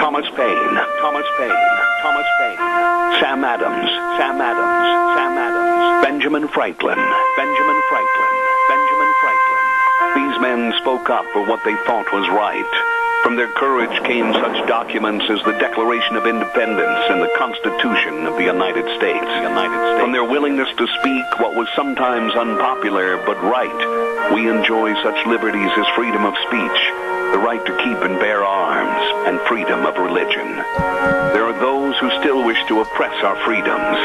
Thomas Paine, Thomas Paine, Thomas Paine, Sam Adams, Sam Adams, Sam Adams, Benjamin Franklin, Benjamin Franklin, Benjamin Franklin. These men spoke up for what they thought was right. From their courage came such documents as the Declaration of Independence and the Constitution of the United States. From their willingness to speak what was sometimes unpopular but right, we enjoy such liberties as freedom of speech, the right to keep and bear arms, and freedom of religion. There are those who still wish to oppress our freedoms,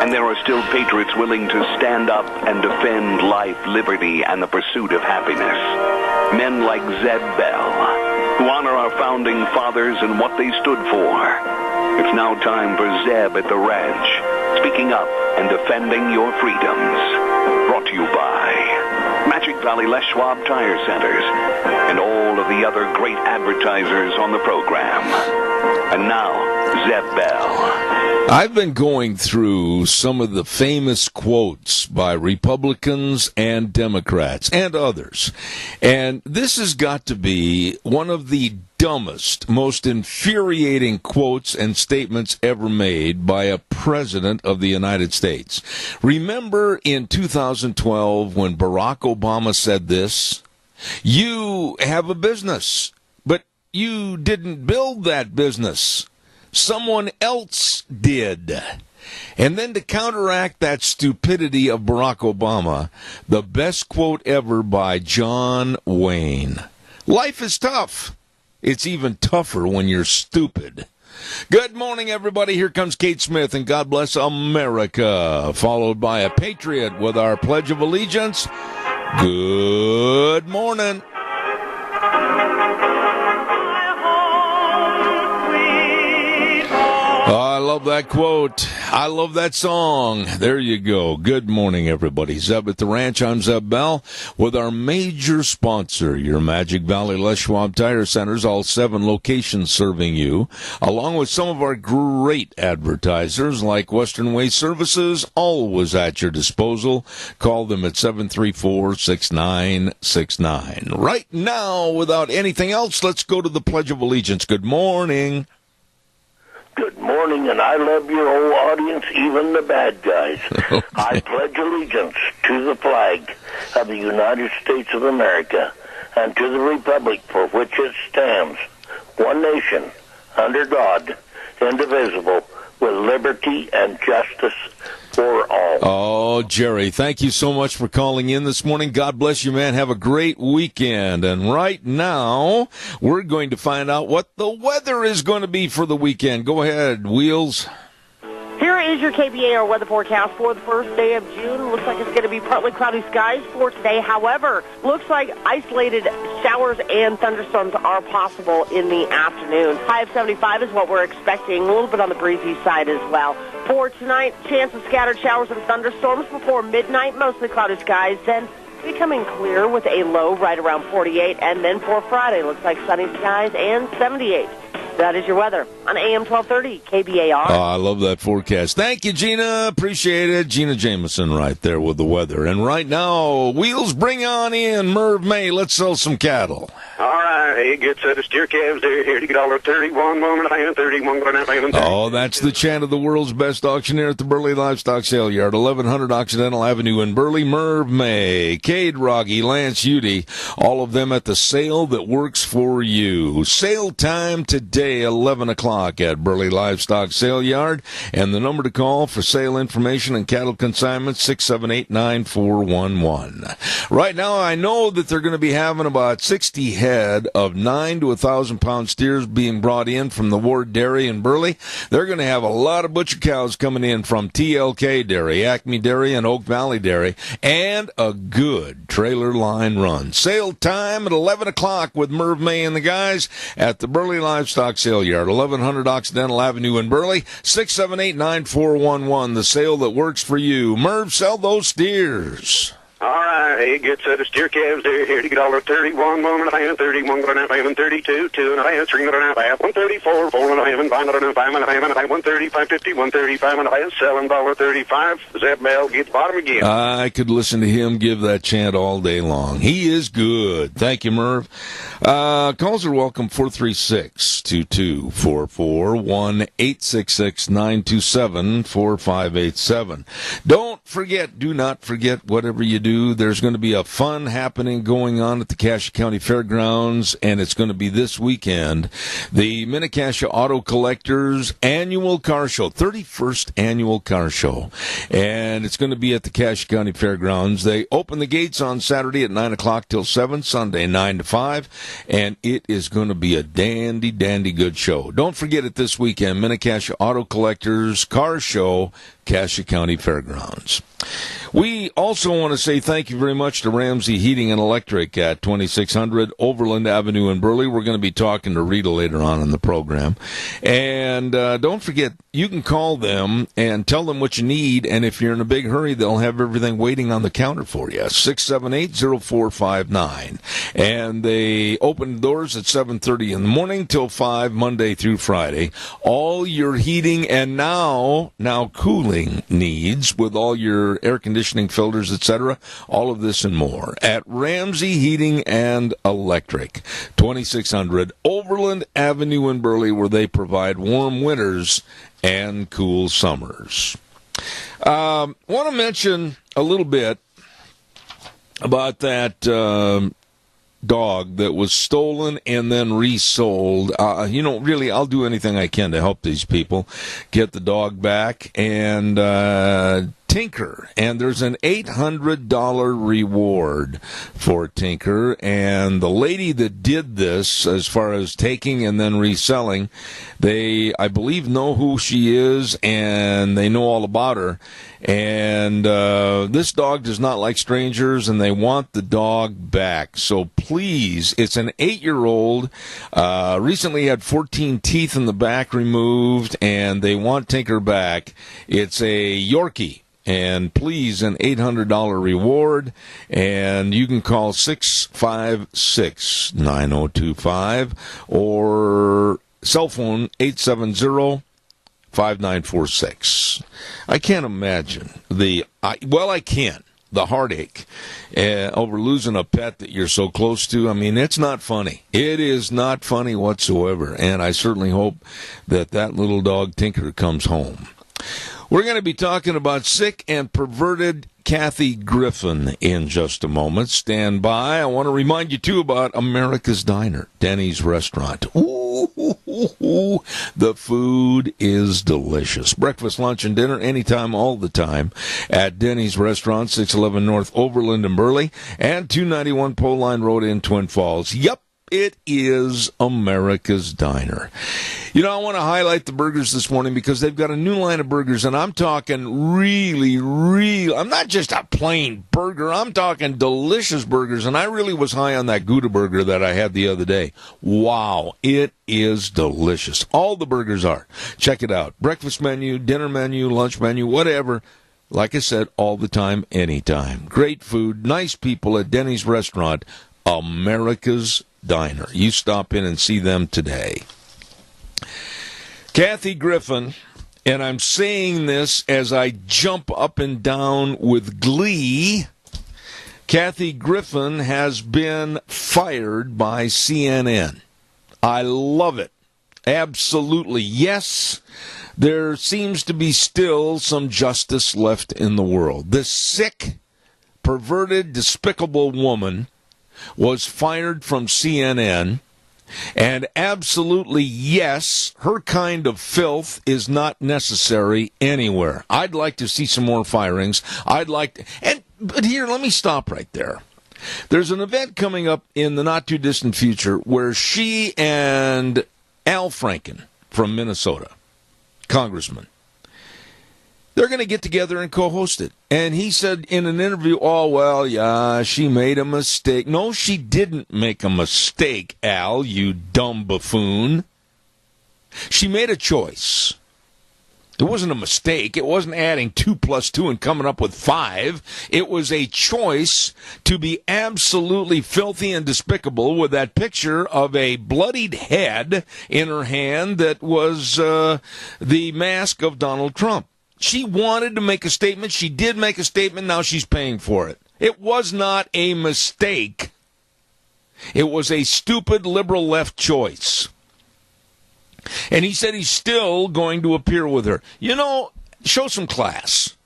and there are still patriots willing to stand up and defend life, liberty, and the pursuit of happiness. Men like Zeb Bell, who honor our founding fathers and what they stood for. It's now time for Zeb at the ranch, speaking up and defending your freedoms. Brought to you by Magic Valley Les Schwab Tire Centers and all of the other great advertisers on the program. And now, Zeb Bell. I've been going through some of the famous quotes by Republicans and Democrats and others, and this has got to be one of the dumbest, most infuriating quotes and statements ever made by a president of the United States. Remember in 2012 when Barack Obama said this? You have a business, but you didn't build that business. Someone else did. And then to counteract that stupidity of Barack Obama, the best quote ever by John Wayne. Life is tough. It's even tougher when you're stupid. Good morning, everybody. Here comes Kate Smith, and God bless America, followed by a patriot with our Pledge of Allegiance. Good morning. I love that quote. I love that song. There you go. Good morning, everybody. Zeb at the Ranch. I'm Zeb Bell with our major sponsor, your Magic Valley Les Schwab Tire Centers, all 7 locations serving you, along with some of our great advertisers like Western Waste Services, always at your disposal. Call them at 734-6969. Right now, without anything else, let's go to the Pledge of Allegiance. Good morning. Good morning, and I love your whole audience, even the bad guys. Okay. I pledge allegiance to the flag of the United States of America and to the republic for which it stands, one nation, under God, indivisible, with liberty and justice for all. Oh, Jerry, thank you so much for calling in this morning. God bless you, man. Have a great weekend. And right now, we're going to find out what the weather is going to be for the weekend. Go ahead, Wheels. Here is your KBAR weather forecast for the first day of June. Looks like it's going to be partly cloudy skies for today. However, looks like isolated showers and thunderstorms are possible in the afternoon. High of 75 is what we're expecting, a little bit on the breezy side as well. For tonight, chance of scattered showers and thunderstorms before midnight, mostly cloudy skies, then becoming clear with a low right around 48. And then for Friday, looks like sunny skies and 78. That is your weather on AM 1230 KBAR. Oh, I love that forecast. Thank you, Gina. Appreciate it. Gina Jameson right there with the weather. And right now, Wheels, bring on in Merv May. Let's sell some cattle. All right. Hey, good set of steer calves there. Here to get all the 31, 31, 30. Oh, that's the chant of the world's best auctioneer at the Burley Livestock Sale Yard, 1100 Occidental Avenue in Burley. Merv May, Cade Rogge, Lance Udy, all of them at the sale that works for you. Sale time today, 11 o'clock at Burley Livestock Sale Yard. And the number to call for sale information and cattle consignments, 678-9411. Right now, I know that they're going to be having about 60 head of 9 to 1,000 pound steers being brought in from the Ward Dairy in Burley. They're going to have a lot of butcher cows coming in from TLK Dairy, Acme Dairy, and Oak Valley Dairy, and a good trailer line run. Sale time at 11 o'clock with Merv May and the guys at the Burley Livestock Sale Yard, 1100 Occidental Avenue in Burley, 678-9411, the sale that works for you. Merv, sell those steers. All right, it gets the steer calves. They're here to get all the 31, 1.5, 31, 1.5, 32, 2.5, 3.5, 134, 4.5, 5.5, 5.5, 130, 550, 135, and I sell them $1.35. Zeb Bell gets bottom again. I could listen to him give that chant all day long. He is good. Thank you, Merv. Calls are welcome, 436-2244, 1-866-927-4587. Do not forget, whatever you do, there's going to be a fun happening going on at the Cassia County Fairgrounds, and it's going to be this weekend. The Minnecasia Auto Collectors Annual Car Show, 31st Annual Car Show. And it's going to be at the Cassia County Fairgrounds. They open the gates on Saturday at 9 o'clock till 7, Sunday 9 to 5, and it is going to be a dandy good show. Don't forget it this weekend, Minnecasia Auto Collectors Car Show, Cassia County Fairgrounds. We also want to say thank you very much to Ramsey Heating and Electric at 2600 Overland Avenue in Burley. We're going to be talking to Rita later on in the program. And don't forget, you can call them and tell them what you need, and if you're in a big hurry, they'll have everything waiting on the counter for you. 678-0459. And they open doors at 7:30 in the morning till 5, Monday through Friday. All your heating and now cooling needs with all your air conditioning filters, etc., all of this and more at Ramsey Heating and Electric, 2600 Overland Avenue in Burley, where they provide warm winters and cool summers. Want to mention a little bit about that dog that was stolen and then resold. Really, I'll do anything I can to help these people get the dog back and Tinker. And there's an $800 reward for Tinker. And the lady that did this, as far as taking and then reselling, they, I believe, know who she is and they know all about her. And this dog does not like strangers, and they want the dog back. So please, it's an 8-year-old, recently had 14 teeth in the back removed, and they want Tinker back. It's a Yorkie. And please, an $800 reward, and you can call 656-9025 or cell phone 870-5946. I can't imagine I can. The heartache over losing a pet that you're so close to. I mean, it's not funny. It is not funny whatsoever, and I certainly hope that little dog Tinker comes home. We're going to be talking about sick and perverted Kathy Griffin in just a moment. Stand by. I want to remind you, too, about America's Diner, Denny's Restaurant. Ooh, the food is delicious. Breakfast, lunch, and dinner anytime, all the time at Denny's Restaurant, 611 North Overland in Burley, and 291 Pole Line Road in Twin Falls. Yep. It is America's Diner. I want to highlight the burgers this morning because they've got a new line of burgers, and I'm talking really, I'm not just a plain burger. I'm talking delicious burgers, and I really was high on that Gouda burger that I had the other day. Wow, it is delicious. All the burgers are. Check it out. Breakfast menu, dinner menu, lunch menu, whatever. Like I said, all the time, anytime. Great food, nice people at Denny's Restaurant, America's Diner. You stop in and see them today. Kathy Griffin, and I'm saying this as I jump up and down with glee, Kathy Griffin has been fired by CNN. I love it. Absolutely. Yes, there seems to be still some justice left in the world. This sick, perverted, despicable woman was fired from CNN, and absolutely, yes, her kind of filth is not necessary anywhere. I'd like to see some more firings. But here, let me stop right there. There's an event coming up in the not-too-distant future where she and Al Franken from Minnesota, congressman, they're going to get together and co-host it. And he said in an interview, she made a mistake. No, she didn't make a mistake, Al, you dumb buffoon. She made a choice. It wasn't a mistake. It wasn't adding 2 plus 2 and coming up with 5. It was a choice to be absolutely filthy and despicable with that picture of a bloodied head in her hand that was the mask of Donald Trump. She wanted to make a statement. She did make a statement. Now she's paying for it. It was not a mistake. It was a stupid liberal left choice. And he said he's still going to appear with her. You know, show some class.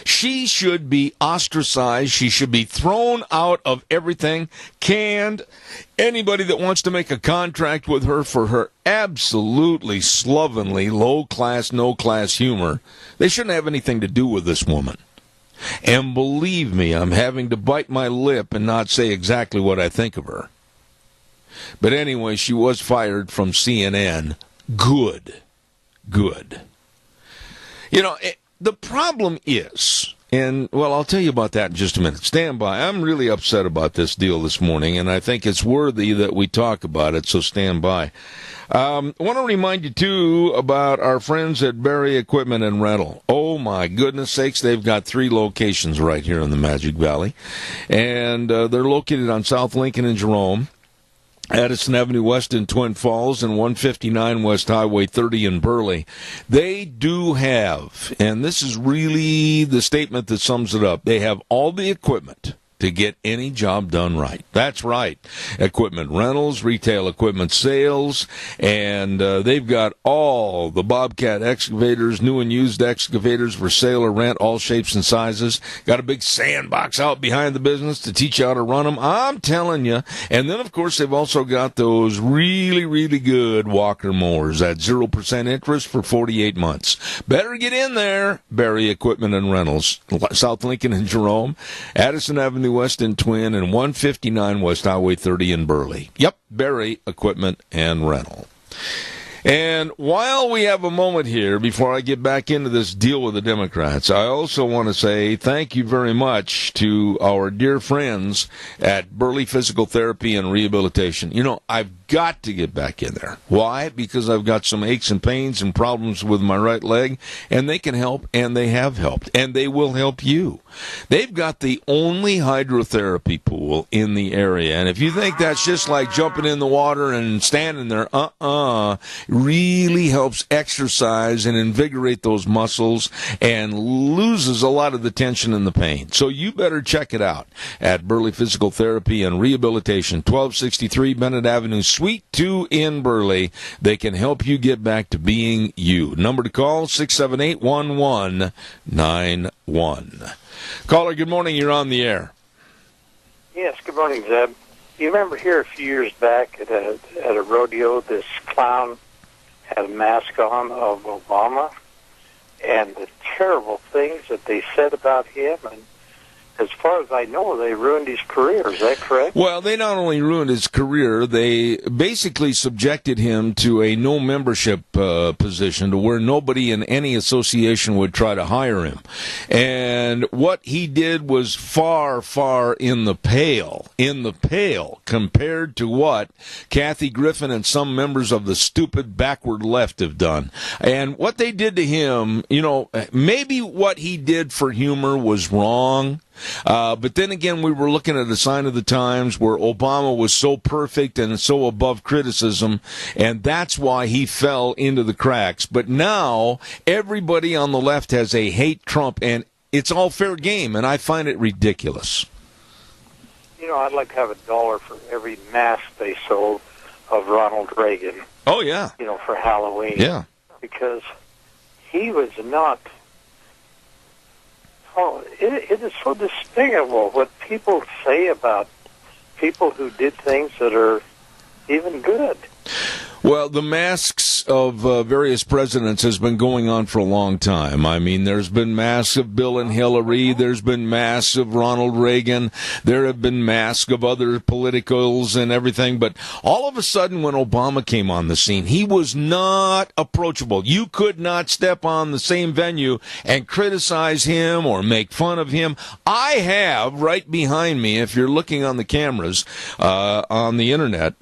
She should be ostracized. She should be thrown out of everything. Canned. Anybody that wants to make a contract with her for her absolutely slovenly, low-class, no-class humor, they shouldn't have anything to do with this woman. And believe me, I'm having to bite my lip and not say exactly what I think of her. But anyway, she was fired from CNN. Good. You know, the problem is, and, well, I'll tell you about that in just a minute. Stand by. I'm really upset about this deal this morning, and I think it's worthy that we talk about it, so stand by. I want to remind you, too, about our friends at Berry Equipment and Rental. Oh, my goodness sakes, they've got 3 locations right here in the Magic Valley, and they're located on South Lincoln and Jerome, Addison Avenue West in Twin Falls, and 159 West Highway 30 in Burley. They do have, and this is really the statement that sums it up, they have all the equipment to get any job done right. That's right. Equipment rentals, retail equipment sales, and they've got all the Bobcat excavators, new and used excavators for sale or rent, all shapes and sizes. Got a big sandbox out behind the business to teach you how to run them. I'm telling you. And then, of course, they've also got those really, really good Walker mowers at 0% interest for 48 months. Better get in there. Berry Equipment and Rentals, South Lincoln and Jerome, Addison Avenue West in Twin, and 159 West Highway 30 in Burley. Yep, Berry Equipment and Rental. And while we have a moment here, before I get back into this deal with the Democrats, I also want to say thank you very much to our dear friends at Burley Physical Therapy and Rehabilitation. You know, I've got to get back in there. Why? Because I've got some aches and pains and problems with my right leg, and they can help, and they have helped, and they will help you. They've got the only hydrotherapy pool in the area, and if you think that's just like jumping in the water and standing there, really helps exercise and invigorate those muscles and loses a lot of the tension and the pain. So you better check it out at Burley Physical Therapy and Rehabilitation, 1263 Bennett Avenue, Suite 2 in Burley. They can help you get back to being you. Number to call, 678-1191. Caller, good morning. You're on the air. Yes, good morning, Zeb. You remember here a few years back at a rodeo, this clown had a mask on of Obama, and the terrible things that they said about him, and as far as I know, they ruined his career. Is that correct? Well, they not only ruined his career, they basically subjected him to a no-membership position to where nobody in any association would try to hire him. And what he did was far, far in the pale, compared to what Kathy Griffin and some members of the stupid backward left have done. And what they did to him, you know, maybe what he did for humor was wrong. But then again, we were looking at a sign of the times where Obama was so perfect and so above criticism, and that's why he fell into the cracks. But now everybody on the left has a hate Trump, and it's all fair game, and I find it ridiculous. You know, I'd like to have $1 for every mask they sold of Ronald Reagan. Oh, yeah. You know, for Halloween. Yeah. Because he was not... Oh, it is so despicable what people say about people who did things that are even good. Well, the masks of various presidents has been going on for a long time. I mean, there's been masks of Bill and Hillary. There's been masks of Ronald Reagan. There have been masks of other politicals and everything. But all of a sudden, when Obama came on the scene, he was not approachable. You could not step on the same venue and criticize him or make fun of him. I have right behind me, if you're looking on the cameras on the internet,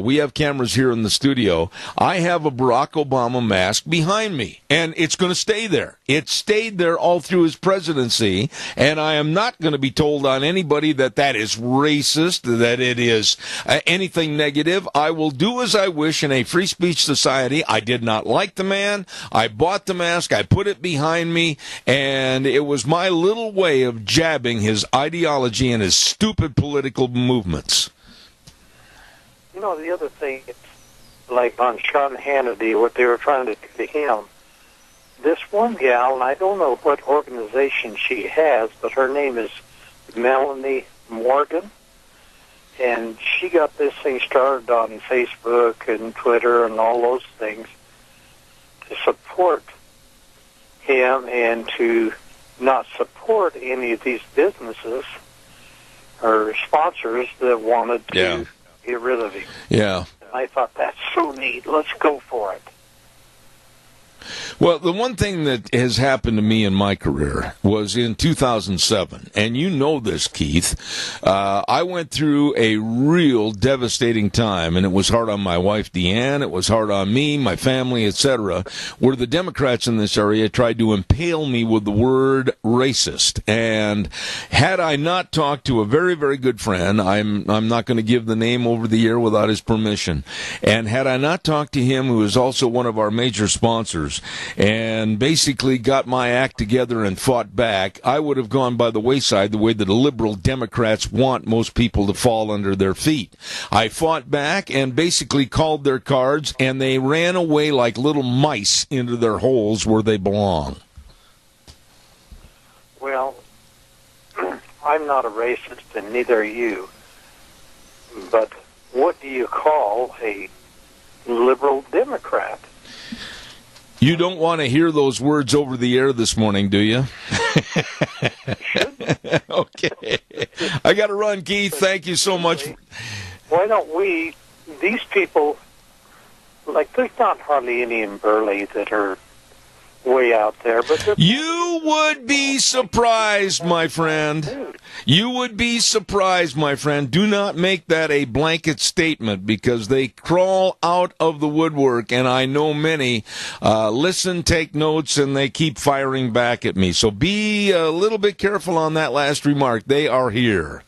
We have cameras here in the studio. I have a Barack Obama mask behind me, and it's going to stay there. It stayed there all through his presidency, and I am not going to be told on anybody that that is racist, that it is anything negative. I will do as I wish in a free speech society. I did not like the man. I bought the mask. I put it behind me, and it was my little way of jabbing his ideology and his stupid political movements. You know, the other thing, it's like on Sean Hannity, what they were trying to do to him. This one gal, and I don't know what organization she has, but her name is Melanie Morgan, and she got this thing started on Facebook and Twitter and all those things to support him and to not support any of these businesses or sponsors that wanted to get rid of him. Yeah. And I thought, that's so neat. Let's go for it. Well, the one thing that has happened to me in my career was in 2007, and you know this, Keith. I went through a real devastating time, and it was hard on my wife, Deanne. It was hard on me, my family, etc., where the Democrats in this area tried to impale me with the word racist. And had I not talked to a very, very good friend, I'm not going to give the name over the air without his permission, and had I not talked to him, who is also one of our major sponsors, and basically got my act together and fought back, I would have gone by the wayside the way that the liberal Democrats want most people to fall under their feet. I fought back and basically called their cards, and they ran away like little mice into their holes where they belong. Well, I'm not a racist, and neither are you. But what do you call a liberal Democrat? You don't want to hear those words over the air this morning, do you? Okay. I got to run, Keith. Thank you so much. Why don't we, these people, like, there's not hardly any in Burley that are way out there. But you would be surprised, my friend. You would be surprised, my friend. Do not make that a blanket statement, because they crawl out of the woodwork, and I know many listen, take notes, and they keep firing back at me. So be a little bit careful on that last remark. They are here.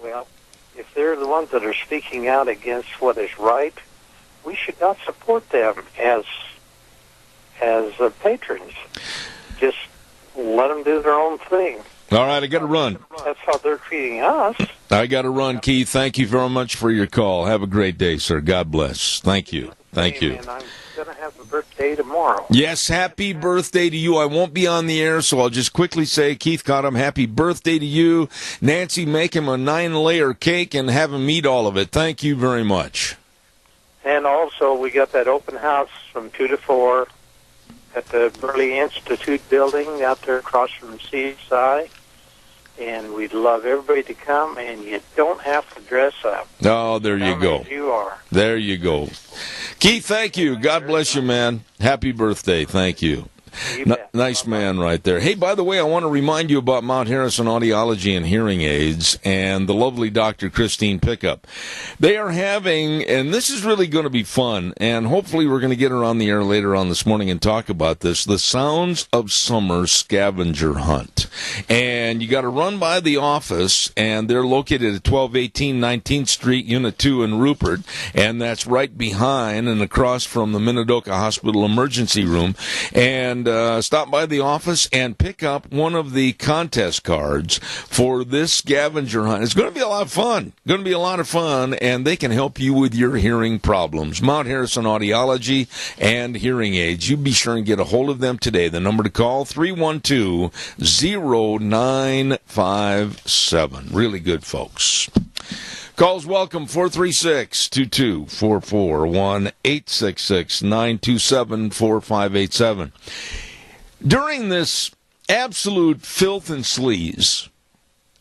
Well, if they're the ones that are speaking out against what is right, we should not support them as patrons. Just let them do their own thing. All right, I got to run. That's how they're treating us. I got to run, Keith. Thank you very much for your call. Have a great day, sir. God bless. Thank you. Thank you. And I'm going to have a birthday tomorrow. Yes, happy birthday to you. I won't be on the air, so I'll just quickly say, Keith Cottom, happy birthday to you. Nancy, make him a 9-layer cake and have him eat all of it. Thank you very much. And also, we got that open house from 2 to 4 at the Burley Institute building out there across from CSI. And we'd love everybody to come, and you don't have to dress up. Oh, there you go. You are. There you go. Keith, thank you. God bless you, man. Happy birthday. Thank you. Nice man right there. Hey, by the way, I want to remind you about Mount Harrison Audiology and Hearing Aids and the lovely Dr. Christine Pickup. They are having, and this is really going to be fun, and hopefully we're going to get her on the air later on this morning and talk about this, the Sounds of Summer Scavenger Hunt. And you got to run by the office, and they're located at 1218 19th Street, Unit 2 in Rupert, and that's right behind and across from the Minidoka Hospital Emergency Room. And stop by the office and pick up one of the contest cards for this scavenger hunt. It's going to be a lot of fun. Going to be a lot of fun, and they can help you with your hearing problems. Mount Harrison Audiology and Hearing Aids. You be sure and get a hold of them today. The number to call, 312-0957. Really good folks. Calls welcome, 436-2244, 1-866-927-4587. During this absolute filth and sleaze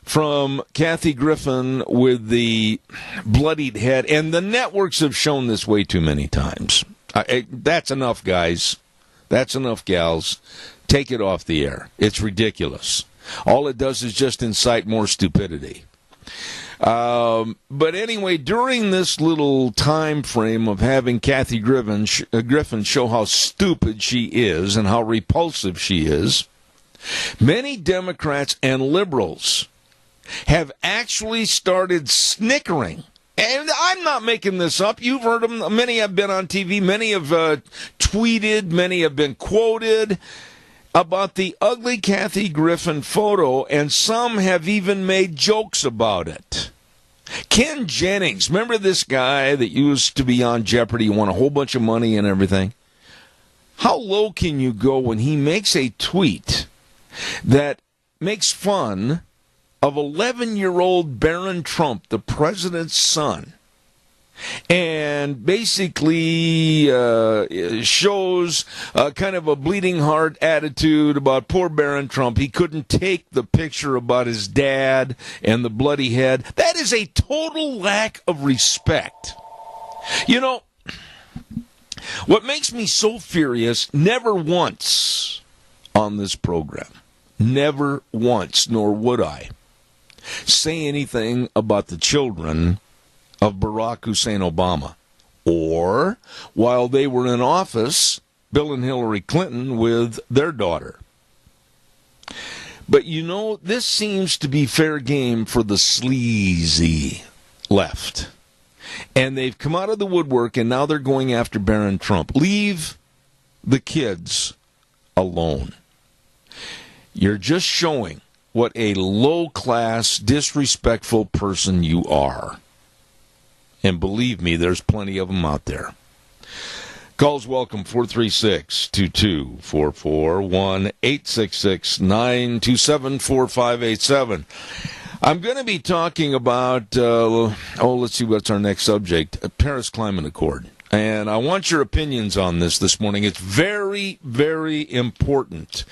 from Kathy Griffin with the bloodied head, and the networks have shown this way too many times. That's enough, guys. That's enough, gals. Take it off the air. It's ridiculous. All it does is just incite more stupidity. But anyway, during this little time frame of having Kathy Griffin show how stupid she is and how repulsive she is, many Democrats and liberals have actually started snickering. And I'm not making this up. You've heard them. Many have been on TV. Many have tweeted. Many have been quoted about the ugly Kathy Griffin photo, and some have even made jokes about it. Ken Jennings, remember this guy that used to be on Jeopardy, won a whole bunch of money and everything? How low can you go when he makes a tweet that makes fun of 11-year-old Barron Trump, the president's son, and basically shows kind of a bleeding heart attitude about poor Barron Trump. He couldn't take the picture about his dad and the bloody head. That is a total lack of respect. You know, what makes me so furious, never once on this program, never once, nor would I, say anything about the children of Barack Hussein Obama, or while they were in office, Bill and Hillary Clinton with their daughter. But you know, this seems to be fair game for the sleazy left. And they've come out of the woodwork, and now they're going after Barron Trump. Leave the kids alone. You're just showing what a low-class, disrespectful person you are. And believe me, there's plenty of them out there. Calls welcome, 436-2244, 1-866-927-4587. I'm going to be talking about, let's see what's our next subject, Paris Climate Accord. And I want your opinions on this morning. It's very, very important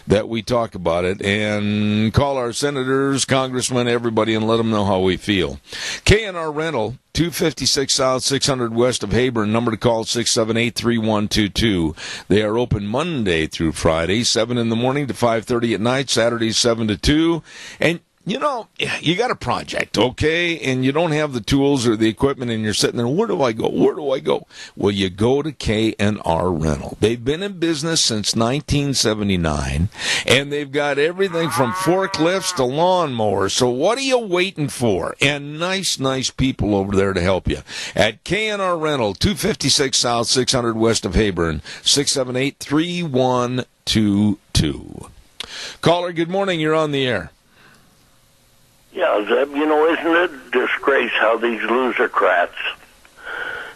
that we talk about it and call our senators, congressmen, everybody, and let them know how we feel. K&R Rental, 256 South, 600 West of Heyburn. Number to call, 678-3122. They are open Monday through Friday, 7 in the morning to 5:30 at night, Saturdays 7 to 2. And you know, you got a project, okay, and you don't have the tools or the equipment, and you're sitting there, where do I go? Where do I go? Well, you go to K&R Rental. They've been in business since 1979, and they've got everything from forklifts to lawnmowers. So what are you waiting for? And nice people over there to help you. At K&R Rental, 256 South, 600 West of Heyburn, 678-3122. Caller, good morning. You're on the air. Yeah, Zeb, you know, isn't it a disgrace how these losercrats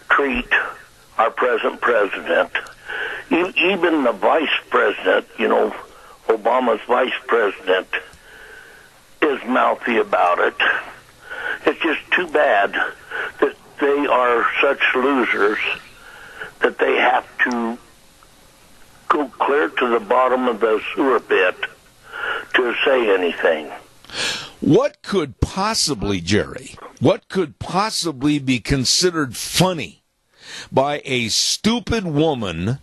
treat our present president? Even the vice president, you know, Obama's vice president, is mouthy about it. It's just too bad that they are such losers that they have to go clear to the bottom of the sewer pit to say anything. What could possibly, Jerry, what could possibly be considered funny by a stupid woman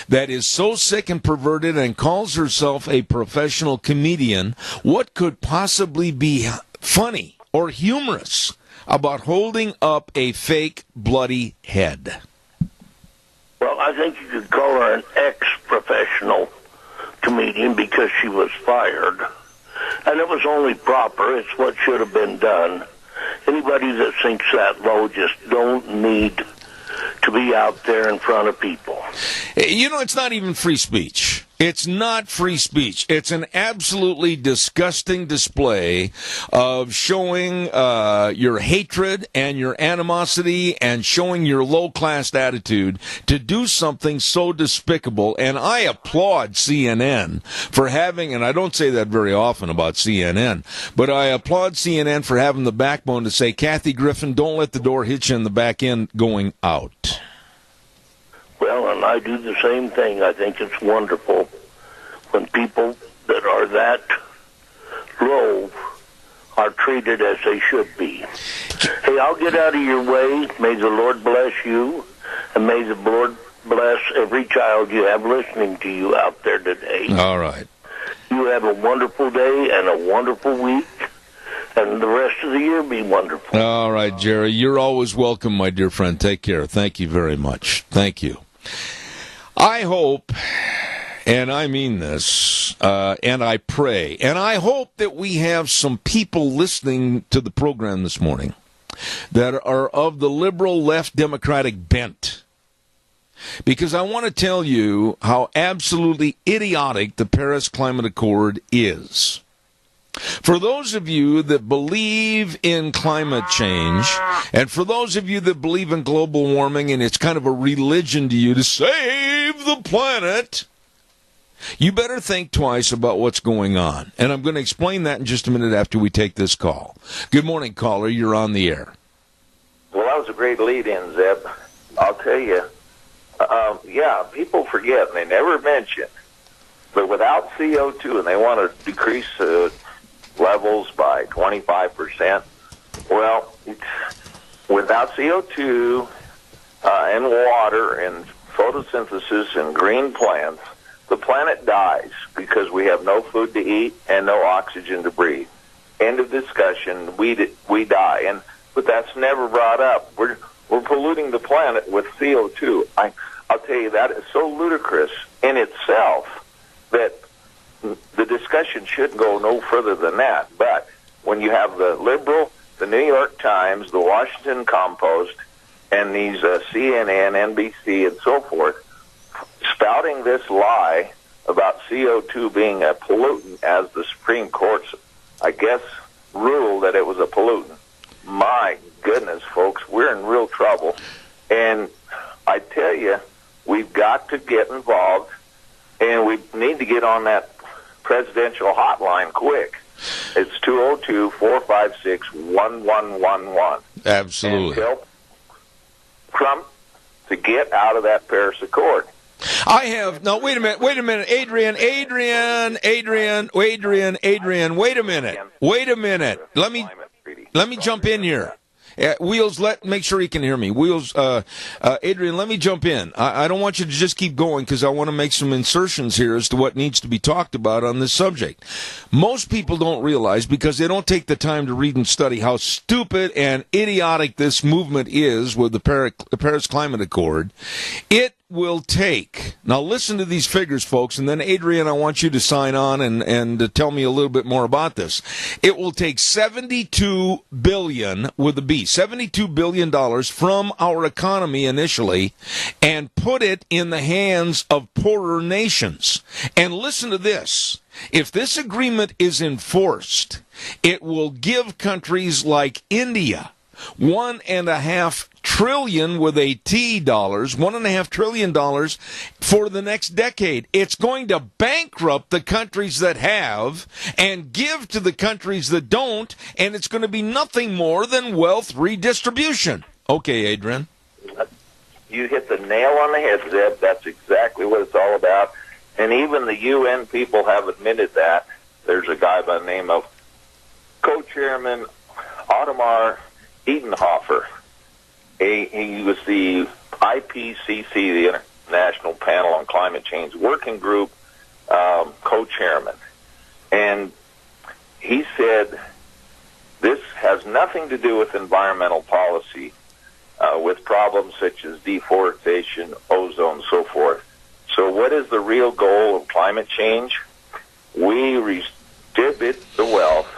that is so sick and perverted and calls herself a professional comedian? What could possibly be funny or humorous about holding up a fake bloody head? Well, I think you could call her an ex-professional comedian because she was fired. And it was only proper. It's what should have been done. Anybody that thinks that low just don't need to be out there in front of people. You know, it's not even free speech. It's not free speech. It's an absolutely disgusting display of showing your hatred and your animosity and showing your low-class attitude to do something so despicable. And I applaud CNN for having, and I don't say that very often about CNN, but I applaud CNN for having the backbone to say, Kathy Griffin, don't let the door hit you in the back end going out. Well, and I do the same thing. I think it's wonderful when people that are that low are treated as they should be. Hey, I'll get out of your way. May the Lord bless you, and may the Lord bless every child you have listening to you out there today. All right. You have a wonderful day and a wonderful week, and the rest of the year be wonderful. All right, Jerry. You're always welcome, my dear friend. Take care. Thank you very much. Thank you. I hope, and I mean this, and I pray, and I hope that we have some people listening to the program this morning that are of the liberal left Democratic bent. Because I want to tell you how absolutely idiotic the Paris Climate Accord is. For those of you that believe in climate change, and for those of you that believe in global warming, and it's kind of a religion to you to save the planet, you better think twice about what's going on. And I'm going to explain that in just a minute after we take this call. Good morning, caller. You're on the air. Well, that was a great lead-in, Zeb. I'll tell you. People forget, and they never mention, but without CO2, and they want to decrease levels by 25%, well, without CO2 and water and photosynthesis and green plants, the planet dies because we have no food to eat and no oxygen to breathe. End of discussion. We die, but that's never brought up. We're polluting the planet with CO2. I'll tell you, that is so ludicrous in itself that the discussion should go no further than that. But when you have the liberal, the New York Times, the Washington Compost, and these CNN, NBC, and so forth, spouting this lie about CO2 being a pollutant, as the Supreme Court's, I guess, ruled that it was a pollutant. My goodness, folks, we're in real trouble. And I tell you, we've got to get involved, and we need to get on that presidential hotline quick. It's 202-456-1111. Absolutely. And help Trump to get out of that Paris Accord. I have, no, wait a minute, Adrian, wait a minute. Let me jump in here. Wheels, make sure he can hear me. Wheels, Adrian, let me jump in. I don't want you to just keep going because I want to make some insertions here as to what needs to be talked about on this subject. Most people don't realize, because they don't take the time to read and study, how stupid and idiotic this movement is with the Paris Climate Accord. It will take, now listen to these figures, folks, and then Adrian, I want you to sign on and tell me a little bit more about this. It will take $72 billion with a B, $72 billion from our economy initially, and put it in the hands of poorer nations. And listen to this. If this agreement is enforced, it will give countries like India $1.5 trillion with a T dollars, $1.5 trillion for the next decade. It's going to bankrupt the countries that have and give to the countries that don't, and it's going to be nothing more than wealth redistribution. Okay, Adrian. You hit the nail on the head, Zeb. That's exactly what it's all about. And even the UN people have admitted that. There's a guy by the name of co-chairman Ottomar Edenhofer. He was the IPCC, the International Panel on Climate Change Working Group co-chairman. And he said this has nothing to do with environmental policy, with problems such as deforestation, ozone, so forth. So what is the real goal of climate change? We redistribute the wealth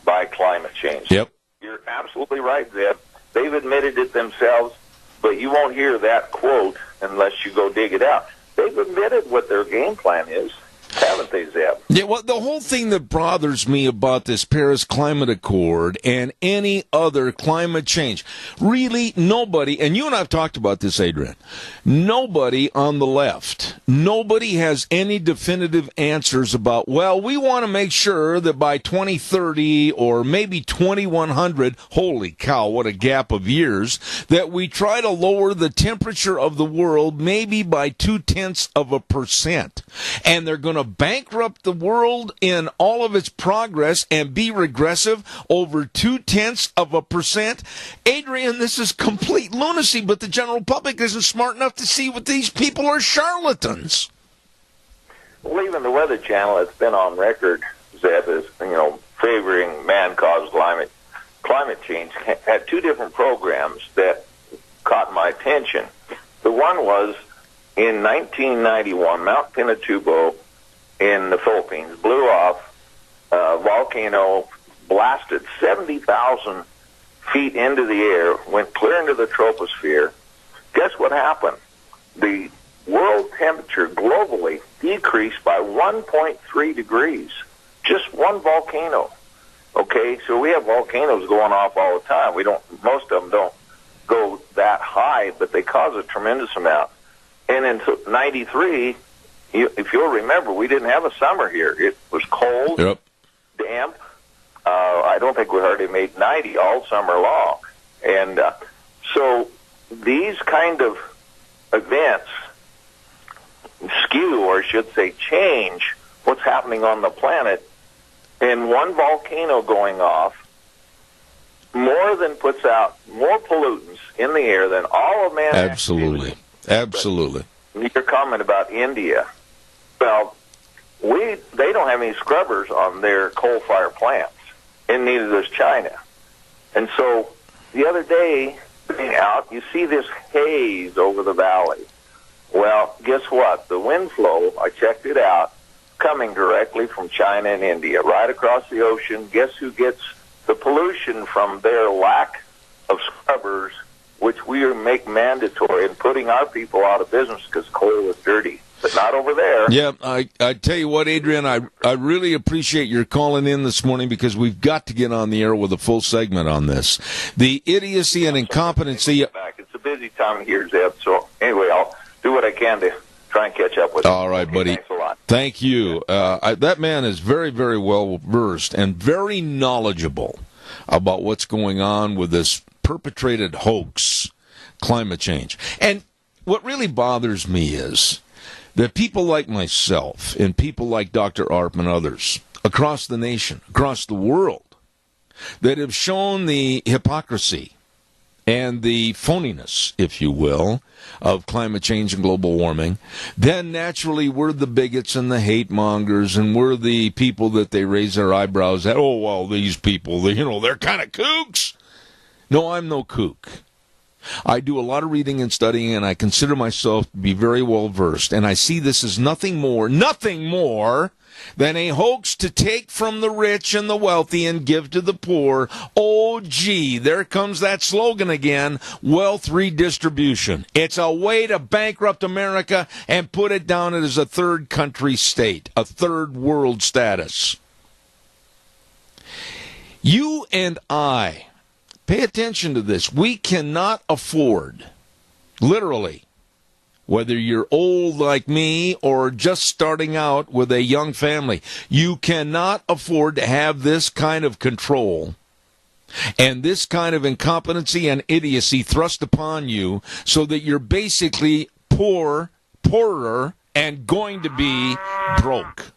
by climate change. Yep. You're absolutely right, Zeb. They've admitted it themselves, but you won't hear that quote unless you go dig it out. They've admitted what their game plan is, haven't they, Zeb? Yeah, well, the whole thing that bothers me about this Paris Climate Accord and any other climate change, really nobody, and you and I have talked about this, Adrian, nobody on the left, nobody has any definitive answers about, well, we want to make sure that by 2030 or maybe 2100, holy cow, what a gap of years, that we try to lower the temperature of the world maybe by 0.2%. And they're going to bankrupt the world in all of its progress and be regressive over 0.2%. Adrian, this is complete lunacy, but the general public isn't smart enough to see what these people are charlatans. Well, even the Weather Channel has been on record, Zeb, is, favoring man-caused climate change had two different programs that caught my attention. The one was in 1991, Mount Pinatubo in the Philippines blew off. A volcano blasted 70,000 feet into the air, went clear into the troposphere. Guess what happened? The world temperature globally decreased by 1.3 degrees. Just one volcano. Okay, so we have volcanoes going off all the time. Most of them don't go that high, but they cause a tremendous amount. And in 93, if you'll remember, we didn't have a summer here. It was cold, damp. I don't think we hardly made 90 all summer long. And so these kind of events skew, or I should say change, what's happening on the planet. And one volcano going off more than puts out more pollutants in the air than all of man's Absolutely. Absolutely. But your comment about India, well, they don't have any scrubbers on their coal-fired plants, and neither does China. And so the other day, being out, you see this haze over the valley. Well, guess what? The wind flow, I checked it out, coming directly from China and India, right across the ocean. Guess who gets the pollution from their lack of scrubbers, which we make mandatory and putting our people out of business because coal is dirty, but not over there. Yeah, I tell you what, Adrian, I really appreciate your calling in this morning because we've got to get on the air with a full segment on this. The idiocy and incompetency. It's a busy time here, Zeb. So anyway, I'll do what I can to try and catch up with you. All right, buddy. Thanks a lot. Thank you. That man is very, very well versed and very knowledgeable about what's going on with this perpetrated hoax, climate change. And what really bothers me is that people like myself and people like Dr. Arp and others across the nation, across the world, that have shown the hypocrisy and the phoniness, if you will, of climate change and global warming, then naturally we're the bigots and the hate mongers, and we're the people that they raise their eyebrows at. Oh, well, these people, they're kind of kooks. No, I'm no kook. I do a lot of reading and studying, and I consider myself to be very well versed, and I see this as nothing more than a hoax to take from the rich and the wealthy and give to the poor. Oh, gee, there comes that slogan again, wealth redistribution. It's a way to bankrupt America and put it down as a third country state, a third world status. You and I, pay attention to this. We cannot afford, literally, whether you're old like me or just starting out with a young family, you cannot afford to have this kind of control and this kind of incompetency and idiocy thrust upon you so that you're basically poorer, and going to be broke.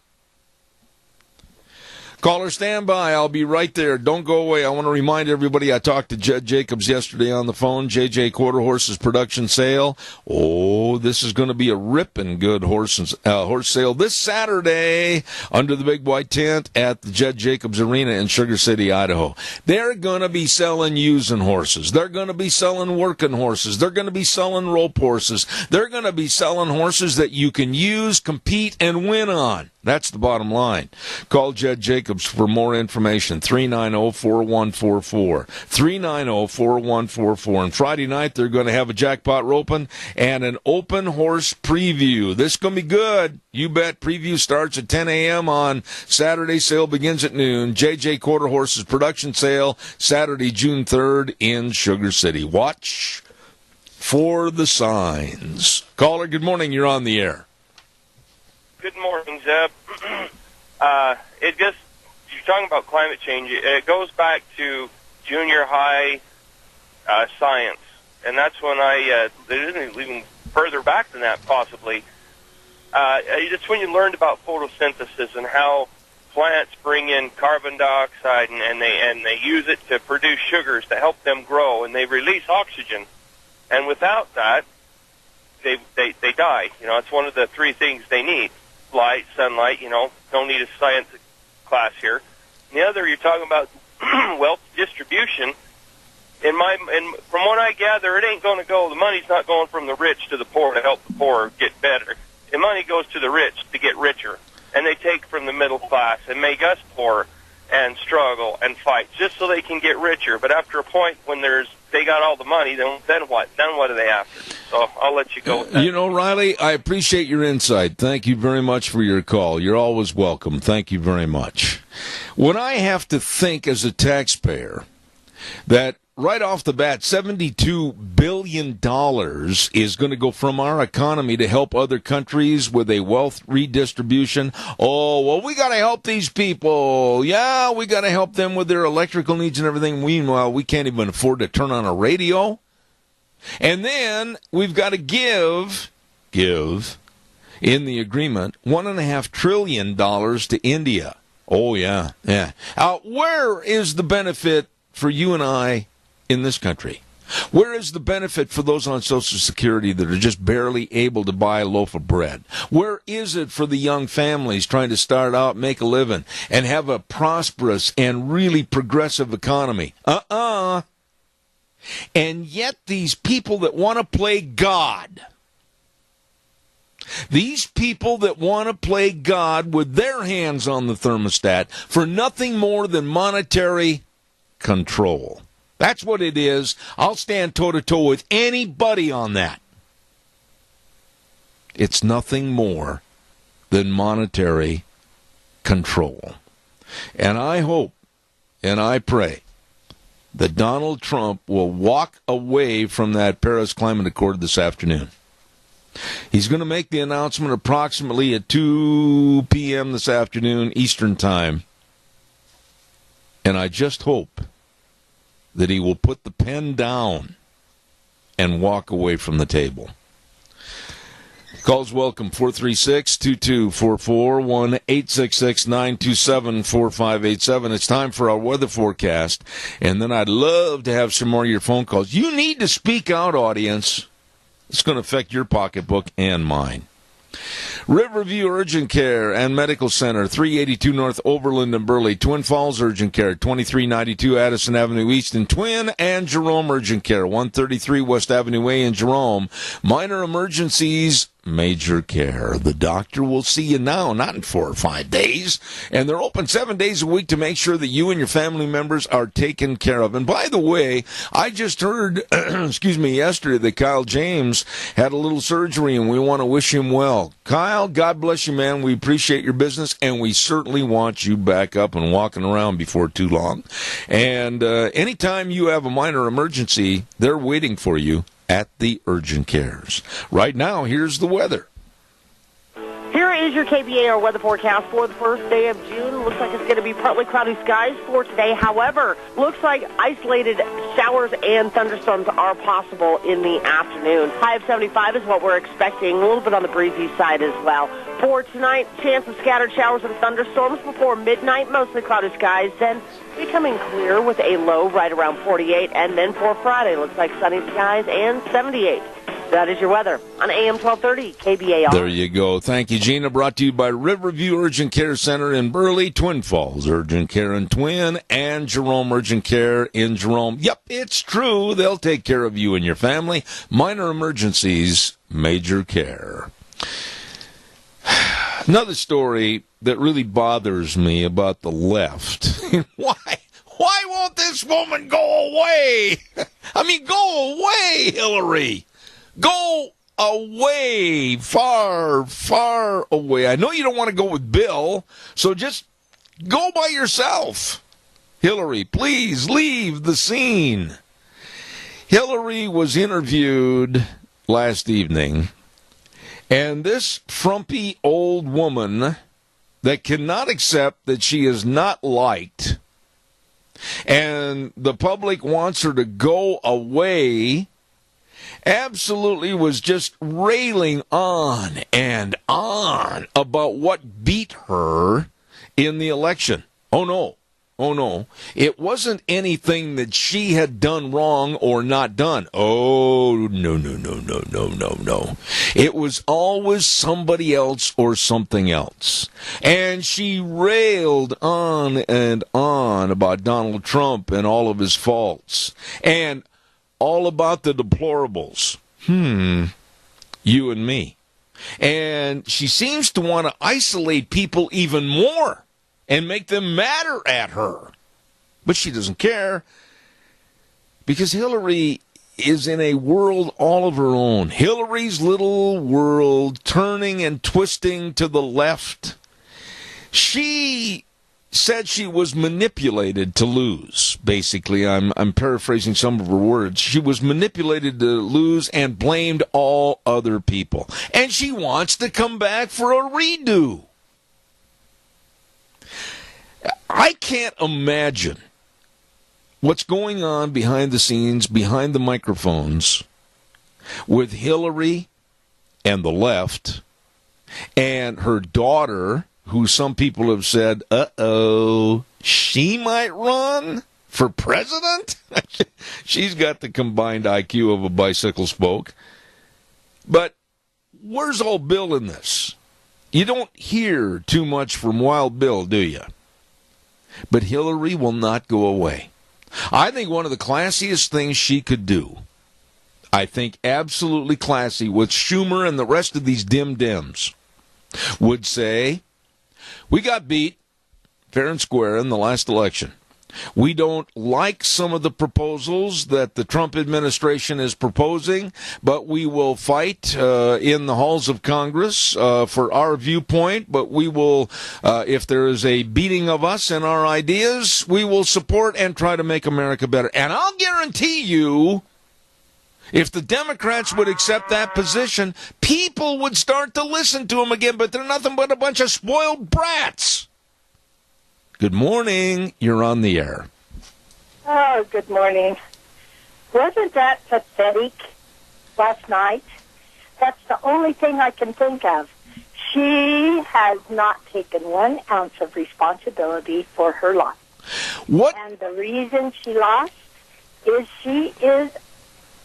Caller, stand by. I'll be right there. Don't go away. I want to remind everybody I talked to Jed Jacobs yesterday on the phone. JJ Quarter Horses production sale. Oh, this is going to be a ripping good horse sale this Saturday under the big white tent at the Jed Jacobs Arena in Sugar City, Idaho. They're going to be selling using horses. They're going to be selling working horses. They're going to be selling rope horses. They're going to be selling horses that you can use, compete, and win on. That's the bottom line. Call Jed Jacobs for more information, 390-4144, 390-4144. And Friday night, they're going to have a jackpot roping and an open horse preview. This is going to be good. You bet. Preview starts at 10 a.m. on Saturday. Sale begins at noon. JJ Quarter Horses production sale, Saturday, June 3rd in Sugar City. Watch for the signs. Caller, good morning. You're on the air. Good morning, Zeb. You're talking about climate change. It goes back to junior high science, and that's when it isn't even further back than that, possibly. It's when you learned about photosynthesis and how plants bring in carbon dioxide and they use it to produce sugars to help them grow, and they release oxygen. And without that, they die. It's one of the three things they need. Light, sunlight, don't need a science class here. And the other, you're talking about wealth distribution. From what I gather, it ain't going to go. The money's not going from the rich to the poor to help the poor get better. The money goes to the rich to get richer, and they take from the middle class and make us poor and struggle and fight just so they can get richer. But after a point when they got all the money, then what? Then what are they after? So I'll let you go with that. You know, Riley, I appreciate your insight. Thank you very much for your call. You're always welcome. Thank you very much. When I have to think as a taxpayer that right off the bat, $72 billion is going to go from our economy to help other countries with a wealth redistribution. Oh, well, we got to help these people. Yeah, we got to help them with their electrical needs and everything. Meanwhile, we can't even afford to turn on a radio. And then we've got to give in the agreement $1.5 trillion to India. Oh, yeah. Where is the benefit for you and I in this country? Where is the benefit for those on Social Security that are just barely able to buy a loaf of bread? Where is it for the young families trying to start out, make a living, and have a prosperous and really progressive economy? And yet these people that want to play God, these people that want to play God with their hands on the thermostat for nothing more than monetary control. That's what it is. I'll stand toe-to-toe with anybody on that. It's nothing more than monetary control. And I hope and I pray that Donald Trump will walk away from that Paris Climate Accord this afternoon. He's going to make the announcement approximately at 2 p.m. this afternoon Eastern Time. And I just hope that he will put the pen down and walk away from the table. Calls welcome, 436-2244, 1-866-927-4587. It's time for our weather forecast, and then I'd love to have some more of your phone calls. You need to speak out, audience. It's going to affect your pocketbook and mine. Riverview Urgent Care and Medical Center, 382 North Overland and Burley. Twin Falls Urgent Care, 2392 Addison Avenue East in Twin, and Jerome Urgent Care, 133 West Avenue A in Jerome. Minor emergencies, major care. The doctor will see you now, not in 4 or 5 days. And they're open 7 days a week to make sure that you and your family members are taken care of. And by the way, I just heard, yesterday that Kyle James had a little surgery, and we want to wish him well. Kyle, God bless you, man. We appreciate your business, and we certainly want you back up and walking around before too long. And anytime you have a minor emergency, they're waiting for you at the urgent cares. Right now, here's the weather. Here is your KBAR weather forecast for the first day of June. Looks like it's going to be partly cloudy skies for today. However, looks like isolated showers and thunderstorms are possible in the afternoon. High of 75 is what we're expecting, a little bit on the breezy side as well. For tonight, chance of scattered showers and thunderstorms before midnight, mostly cloudy skies, then becoming clear with a low right around 48. And then for Friday, looks like sunny skies and 78. That is your weather on AM 1230 KBAR. There you go. Thank you, Gina. Brought to you by Riverview Urgent Care Center in Burley, Twin Falls Urgent Care in Twin, and Jerome Urgent Care in Jerome. Yep, it's true. They'll take care of you and your family. Minor emergencies, major care. Another story that really bothers me about the left. Why won't this woman go away? I mean, go away, Hillary. Go away, far, far away. I know you don't want to go with Bill, so just go by yourself. Hillary, please leave the scene. Hillary was interviewed last evening, and this frumpy old woman that cannot accept that she is not liked, and the public wants her to go away, absolutely was just railing on and on about what beat her in the election. Oh, no. Oh, no. It wasn't anything that she had done wrong or not done. Oh, no. It was always somebody else or something else. And she railed on and on about Donald Trump and all of his faults. And all about the deplorables. You and me. And she seems to want to isolate people even more and make them madder at her. But she doesn't care, because Hillary is in a world all of her own. Hillary's little world, turning and twisting to the left. She said she was manipulated to lose. Basically, I'm paraphrasing some of her words. She was manipulated to lose and blamed all other people. And she wants to come back for a redo. I can't imagine what's going on behind the scenes, behind the microphones, with Hillary and the left and her daughter, who some people have said, she might run for president? She's got the combined IQ of a bicycle spoke. But where's old Bill in this? You don't hear too much from Wild Bill, do you? But Hillary will not go away. I think one of the classiest things she could do, I think absolutely classy, with Schumer and the rest of these dim-dims, would say, we got beat fair and square in the last election. We don't like some of the proposals that the Trump administration is proposing, but we will fight in the halls of Congress for our viewpoint. But we will, if there is a beating of us and our ideas, we will support and try to make America better. And I'll guarantee you, if the Democrats would accept that position, people would start to listen to them again, but they're nothing but a bunch of spoiled brats. Good morning. You're on the air. Oh, good morning. Wasn't that pathetic last night? That's the only thing I can think of. She has not taken 1 ounce of responsibility for her loss. What? And the reason she lost is she is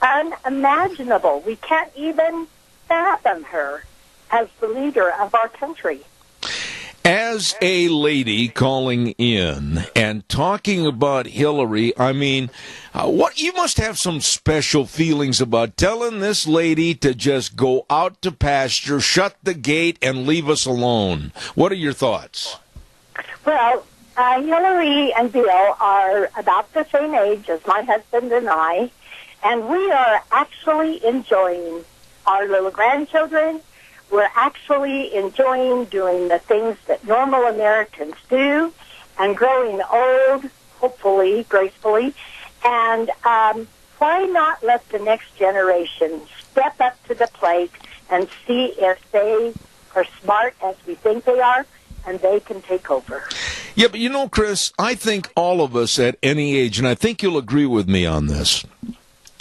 unimaginable. We can't even fathom her as the leader of our country. As a lady calling in and talking about Hillary, I mean, what you must have some special feelings about telling this lady to just go out to pasture, shut the gate, and leave us alone. What are your thoughts? Well, Hillary and Bill are about the same age as my husband and I, and we are actually enjoying our little grandchildren. We're actually enjoying doing the things that normal Americans do and growing old, hopefully, gracefully. And why not let the next generation step up to the plate and see if they are smart as we think they are, and they can take over. Yeah, but you know, Chris, I think all of us at any age, and I think you'll agree with me on this,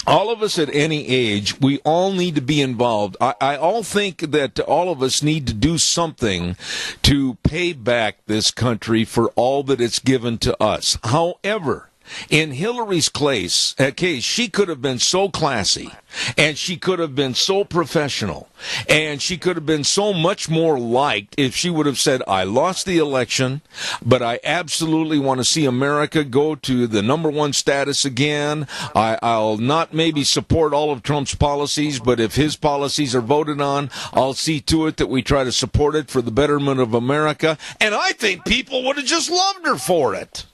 all of us at any age, we all need to be involved. I all think that all of us need to do something to pay back this country for all that it's given to us. However, in Hillary's case, she could have been so classy, and she could have been so professional, and she could have been so much more liked if she would have said, I lost the election, but I absolutely want to see America go to the #1 status again. I'll not maybe support all of Trump's policies, but if his policies are voted on, I'll see to it that we try to support it for the betterment of America. And I think people would have just loved her for it.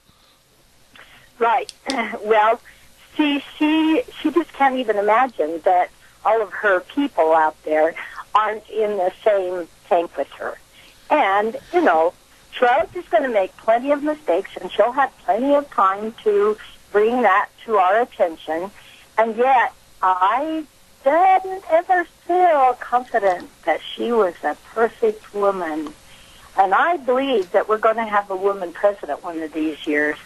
Right. Well, she just can't even imagine that all of her people out there aren't in the same tank with her. And, you know, Trump is going to make plenty of mistakes, and she'll have plenty of time to bring that to our attention. And yet, I didn't ever feel confident that she was a perfect woman. And I believe that we're going to have a woman president one of these years.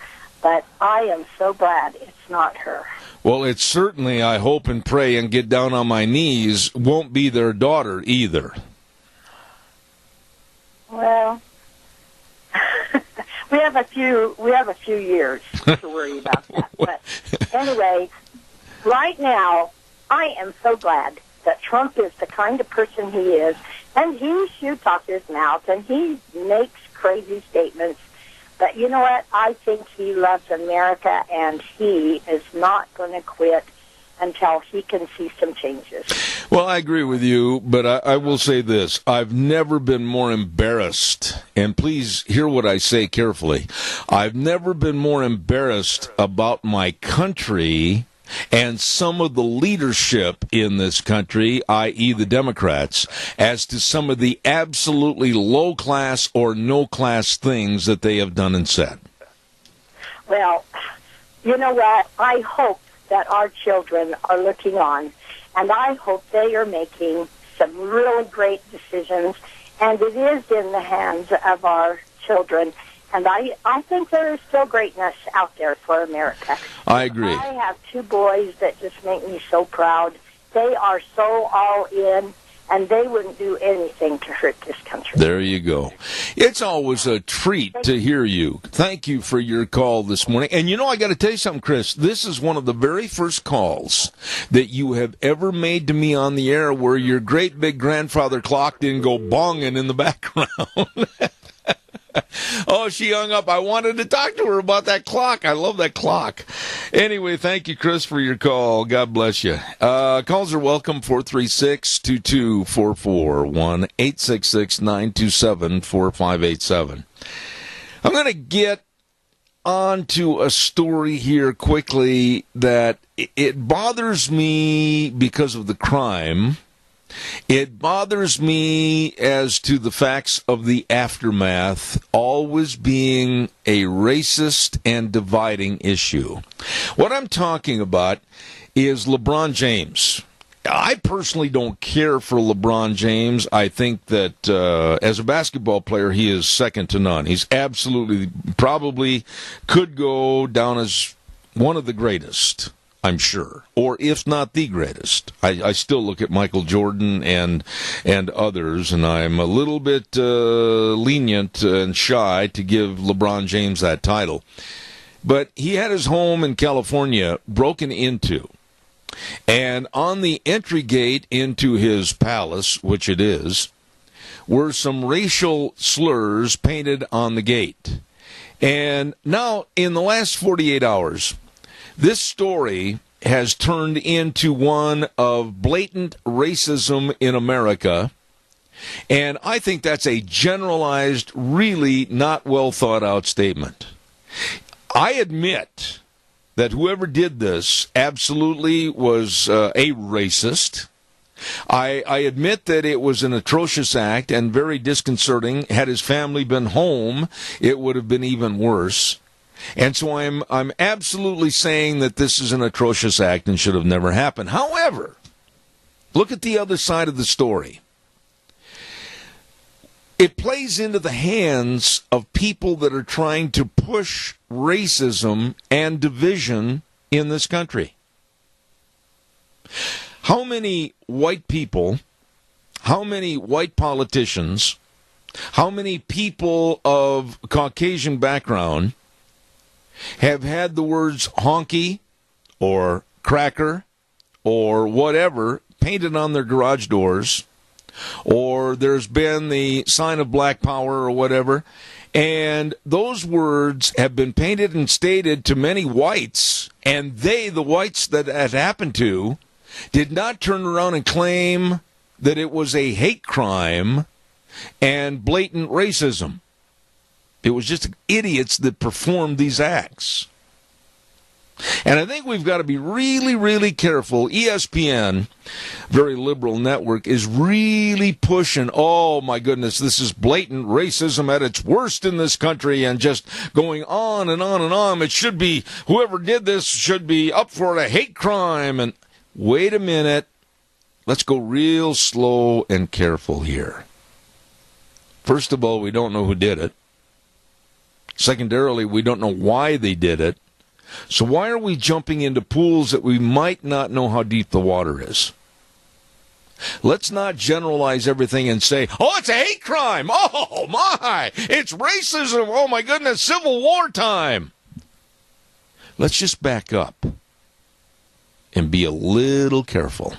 But I am so glad it's not her. Well, it's certainly, I hope and pray and get down on my knees, won't be their daughter either. Well, We have a few years to worry about that. But anyway, right now, I am so glad that Trump is the kind of person he is, and he shoots off his mouth, and he makes crazy statements. But you know what? I think he loves America, and he is not going to quit until he can see some changes. Well, I agree with you, but I will say this. I've never been more embarrassed, and please hear what I say carefully. I've never been more embarrassed about my country and some of the leadership in this country, i.e. the Democrats, as to some of the absolutely low-class or no-class things that they have done and said. Well, you know what? I hope that our children are looking on, and I hope they are making some really great decisions, and it is in the hands of our children. And I think there is still greatness out there for America. I agree. I have two boys that just make me so proud. They are so all in, and they wouldn't do anything to hurt this country. There you go. It's always a treat to hear you. Thank you for your call this morning. And you know, I got to tell you something, Chris. This is one of the very first calls that you have ever made to me on the air where your great big grandfather clock didn't go bonging in the background. Oh, she hung up. I wanted to talk to her about that clock. I love that clock. Anyway, thank you, Chris, for your call. God bless you. Calls are welcome, 436-2244, 1-866-927-4587. I'm going to get onto a story here quickly that it bothers me because of the crime. It bothers me as to the facts of the aftermath always being a racist and dividing issue. What I'm talking about is LeBron James. I personally don't care for LeBron James. I think that as a basketball player, he is second to none. He's absolutely, probably could go down as one of the greatest, I'm sure, or if not the greatest. I still look at Michael Jordan and others, and I'm a little bit lenient and shy to give LeBron James that title. But he had his home in California broken into, and on the entry gate into his palace, which it is, were some racial slurs painted on the gate. And now, in the last 48 hours, this story has turned into one of blatant racism in America, and I think that's a generalized, really not well thought out statement. I admit that whoever did this absolutely was a racist. I admit that it was an atrocious act and very disconcerting. Had his family been home, it would have been even worse. And so I'm absolutely saying that this is an atrocious act and should have never happened. However, look at the other side of the story. It plays into the hands of people that are trying to push racism and division in this country. How many white people, how many white politicians, how many people of Caucasian background have had the words honky or cracker or whatever painted on their garage doors, or there's been the sign of black power or whatever, and those words have been painted and stated to many whites, and they, the whites that it happened to, did not turn around and claim that it was a hate crime and blatant racism. It was just idiots that performed these acts. And I think we've got to be really, really careful. ESPN, very liberal network, is really pushing, oh my goodness, this is blatant racism at its worst in this country, and just going on and on and on. It should be, whoever did this should be up for a hate crime. And wait a minute. Let's go real slow and careful here. First of all, we don't know who did it. Secondarily, we don't know why they did it. So why are we jumping into pools that we might not know how deep the water is? Let's not generalize everything and say, oh, it's a hate crime. Oh, my. It's racism. Oh, my goodness. Civil War time. Let's just back up and be a little careful.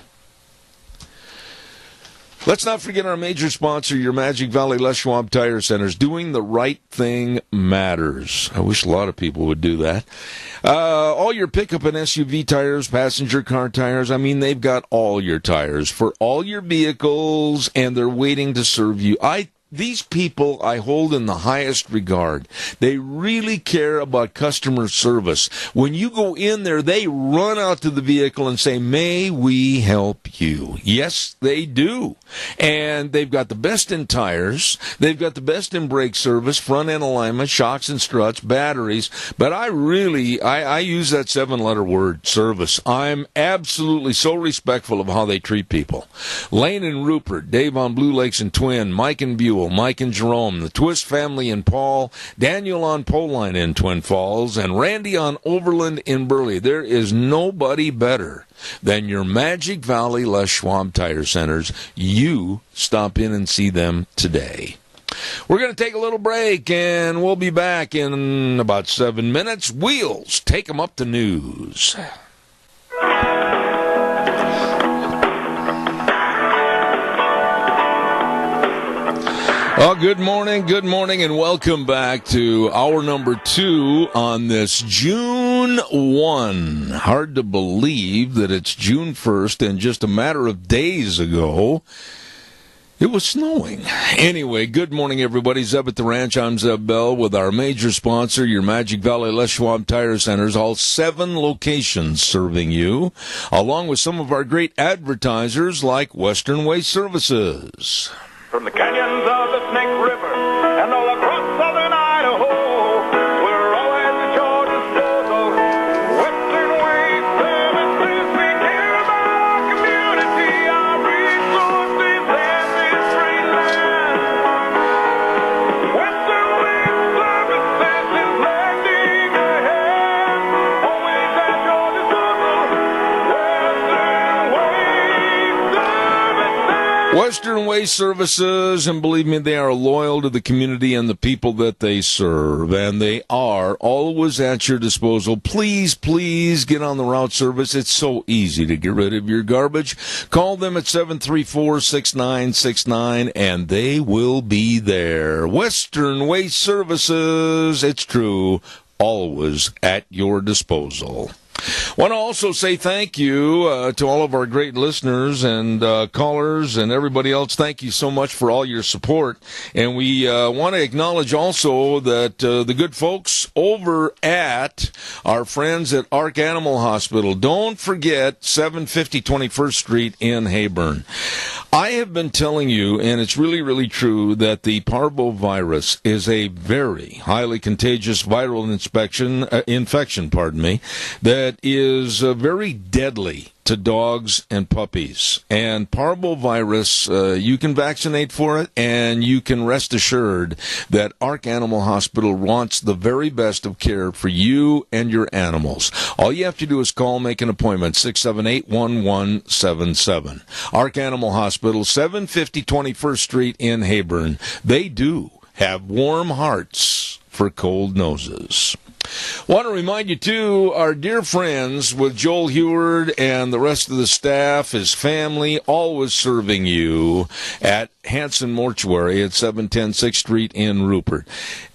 Let's not forget our major sponsor, your Magic Valley Les Schwab Tire Centers. Doing the right thing matters. I wish a lot of people would do that. All your pickup and SUV tires, passenger car tires, they've got all your tires for all your vehicles, and they're waiting to serve you. These people I hold in the highest regard. They really care about customer service. When you go in there, they run out to the vehicle and say, may we help you? Yes, they do. And they've got the best in tires. They've got the best in brake service, front end alignment, shocks and struts, batteries. But I use that 7-letter word, service. I'm absolutely so respectful of how they treat people. Lane and Rupert, Dave on Blue Lakes and Twin, Mike and Buell, Mike and Jerome, the Twist family in Paul, Daniel on Poline in Twin Falls, and Randy on Overland in Burley. There is nobody better than your Magic Valley Les Schwab Tire Centers. You stop in and see them today. We're going to take a little break, and we'll be back in about 7 minutes. Wheels, take them up to news. Oh, good morning, and welcome back to hour number 2 on this June 1. Hard to believe that it's June 1st, and just a matter of days ago, it was snowing. Anyway, good morning, everybody. Zeb at the Ranch. I'm Zeb Bell with our major sponsor, your Magic Valley Les Schwab Tire Centers, all 7 locations serving you, along with some of our great advertisers like Western Waste Services. From the canyons of the Snake River and all across southern Idaho, we're always at your disposal. Western Waste Services, we care about our community, our resources, and this great land. Western Waste Services is lending a hand, always at your disposal. Western Waste Services, and believe me, they are loyal to the community and the people that they serve, and they are always at your disposal. Please get on the route service. It's so easy to get rid of your garbage. Call them at 734-6969, and they will be there. Western Waste Services, it's true, always at your disposal. Want to also say thank you to all of our great listeners and callers and everybody else. Thank you so much for all your support. And we want to acknowledge also that the good folks over at our friends at Ark Animal Hospital. Don't forget 750 21st Street in Heyburn. I have been telling you, and it's really, really true, that the parvovirus is a very highly contagious viral infection, that is very deadly to dogs and puppies. And parvovirus, you can vaccinate for it, and you can rest assured that Ark Animal Hospital wants the very best of care for you and your animals. All you have to do is call, make an appointment, 678-1177. Ark Animal Hospital, 750 21st Street in Heyburn. They do have warm hearts for cold noses. Want to remind you, too, our dear friends with Joel Heward and the rest of the staff, his family, always serving you at Hanson Mortuary at 710 6th Street in Rupert.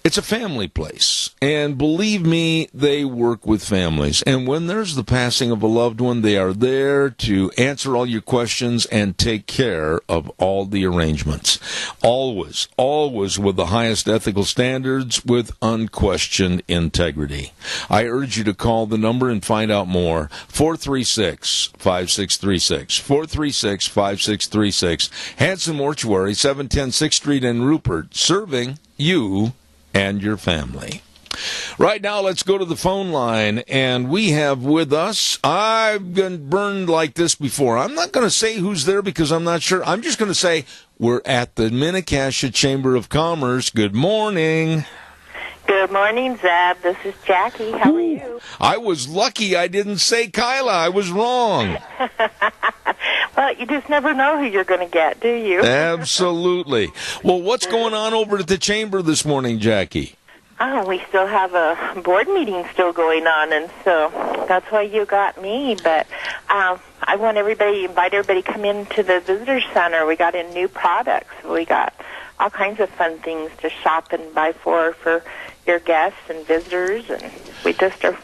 It's a family place, and believe me, they work with families. And when there's the passing of a loved one, they are there to answer all your questions and take care of all the arrangements. Always with the highest ethical standards, with unquestioned integrity. I urge you to call the number and find out more. 436-5636. 436-5636. Hanson Mortuary, 710 6th Street in Rupert, serving you and your family. Right now, let's go to the phone line, and we have with us, I've been burned like this before. I'm not going to say who's there because I'm not sure. I'm just going to say we're at the Mini-Cassia Chamber of Commerce. Good morning. Good morning, Zeb. This is Jackie. How are you? I was lucky I didn't say Kyla. I was wrong. Well, you just never know who you're going to get, do you? Absolutely. Well, what's going on over at the chamber this morning, Jackie? Oh, we still have a board meeting still going on, and so that's why you got me. But I want invite everybody to come into the visitor center. We got in new products. We got all kinds of fun things to shop and buy for your guests and visitors, and we just are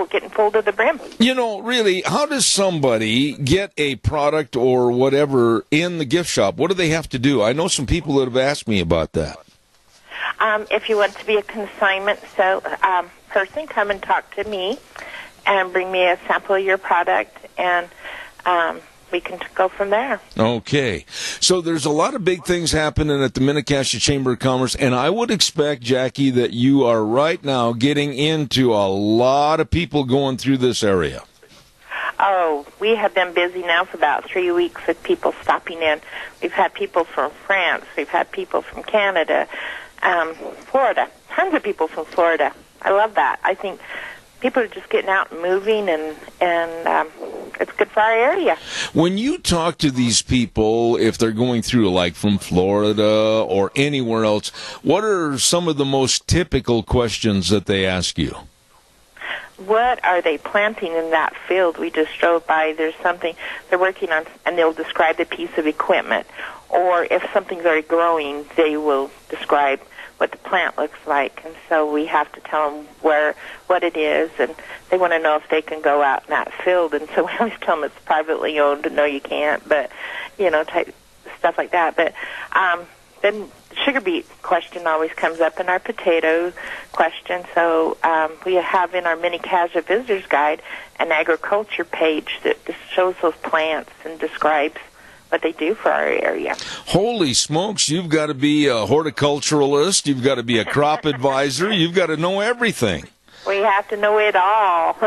getting full to the brim. You know, really, how does somebody get a product or whatever in the gift shop? What do they have to do? I know some people that have asked me about that. If you want to be a consignment person, come and talk to me and bring me a sample of your product, and we can go from there. Okay. So there's a lot of big things happening at the Mini-Cassia Chamber of Commerce, and I would expect, Jackie, that you are right now getting into a lot of people going through this area. Oh, we have been busy now for about 3 weeks with people stopping in. We've had people from France. We've had people from Canada, Florida. Tons of people from Florida. I love that. I think people are just getting out and moving, and it's good for our area. When you talk to these people, if they're going through, like, from Florida or anywhere else, what are some of the most typical questions that they ask you? What are they planting in that field we just drove by? There's something they're working on, and they'll describe the piece of equipment. Or if something's already growing, they will describe what the plant looks like. And so we have to tell them what it is, and they want to know if they can go out in that field. And so we always tell them it's privately owned. No, you can't, but, type stuff like that. But then sugar beet question always comes up in our potato question. So we have in our Mini-Cassia Visitor's Guide an agriculture page that just shows those plants and describes what they do for our area. Holy smokes, you've got to be a horticulturalist, you've got to be a crop advisor, you've got to know everything. We have to know it all.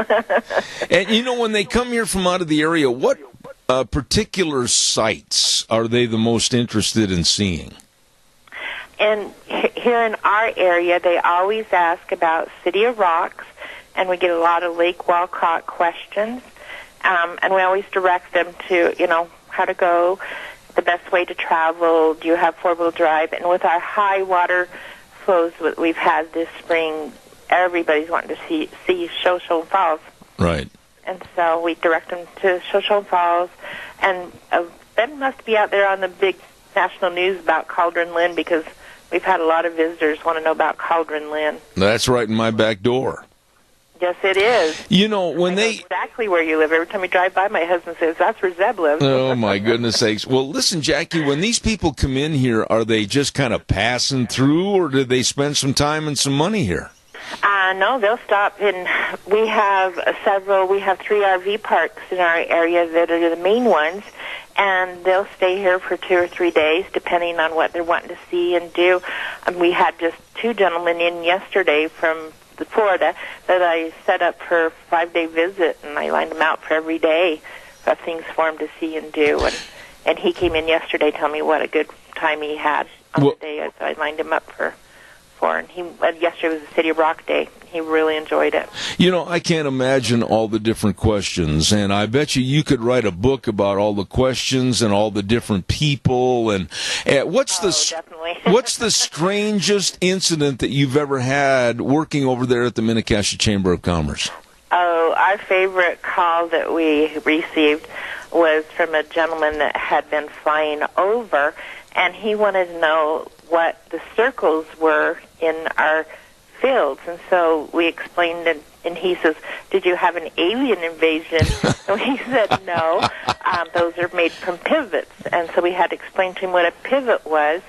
And, when they come here from out of the area, what particular sites are they the most interested in seeing? And here in our area, they always ask about City of Rocks, and we get a lot of Lake Walcott questions, and we always direct them to, how to go, the best way to travel, do you have four-wheel drive? And with our high water flows that we've had this spring, everybody's wanting to see Shoshone Falls. Right. And so we direct them to Shoshone Falls, and Ben must be out there on the big national news about Cauldron Lynn, because we've had a lot of visitors want to know about Cauldron Lynn. That's right in my back door. Yes, it is. When I know exactly where you live. Every time we drive by, my husband says, that's where Zeb lives. Oh, my goodness sakes. Well, listen, Jackie, when these people come in here, are they just kind of passing through, or do they spend some time and some money here? No, they'll stop in. We have 3 RV parks in our area that are the main ones, and they'll stay here for 2 or 3 days, depending on what they're wanting to see and do. We had just 2 gentlemen in yesterday from Florida that I set up for a 5-day visit, and I lined them out for every day of things for him to see and do. And he came in yesterday telling me what a good time he had on the day, so I lined him up for. And yesterday was the City of Rock Day. He really enjoyed it. I can't imagine all the different questions, and I bet you could write a book about all the questions and all the different people. And what's the strangest incident that you've ever had working over there at the Mini-Cassia Chamber of Commerce? Oh, our favorite call that we received was from a gentleman that had been flying over, and he wanted to know what the circles were in our fields. And so we explained, and he says, did you have an alien invasion? And we said, no, those are made from pivots. And so we had to explain to him what a pivot was,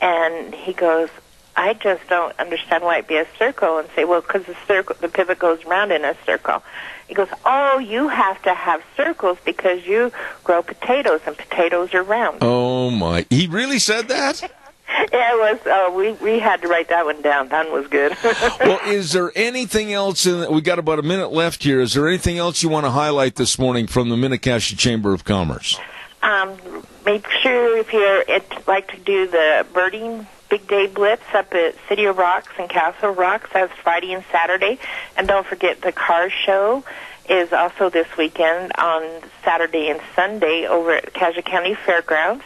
and he goes, I just don't understand why it'd be a circle. And say, well, because the pivot goes round in a circle. He goes, oh, you have to have circles because you grow potatoes, and potatoes are round. Oh, my. He really said that? Yeah, it was. We had to write that one down. That one was good. Well, is there anything else? We got about a minute left here. Is there anything else you want to highlight this morning from the Mini-Cassia Chamber of Commerce? Make sure if you'd like to do the birding Big Day Blitz up at City of Rocks and Castle Rocks. That's Friday and Saturday. And don't forget the car show is also this weekend on Saturday and Sunday over at Cassia County Fairgrounds.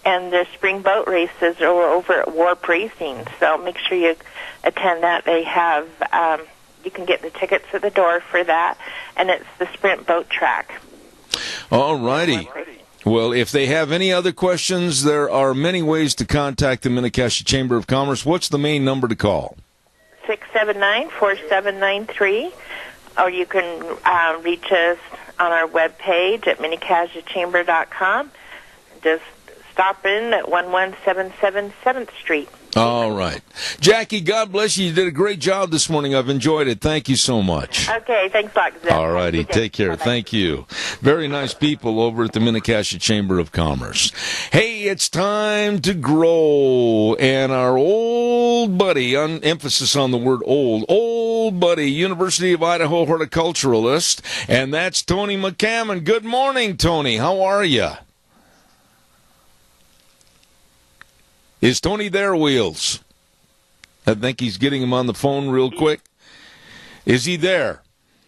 And the spring boat races are over at Warp Racing. So make sure you attend that. They have, you can get the tickets at the door for that. And it's the sprint boat track. All righty. Well, if they have any other questions, there are many ways to contact the Mini-Cassia Chamber of Commerce. What's the main number to call? 679-4793. Or you can reach us on our webpage at minicassiachamber.com. Just stop in at 1177 7th Street. All right. Jackie, God bless you. You did a great job this morning. I've enjoyed it. Thank you so much. Okay, thanks a lot, Zeb. All righty. Take care. Bye-bye. Thank you. Very nice people over at the Mini-Cassia Chamber of Commerce. Hey, it's time to grow. And our old buddy, emphasis on the word old buddy, University of Idaho horticulturalist, and that's Tony McCammon. Good morning, Tony. How are you? Is Tony there, Wheels? I think he's getting him on the phone real quick. Is he there?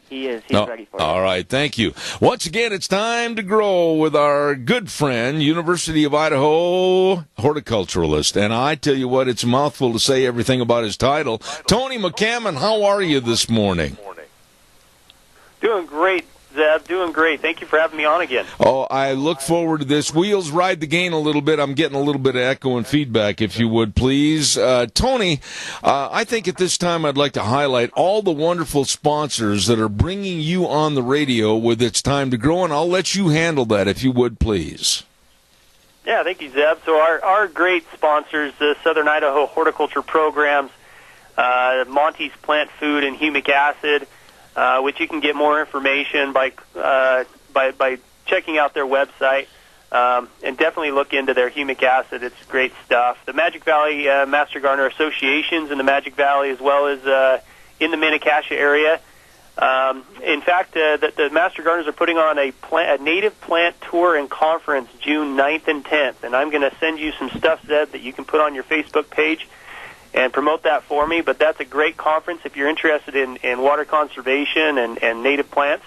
He is. He's ready for it. All right, thank you. Once again, it's time to grow with our good friend, University of Idaho horticulturalist. And I tell you what, it's a mouthful to say everything about his title. Tony McCammon, how are you this morning? Doing great, Zeb. Doing great. Thank you for having me on again. Oh, I look forward to this. Wheels, ride the gain a little bit. I'm getting a little bit of echo and feedback, if you would, please. Tony, I think at this time I'd like to highlight all the wonderful sponsors that are bringing you on the radio with It's Time to Grow, and I'll let you handle that, if you would, please. Yeah, thank you, Zeb. So our great sponsors, the Southern Idaho Horticulture Programs, Monty's Plant Food and Humic Acid, which you can get more information by checking out their website, and definitely look into their humic acid. It's great stuff. The Magic Valley Master Gardener Associations in the Magic Valley, as well as in the Mini-Cassia area. In fact, the Master Gardeners are putting on a native plant tour and conference June 9th and 10th, and I'm going to send you some stuff, Zed, that you can put on your Facebook page and promote that for me. But that's a great conference if you're interested in water conservation and native plants.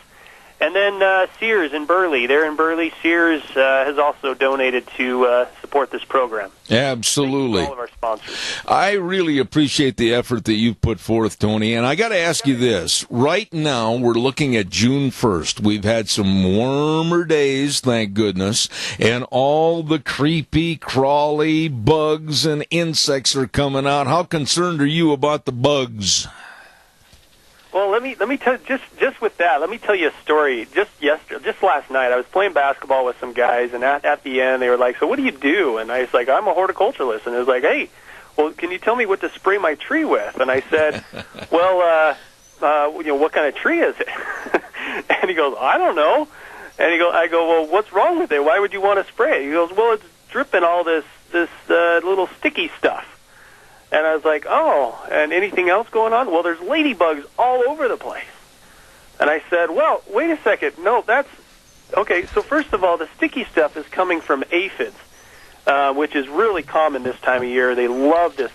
And then Sears in Burley. They're in Burley. Sears has also donated to support this program. Absolutely. All of our sponsors. I really appreciate the effort that you've put forth, Tony. And I got to ask you this. Right now, we're looking at June 1st. We've had some warmer days, thank goodness, and all the creepy, crawly bugs and insects are coming out. How concerned are you about the bugs? Well, let me tell just with that. Let me tell you a story. Just last night, I was playing basketball with some guys, and at the end, they were like, "So what do you do?" And I was like, "I'm a horticulturalist." And it was like, "Hey, well, can you tell me what to spray my tree with?" And I said, "Well, what kind of tree is it?" And he goes, "I don't know." And I go, "Well, what's wrong with it? Why would you want to spray it?" He goes, "Well, it's dripping all this little sticky stuff." And I was like, "Oh, and anything else going on?" "Well, there's ladybugs all over the place." And I said, "Well, wait a second. No, that's okay. So first of all, the sticky stuff is coming from aphids, which is really common this time of year. They love this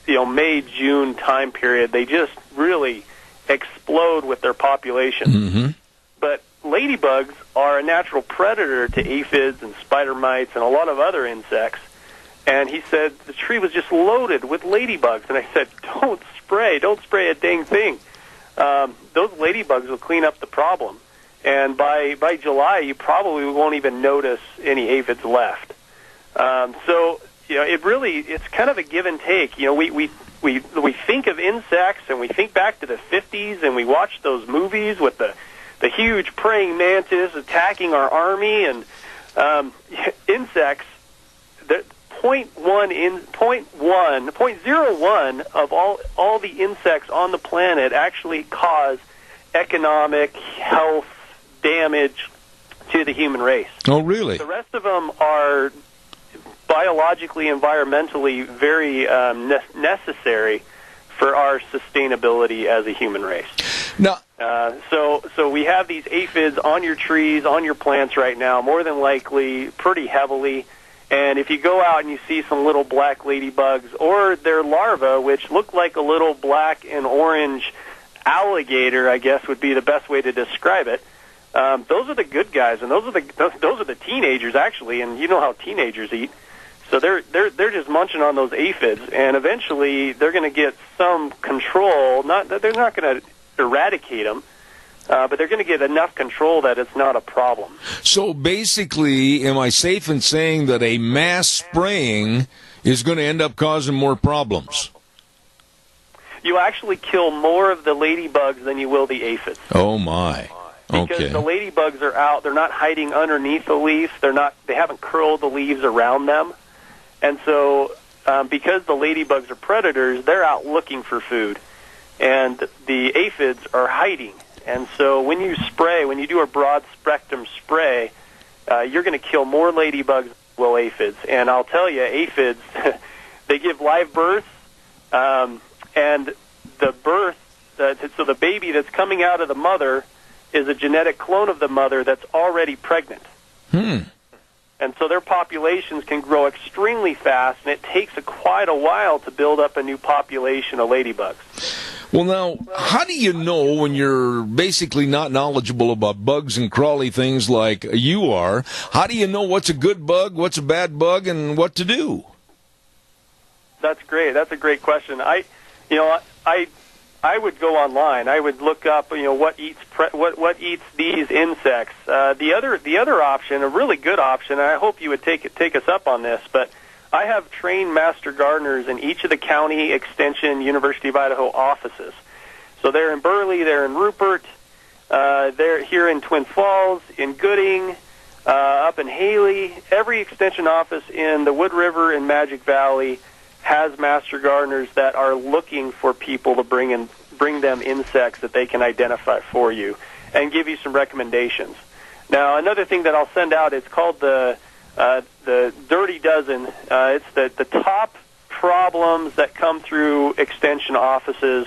May, June time period. They just really explode with their population. Mm-hmm. But ladybugs are a natural predator to aphids and spider mites and a lot of other insects. And he said the tree was just loaded with ladybugs. And I said, don't spray a dang thing. Those ladybugs will clean up the problem. And by July, you probably won't even notice any aphids left. So, it's kind of a give and take. We think of insects, and we think back to the 50s, and we watch those movies with the huge praying mantis attacking our army, and insects, 0.01 of all the insects on the planet actually cause economic health damage to the human race. Oh, really? The rest of them are biologically, environmentally very necessary for our sustainability as a human race. Now, so we have these aphids on your trees, on your plants right now, more than likely, pretty heavily. And if you go out and you see some little black ladybugs or their larvae, which look like a little black and orange alligator, I guess would be the best way to describe it. Those are the good guys, and those are the teenagers actually. And you know how teenagers eat, so they're just munching on those aphids, and eventually they're going to get some control. They're not going to eradicate them, but they're going to get enough control that it's not a problem. So basically, am I safe in saying that a mass spraying is going to end up causing more problems? You actually kill more of the ladybugs than you will the aphids. Oh my! Okay. Because the ladybugs are out, they're not hiding underneath the leaf. They haven't curled the leaves around them, and so because the ladybugs are predators, they're out looking for food, and the aphids are hiding. And so when you do a broad spectrum spray, you're going to kill more ladybugs than you will aphids. And I'll tell you, aphids, they give live birth. And the birth, so the baby that's coming out of the mother is a genetic clone of the mother that's already pregnant. And so their populations can grow extremely fast, and it takes quite a while to build up a new population of ladybugs. Well, now, how do you know when you're basically not knowledgeable about bugs and crawly things like you are? How do you know what's a good bug, what's a bad bug, and what to do? That's great. That's a great question. I would go online. I would look up, what eats these insects. The other option, a really good option, and I hope you would take us up on this, but I have trained master gardeners in each of the county extension University of Idaho offices. So they're in Burley, they're in Rupert, they're here in Twin Falls, in Gooding, up in Haley. Every extension office in the Wood River and Magic Valley has master gardeners that are looking for people to bring them insects that they can identify for you and give you some recommendations. Now, another thing that I'll send out, it's called the Dirty Dozen. It's the top problems that come through extension offices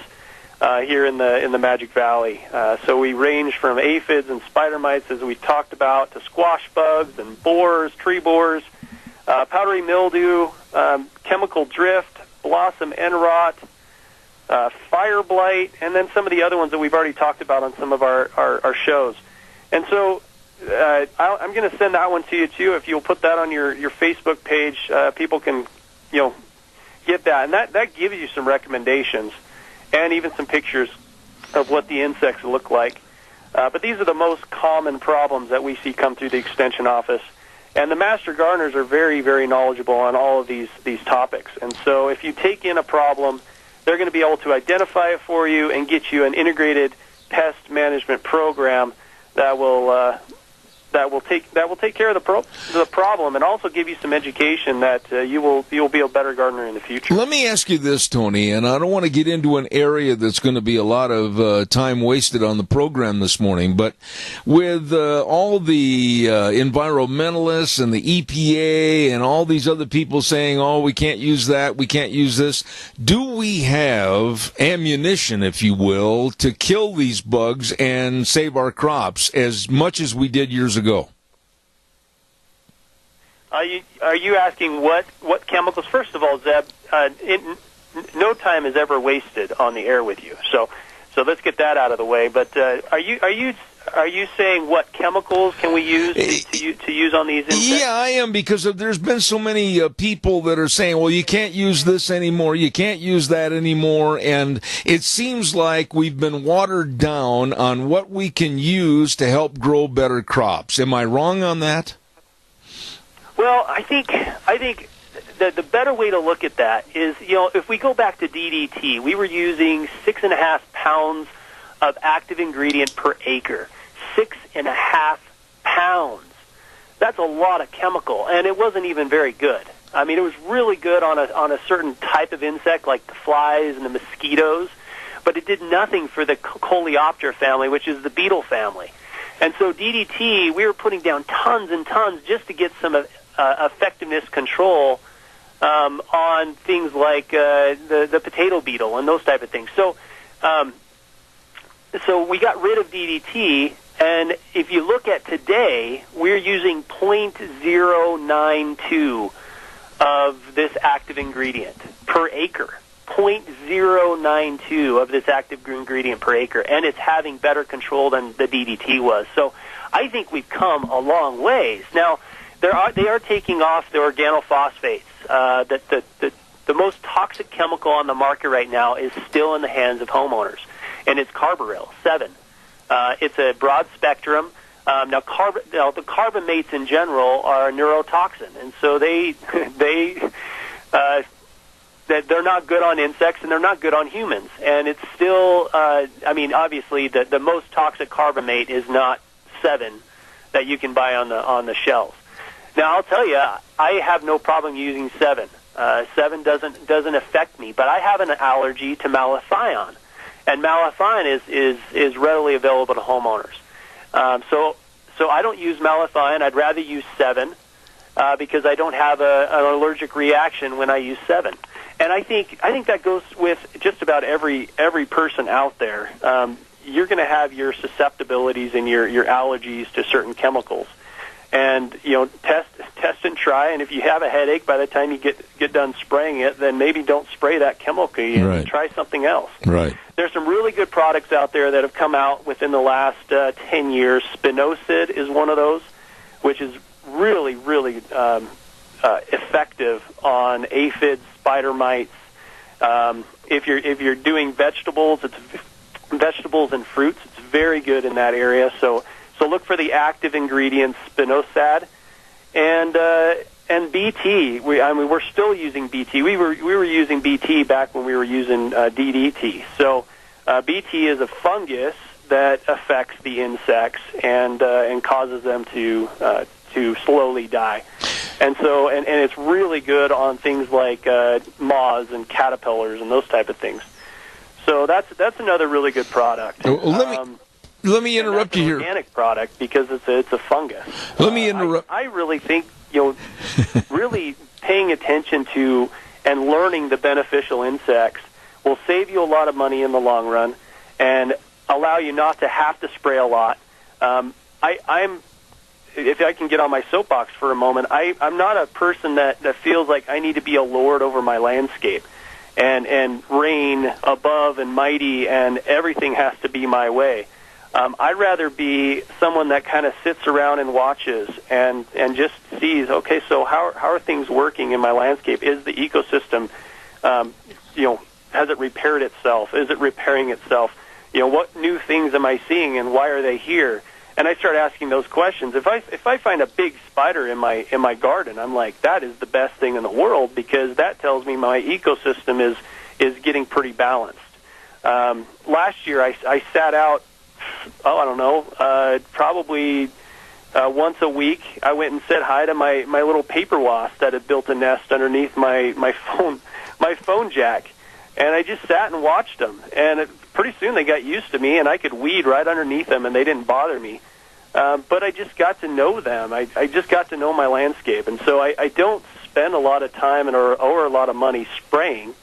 here in the Magic Valley. So we range from aphids and spider mites, as we talked about, to squash bugs and borers, tree borers, powdery mildew, chemical drift, blossom end rot, fire blight, and then some of the other ones that we've already talked about on some of our shows. And so I'm going to send that one to you, too. If you'll put that on your Facebook page, people can, get that. And that gives you some recommendations and even some pictures of what the insects look like. But these are the most common problems that we see come through the extension office. And the master gardeners are very, very knowledgeable on all of these topics. And so if you take in a problem, they're going to be able to identify it for you and get you an integrated pest management program that will take care of the problem, and also give you some education that you'll be a better gardener in the future. Let me ask you this, Tony, and I don't want to get into an area that's going to be a lot of time wasted on the program this morning, but with all the environmentalists and the EPA and all these other people saying, oh, we can't use that, we can't use this, do we have ammunition, if you will, to kill these bugs and save our crops as much as we did years ago? Are you asking what chemicals? First of all, Zeb, no time is ever wasted on the air with you. So let's get that out of the way. But are you saying what chemicals can we use to use on these insects? Yeah, I am, because there's been so many people that are saying, well, you can't use this anymore, you can't use that anymore, and it seems like we've been watered down on what we can use to help grow better crops. Am I wrong on that? Well, I think the better way to look at that is, if we go back to DDT, we were using 6.5 pounds of active ingredient per acre. 6.5 pounds. That's a lot of chemical, and it wasn't even very good. I mean, it was really good on a certain type of insect, like the flies and the mosquitoes, but it did nothing for the Coleoptera family, which is the beetle family. And so DDT, we were putting down tons and tons just to get some effectiveness control on things like the potato beetle and those type of things. So we got rid of DDT, and if you look at today, we're using 0.092 of this active ingredient per acre. 0.092 of this active ingredient per acre, and it's having better control than the DDT was. So I think we've come a long ways. Now, they are taking off the organophosphates. The most toxic chemical on the market right now is still in the hands of homeowners, and it's carbaryl 7. It's a broad spectrum. Now, the carbamates in general are a neurotoxin, and so they're not good on insects and they're not good on humans. And it's still, obviously the most toxic carbamate is not 7 that you can buy on the shelves. Now, I'll tell you, I have no problem using 7. 7 doesn't affect me, but I have an allergy to malathion, and malathion is readily available to homeowners. So I don't use malathion. I'd rather use 7 because I don't have an allergic reaction when I use 7. And I think that goes with just about every person out there. You're going to have your susceptibilities and your allergies to certain chemicals. And test and try. And if you have a headache by the time you get done spraying it, then maybe don't spray that chemical and try something else. Right. There's some really good products out there that have come out within the last 10 years. Spinosad is one of those, which is really, really effective on aphids, spider mites. If you're doing vegetables, vegetables and fruits, it's very good in that area. So look for the active ingredients, spinosad, and BT. We're still using BT. We were using BT back when we were using DDT. So BT is a fungus that affects the insects and causes them to slowly die. And it's really good on things like moths and caterpillars and those type of things. So that's another really good product. Let me interrupt you here. Organic product because it's a fungus. Let me interrupt. I really think really paying attention to and learning the beneficial insects will save you a lot of money in the long run and allow you not to have to spray a lot. If I can get on my soapbox for a moment, I'm not a person that feels like I need to be a lord over my landscape and reign above and mighty and everything has to be my way. I'd rather be someone that kind of sits around and watches and just sees, okay, so how are things working in my landscape? Is the ecosystem, has it repaired itself? Is it repairing itself? What new things am I seeing and why are they here? And I start asking those questions. If I find a big spider in my garden, I'm like, that is the best thing in the world because that tells me my ecosystem is getting pretty balanced. Last year I sat out, probably once a week. I went and said hi to my little paper wasp that had built a nest underneath my phone jack, and I just sat and watched them. And pretty soon they got used to me, and I could weed right underneath them, and they didn't bother me. But I just got to know them. I just got to know my landscape, and so I don't spend a lot of time or a lot of money spraying.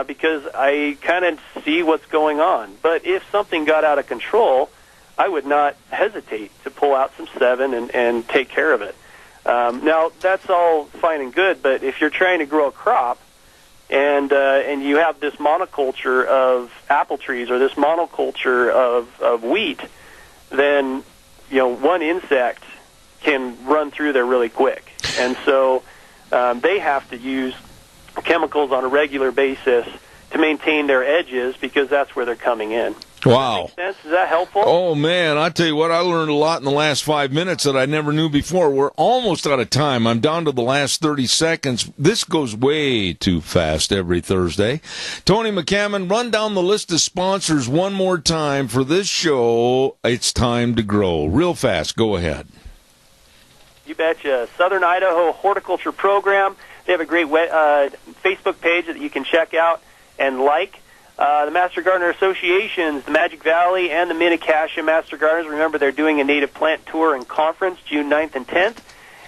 Because I kind of see what's going on. But if something got out of control, I would not hesitate to pull out some 7 and take care of it. Now, that's all fine and good, but if you're trying to grow a crop and you have this monoculture of apple trees or this monoculture of wheat, then one insect can run through there really quick. And so they have to use chemicals on a regular basis to maintain their edges because that's where they're coming in. Wow. Does that make sense? Is that helpful? Oh, man, I tell you what, I learned a lot in the last 5 minutes that I never knew before. We're almost out of time. I'm down to the last 30 seconds. This goes way too fast every Thursday. Tony McCammon, run down the list of sponsors one more time for this show. It's time to grow. Real fast. Go ahead. You betcha. Southern Idaho Horticulture Program. They have a great Facebook page that you can check out and like. The Master Gardener Associations, the Magic Valley, and the Mini-Cassia Master Gardeners. Remember, they're doing a native plant tour and conference June 9th and 10th.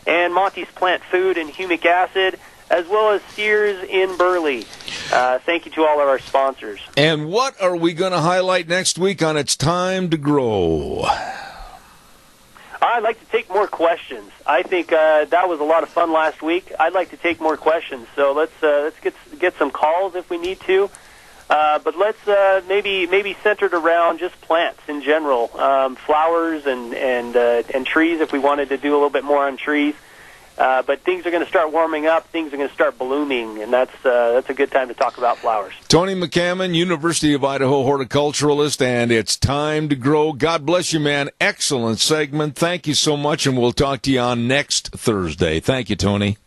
And Monty's Plant Food and Humic Acid, as well as Sears in Burley. Thank you to all of our sponsors. And what are we going to highlight next week on It's Time to Grow? I'd like to take more questions. I think that was a lot of fun last week. I'd like to take more questions. So let's get some calls if we need to. But let's maybe centered around just plants in general, flowers and trees. If we wanted to do a little bit more on trees, but things are going to start warming up. Things are going to start blooming, and that's a good time to talk about flowers. Tony McCammon, University of Idaho horticulturalist, and it's time to grow. God bless you, man. Excellent segment. Thank you so much, and we'll talk to you on next Thursday. Thank you, Tony.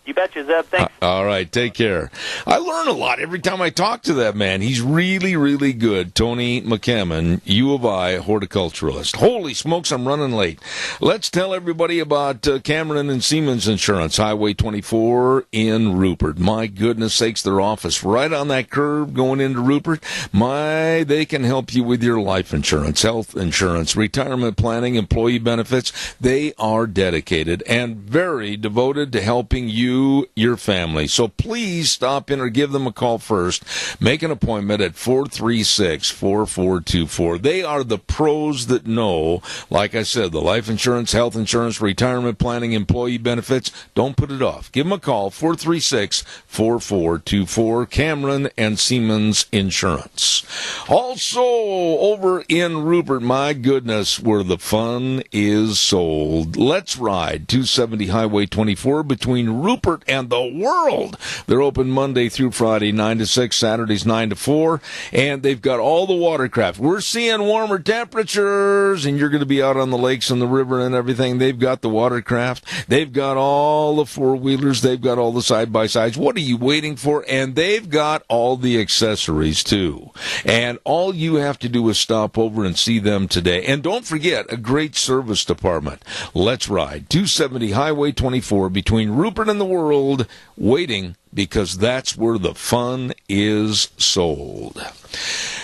You betcha, Zeb. Thanks. All right, take care. I learn a lot every time I talk to that man. He's really, really good. Tony McCammon, U of I horticulturalist. Holy smokes, I'm running late. Let's tell everybody about Cameron and Siemens Insurance, Highway 24 in Rupert. My goodness sakes, their office right on that curve going into Rupert. They can help you with your life insurance, health insurance, retirement planning, employee benefits. They are dedicated and very devoted to helping you, your family. So please stop in or give them a call first. Make an appointment at 436-4424. They are the pros that know, like I said, the life insurance, health insurance, retirement planning, employee benefits. Don't put it off. Give them a call, 436-4424, Cameron and Siemens Insurance. Also, over in Rupert, my goodness, where the fun is sold. Let's Ride, 270 Highway 24 between Rupert and the world. They're open Monday through Friday, 9 to 6, Saturdays 9 to 4, and they've got all the watercraft. We're seeing warmer temperatures, and you're going to be out on the lakes and the river and everything. They've got the watercraft. They've got all the four-wheelers. They've got all the side-by-sides. What are you waiting for? And they've got all the accessories, too. And all you have to do is stop over and see them today. And don't forget, a great service department. Let's Ride, 270 Highway 24 between Rupert and the world, waiting because that's where the fun is sold.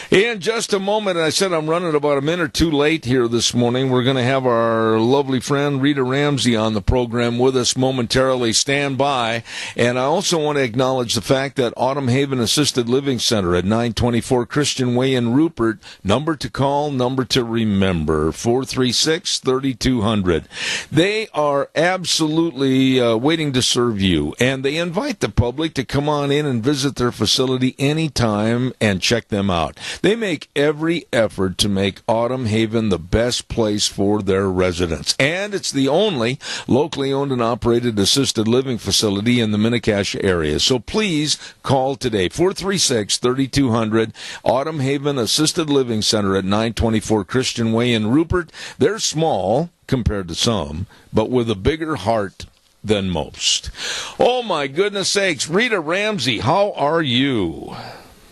In just a moment, I said I'm running about a minute or two late here this morning. We're going to have our lovely friend Rita Ramsey on the program with us momentarily. Stand by. And I also want to acknowledge the fact that Autumn Haven Assisted Living Center at 924 Christian Way in Rupert, number to call, number to remember, 436-3200. They are absolutely waiting to serve you, and they invite the public to come on in and visit their facility anytime and check them out. They make every effort to make Autumn Haven the best place for their residents. And it's the only locally owned and operated assisted living facility in the Mini-Cache area. So please call today, 436-3200, Autumn Haven Assisted Living Center at 924 Christian Way in Rupert. They're small compared to some, but with a bigger heart than most. Oh, my goodness sakes. Rita Ramsey, how are you?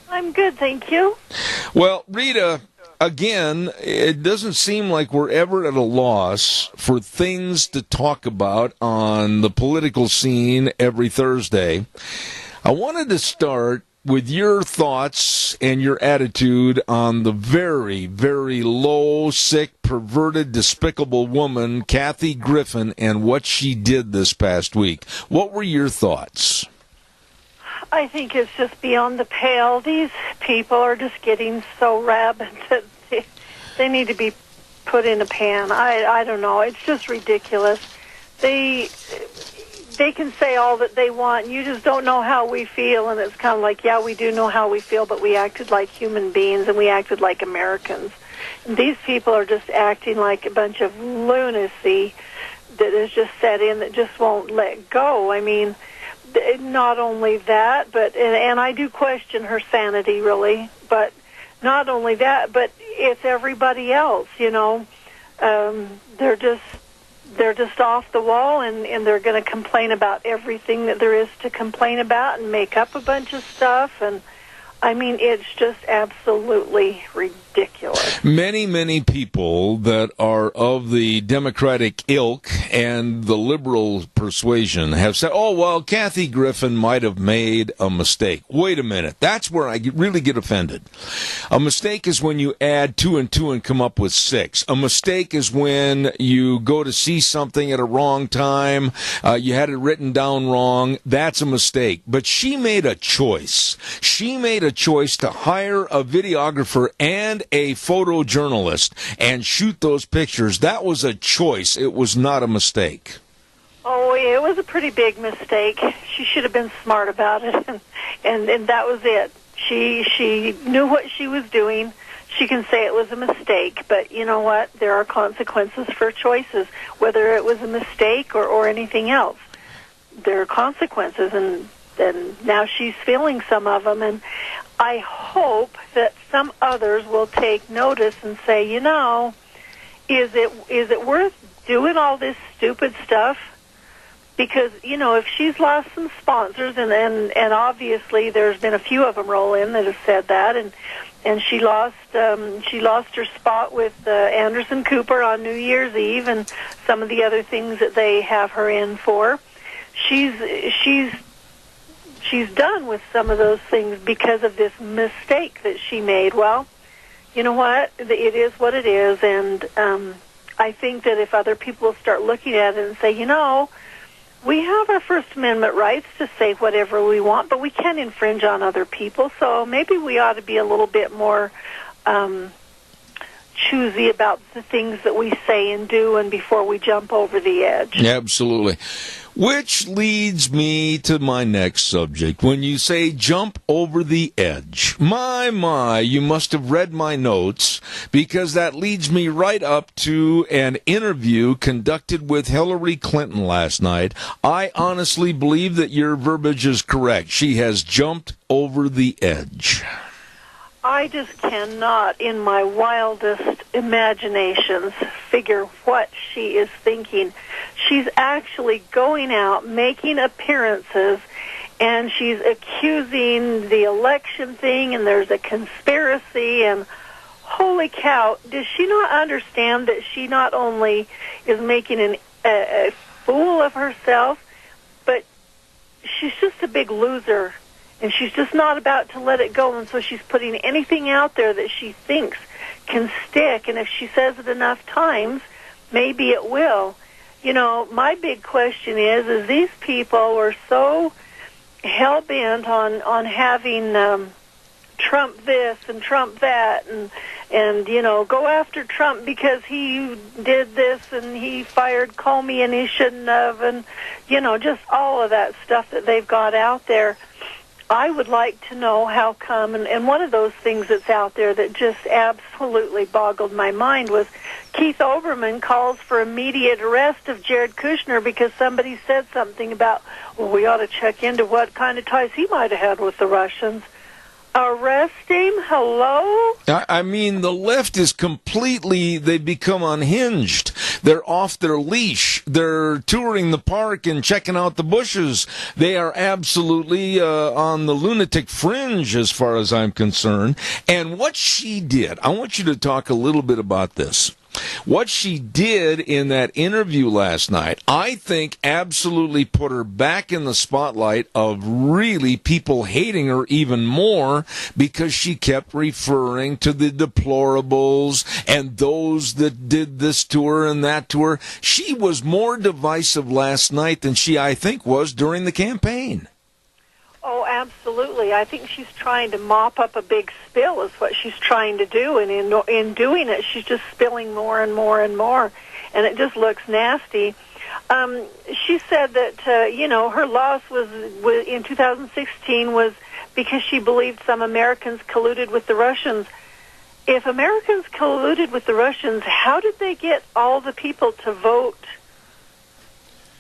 I'm good, thank you. Well, Rita, again, it doesn't seem like we're ever at a loss for things to talk about on the political scene every Thursday. I wanted to start with your thoughts and your attitude on the very, very low, sick, perverted, despicable woman, Kathy Griffin, and what she did this past week. What were your thoughts? I think it's just beyond the pale. These people are just getting so rabid that they need to be put in a pan. I don't know. It's just ridiculous. They can say all that they want. You just don't know how we feel, and it's kind of like, yeah, we do know how we feel, but we acted like human beings, and we acted like Americans. And these people are just acting like a bunch of lunacy that is just set in that just won't let go. I mean, not only that, but and I do question her sanity, really, but not only that, but it's everybody else, you know. They're just off the wall, and they're going to complain about everything that there is to complain about and make up a bunch of stuff. And I mean, it's just absolutely ridiculous. Many, many people that are of the Democratic ilk and the liberal persuasion have said, oh, well, Kathy Griffin might have made a mistake. Wait a minute. That's where I really get offended. A mistake is when you add 2 and 2 and come up with 6. A mistake is when you go to see something at a wrong time. You had it written down wrong. That's a mistake. But she made a choice. She made a choice to hire a videographer and a photojournalist and shoot those pictures, that was a choice. It was not a mistake. Oh, it was a pretty big mistake. She should have been smart about it, and that was it. She knew what she was doing. She can say it was a mistake, but you know what? There are consequences for choices, whether it was a mistake or anything else. There are consequences, and now she's feeling some of them, and I hope that some others will take notice and say, you know, is it worth doing all this stupid stuff? Because, you know, if she's lost some sponsors, and obviously there's been a few of them roll in that have said that, and she lost her spot with Anderson Cooper on New Year's Eve, and some of the other things that they have her in for. She's done with some of those things because of this mistake that she made. Well, you know what? It is what it is, and I think that if other people start looking at it and say, you know, we have our First Amendment rights to say whatever we want, but we can't infringe on other people, so maybe we ought to be a little bit more choosy about the things that we say and do, and before we jump over the edge. Absolutely. Which leads me to my next subject. When you say jump over the edge, my, you must have read my notes, because that leads me right up to an interview conducted with Hillary Clinton last night. I honestly believe that your verbiage is correct. She has jumped over the edge. I just cannot, in my wildest imaginations, figure what she is thinking. She's actually going out, making appearances, and she's accusing the election thing, and there's a conspiracy, and holy cow, does she not understand that she not only is making a fool of herself, but she's just a big loser. And she's just not about to let it go, and so she's putting anything out there that she thinks can stick, and if she says it enough times, maybe it will. You know, my big question is these people were so hell-bent on having Trump this and Trump that, and you know, go after Trump because he did this and he fired Comey and he shouldn't have, and, you know, just all of that stuff that they've got out there. I would like to know how come, and one of those things that's out there that just absolutely boggled my mind was Keith Olbermann calls for immediate arrest of Jared Kushner because somebody said something about, well, we ought to check into what kind of ties he might have had with the Russians. Arrest him? Hello? I mean, the left is completely, they've become unhinged. They're off their leash. They're touring the park and checking out the bushes. They are absolutely on the lunatic fringe as far as I'm concerned. And what she did, I want you to talk a little bit about this. What she did in that interview last night, I think absolutely put her back in the spotlight of really people hating her even more because she kept referring to the deplorables and those that did this to her and that to her. She was more divisive last night than she, I think, was during the campaign. Oh, absolutely. I think she's trying to mop up a big spill is what she's trying to do, and in doing it, she's just spilling more and more and more, and it just looks nasty. She said that, you know, her loss was in 2016 was because she believed some Americans colluded with the Russians. If Americans colluded with the Russians, how did they get all the people to vote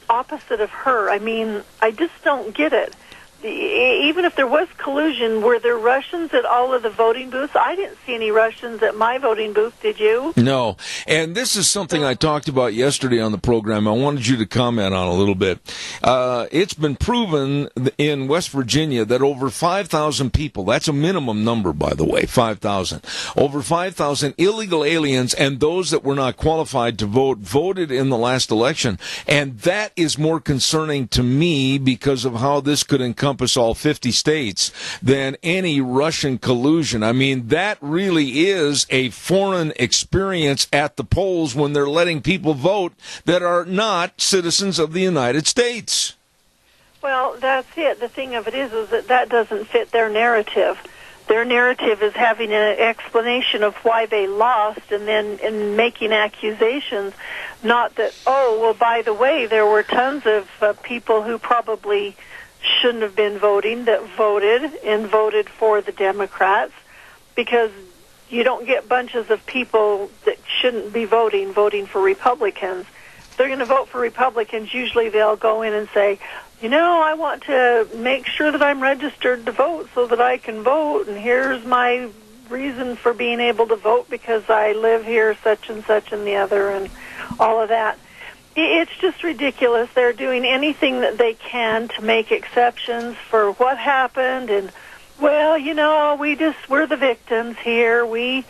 opposite of her? I mean, I just don't get it. Even if there was collusion, were there Russians at all of the voting booths? I didn't see any Russians at my voting booth, did you? No, and this is something I talked about yesterday on the program. I wanted you to comment on a little bit. It's been proven in West Virginia that over 5,000 people, that's a minimum number, by the way, 5,000, over 5,000 illegal aliens and those that were not qualified to vote voted in the last election. And that is more concerning to me because of how this could encompass all 50 states than any Russian collusion. I mean, that really is a foreign experience at the polls when they're letting people vote that are not citizens of the United States. Well, that's it. The thing of it is that doesn't fit their narrative. their narrative is having an explanation of why they lost and then in making accusations, not that, oh, well, by the way, there were tons of people who probably shouldn't have been voting that voted for the Democrats, because you don't get bunches of people that shouldn't be voting for Republicans. If they're going to vote for Republicans, usually they'll go in and say, you know, I want to make sure that I'm registered to vote so that I can vote, and here's my reason for being able to vote because I live here, such and the other, and all of that. It's just ridiculous. They're doing anything that they can to make exceptions for what happened, and, well, you know, we're the victims here. We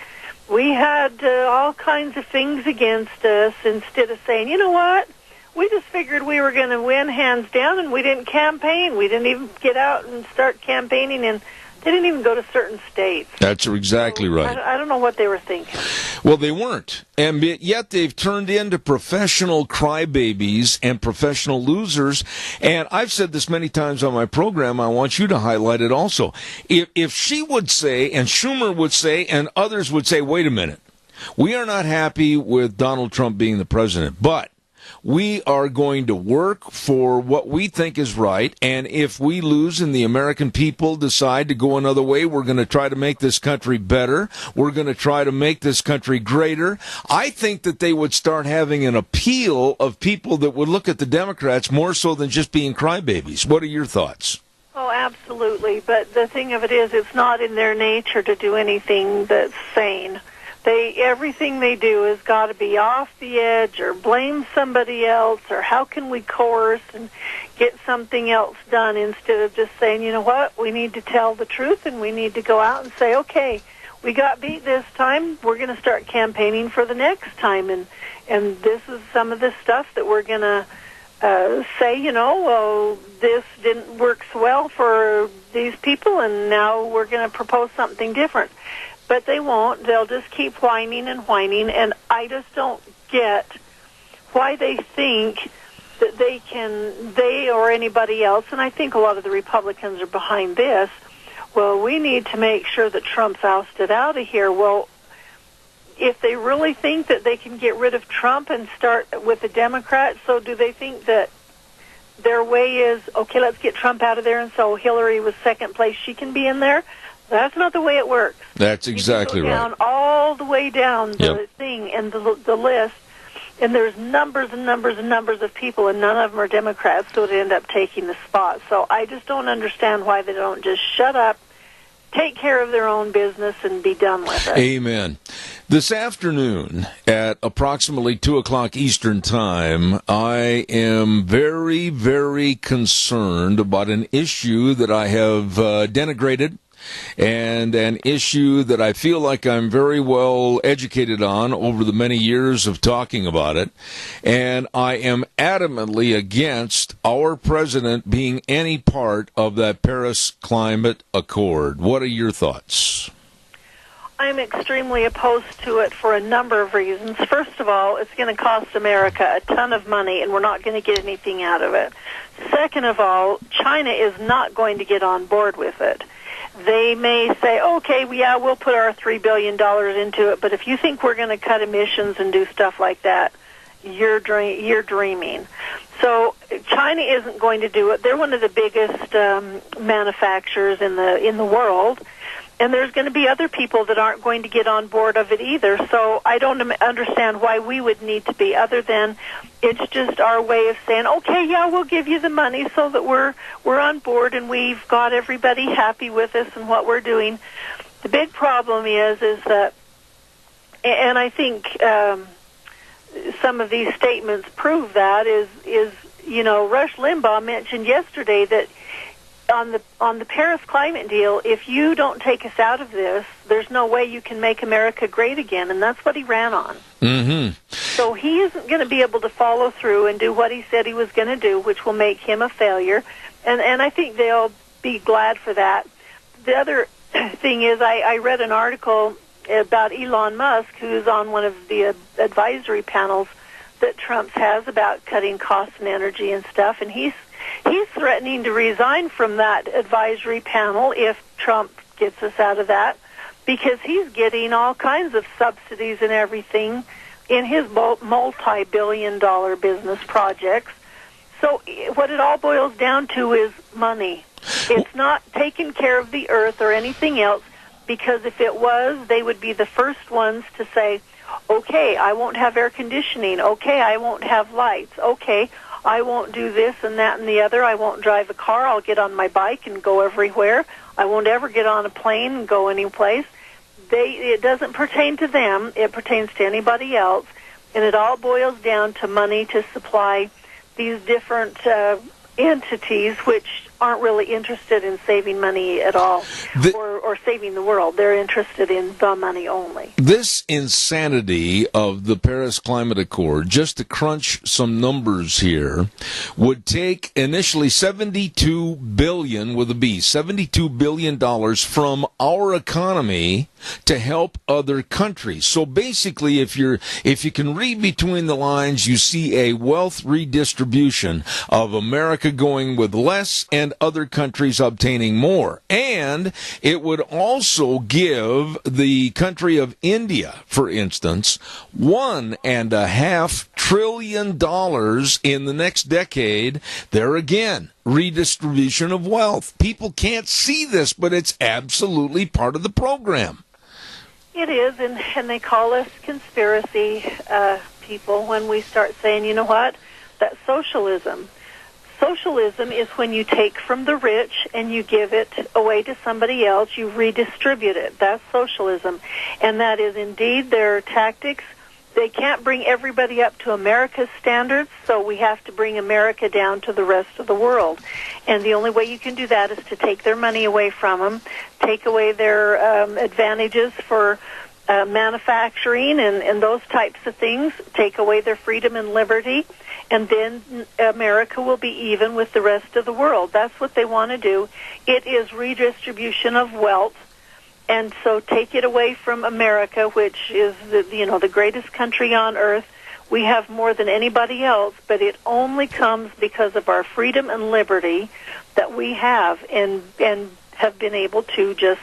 had all kinds of things against us, instead of saying, you know what? We just figured we were going to win hands down, and we didn't campaign. We didn't even get out and start campaigning, and they didn't even go to certain states. That's exactly right. I don't know what they were thinking. Well, they weren't. And yet they've turned into professional crybabies and professional losers. And I've said this many times on my program. I want you to highlight it also. If she would say, and Schumer would say, and others would say, wait a minute, we are not happy with Donald Trump being the president, but we are going to work for what we think is right, and if we lose and the American people decide to go another way, we're going to try to make this country better. We're going to try to make this country greater. I think that they would start having an appeal of people that would look at the Democrats more so than just being crybabies. What are your thoughts? Oh, absolutely. But the thing of it is, it's not in their nature to do anything that's sane. Everything they do has got to be off the edge or blame somebody else, or how can we coerce and get something else done, instead of just saying, you know what, we need to tell the truth and we need to go out and say, okay, we got beat this time, we're going to start campaigning for the next time, and this is some of the stuff that we're going to say, you know, well, this didn't work so well for these people, and now we're going to propose something different. But they won't. They'll just keep whining, and I just don't get why they think that they or anybody else, and I think a lot of the Republicans are behind this, well, we need to make sure that Trump's ousted out of here. Well, if they really think that they can get rid of Trump and start with the Democrats, so do they think that their way is, okay, let's get Trump out of there, and so Hillary was second place, she can be in there? That's not the way it works. That's exactly right. Down all the way down the thing and the list, and there's numbers and numbers and numbers of people, and none of them are Democrats, so they end up taking the spot. So I just don't understand why they don't just shut up, take care of their own business, and be done with it. Amen. This afternoon at approximately 2 o'clock Eastern Time, I am very, very concerned about an issue that I have denigrated, and an issue that I feel like I'm very well educated on over the many years of talking about it. And I am adamantly against our president being any part of that Paris Climate Accord. What are your thoughts? I'm extremely opposed to it for a number of reasons. First of all, it's going to cost America a ton of money, and we're not going to get anything out of it. Second of all, China is not going to get on board with it. They may say, okay, we'll put our $3 billion into it, but if you think we're going to cut emissions and do stuff like that, you're dreaming. So China isn't going to do it. They're one of the biggest manufacturers in the world, and there's going to be other people that aren't going to get on board of it either. So I don't understand why we would need to be, other than it's just our way of saying, okay, yeah, we'll give you the money so that we're on board and we've got everybody happy with us and what we're doing. The big problem is that, and I think some of these statements prove that, is Rush Limbaugh mentioned yesterday that on the Paris climate deal, if you don't take us out of this, there's no way you can make America great again, and that's what he ran on. Mm-hmm. So he isn't going to be able to follow through and do what he said he was going to do, which will make him a failure, and I think they'll be glad for that. The other thing is, I read an article about Elon Musk, who's on one of the advisory panels that Trump has about cutting costs and energy and stuff, and he's threatening to resign from that advisory panel if Trump gets us out of that, because he's getting all kinds of subsidies and everything in his multi-billion-dollar business projects. So what it all boils down to is money. It's not taking care of the earth or anything else, because if it was, they would be the first ones to say, okay, I won't have air conditioning. Okay, I won't have lights. Okay, I won't do this and that and the other. I won't drive a car. I'll get on my bike and go everywhere. I won't ever get on a plane and go anyplace. It doesn't pertain to them. It pertains to anybody else. And it all boils down to money to supply these different entities which aren't really interested in saving money at all or saving the world. They're interested in the money only. This insanity of the Paris Climate Accord, just to crunch some numbers here, would take initially $72 billion with a B, $72 billion from our economy to help other countries. So basically, if you can read between the lines, you see a wealth redistribution of America going with less and other countries obtaining more. And it would also give the country of India, for instance, $1.5 trillion in the next decade. There again, redistribution of wealth. People can't see this, but it's absolutely part of the program. It is, and they call us conspiracy people when we start saying, you know what, that's socialism. Socialism is when you take from the rich and you give it away to somebody else, you redistribute it. That's socialism. And that is indeed their tactics. They can't bring everybody up to America's standards, so we have to bring America down to the rest of the world. And the only way you can do that is to take their money away from them, take away their advantages for manufacturing and those types of things, take away their freedom and liberty, and then America will be even with the rest of the world. That's what they want to do. It is redistribution of wealth. And so take it away from America, which is the greatest country on earth. We have more than anybody else, but it only comes because of our freedom and liberty that we have and have been able to just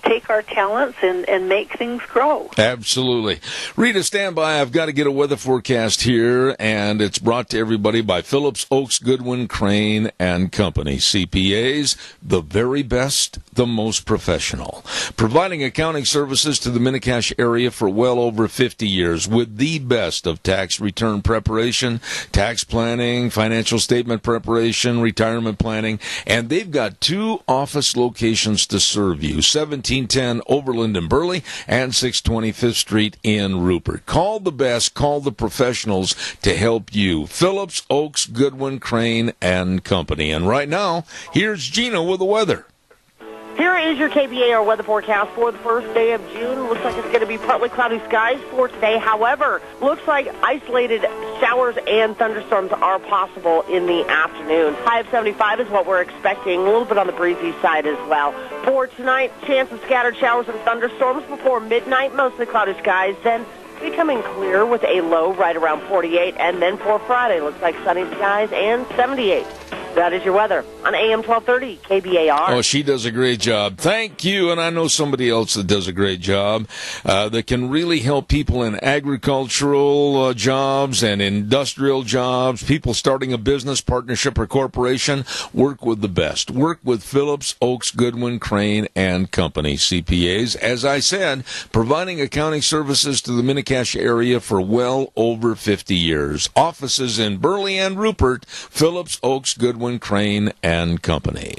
take our talents and make things grow. Absolutely. Rita, stand by. I've got to get a weather forecast here, and it's brought to everybody by Phillips, Oaks, Goodwin, Crane, and Company. CPAs, the very best, the most professional. Providing accounting services to the Mini-Cash area for well over 50 years with the best of tax return preparation, tax planning, financial statement preparation, retirement planning, and they've got 2 office locations to serve you, 1710 Overland in Burley and 620 5th Street in Rupert. Call the best, call the professionals to help you. Phillips, Oaks, Goodwin, Crane, and Company. And right now, here's Gina with the weather. Here is your KBAR weather forecast for the first day of June. Looks like it's going to be partly cloudy skies for today. However, looks like isolated showers and thunderstorms are possible in the afternoon. High of 75 is what we're expecting, a little bit on the breezy side as well. For tonight, chance of scattered showers and thunderstorms before midnight, mostly cloudy skies, then becoming clear with a low right around 48. And then for Friday, looks like sunny skies and 78. That is your weather on AM 1230 KBAR. Oh, she does a great job. Thank you. And I know somebody else that does a great job that can really help people in agricultural jobs and industrial jobs, people starting a business, partnership, or corporation. Work with the best. Work with Phillips, Oaks, Goodwin, Crane, and Company, CPAs. As I said, providing accounting services to the Mini-Cash area for well over 50 years. Offices in Burley and Rupert, Phillips, Oaks, Goodwin, Crane, and Company.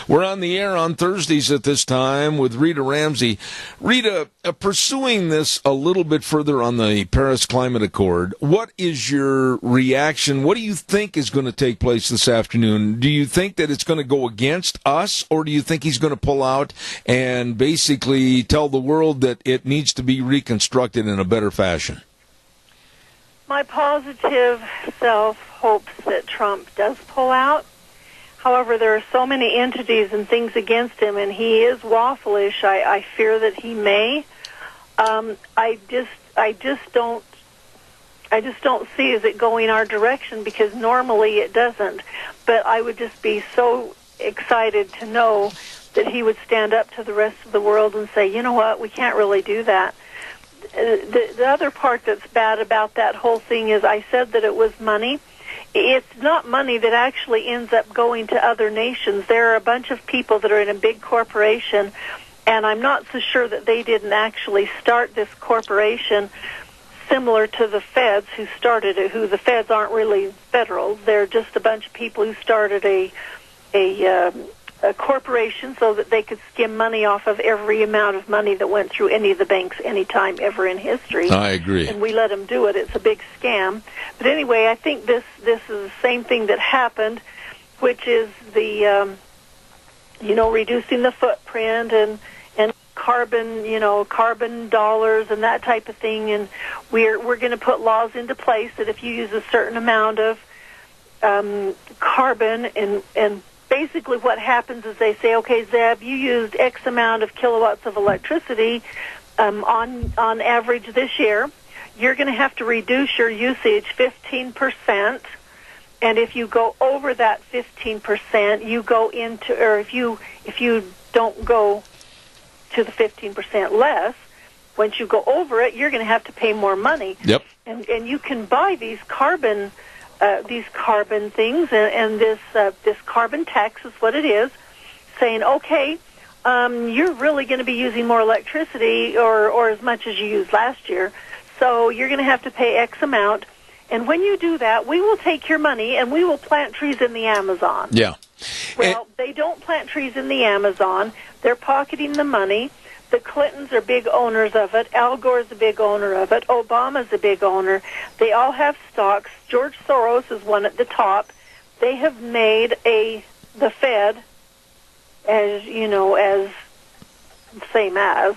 We're on the air on Thursdays at this time with Rita Ramsey. Rita, pursuing this a little bit further on the Paris Climate Accord, what is your reaction? What do you think is going to take place this afternoon? Do you think that it's going to go against us, or do you think he's going to pull out and basically tell the world that it needs to be reconstructed in a better fashion? My positive self hopes that Trump does pull out. However, there are so many entities and things against him, and he is waffleish. I fear that he may. I just don't see is it going our direction, because normally it doesn't. But I would just be so excited to know that he would stand up to the rest of the world and say, you know what, we can't really do that. The other part that's bad about that whole thing is I said that it was money. It's not money that actually ends up going to other nations. There are a bunch of people that are in a big corporation, and I'm not so sure that they didn't actually start this corporation similar to the feds who started it, who the feds aren't really federal. They're just a bunch of people who started a corporation so that they could skim money off of every amount of money that went through any of the banks any time ever in history. I agree. And we let them do it. It's a big scam. But anyway, I think this is the same thing that happened, which is the, reducing the footprint and carbon, carbon dollars and that type of thing. And we're going to put laws into place that if you use a certain amount of carbon and basically what happens is they say, okay, Zeb, you used X amount of kilowatts of electricity on average this year. You're going to have to reduce your usage 15%. And if you go over that 15%, you go into, or if you don't go to the 15% less, once you go over it, you're going to have to pay more money. Yep. And you can buy these carbon things, and this carbon tax is what it is, saying, okay, you're really going to be using more electricity or as much as you used last year, so you're going to have to pay X amount. And when you do that, we will take your money and we will plant trees in the Amazon. Yeah. Well, they don't plant trees in the Amazon. They're pocketing the money. The Clintons are big owners of it. Al Gore's a big owner of it. Obama's a big owner. They all have stocks. George Soros is one at the top. They have made the Fed, as same as,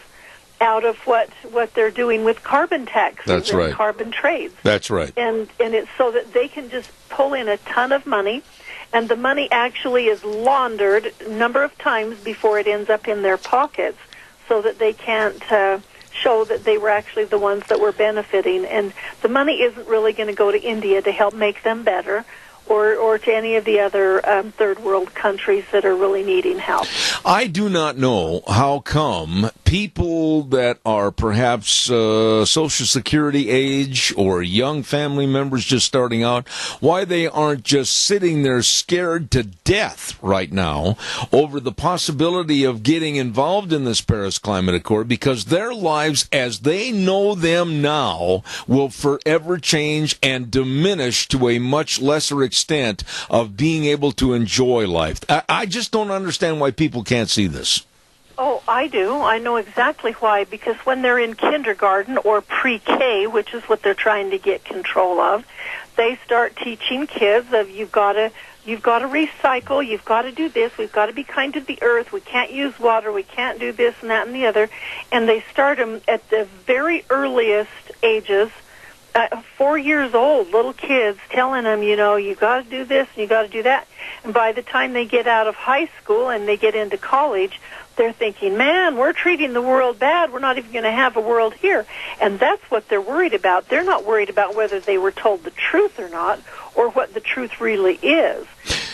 out of what they're doing with carbon taxes. That's and right. Carbon trades. That's right. And it's so that they can just pull in a ton of money, and the money actually is laundered a number of times before it ends up in their pockets, so that they can't show that they were actually the ones that were benefiting. And the money isn't really going to go to India to help make them better, or to any of the other third world countries that are really needing help. I do not know how come people that are perhaps Social Security age or young family members just starting out, why they aren't just sitting there scared to death right now over the possibility of getting involved in this Paris Climate Accord, because their lives as they know them now will forever change and diminish to a much lesser extent of being able to enjoy life. I just don't understand why people can't see this. Oh, I do. I know exactly why, because when they're in kindergarten or pre-K, which is what they're trying to get control of, they start teaching kids of you've got to recycle, you've got to do this, we've got to be kind to the earth, we can't use water, we can't do this and that and the other. And they start them at the very earliest ages, 4 years old, little kids, telling them, you got to do this and you got to do that. And by the time they get out of high school and they get into college, they're thinking, man, we're treating the world bad. We're not even going to have a world here. And that's what they're worried about. They're not worried about whether they were told the truth or not, or what the truth really is.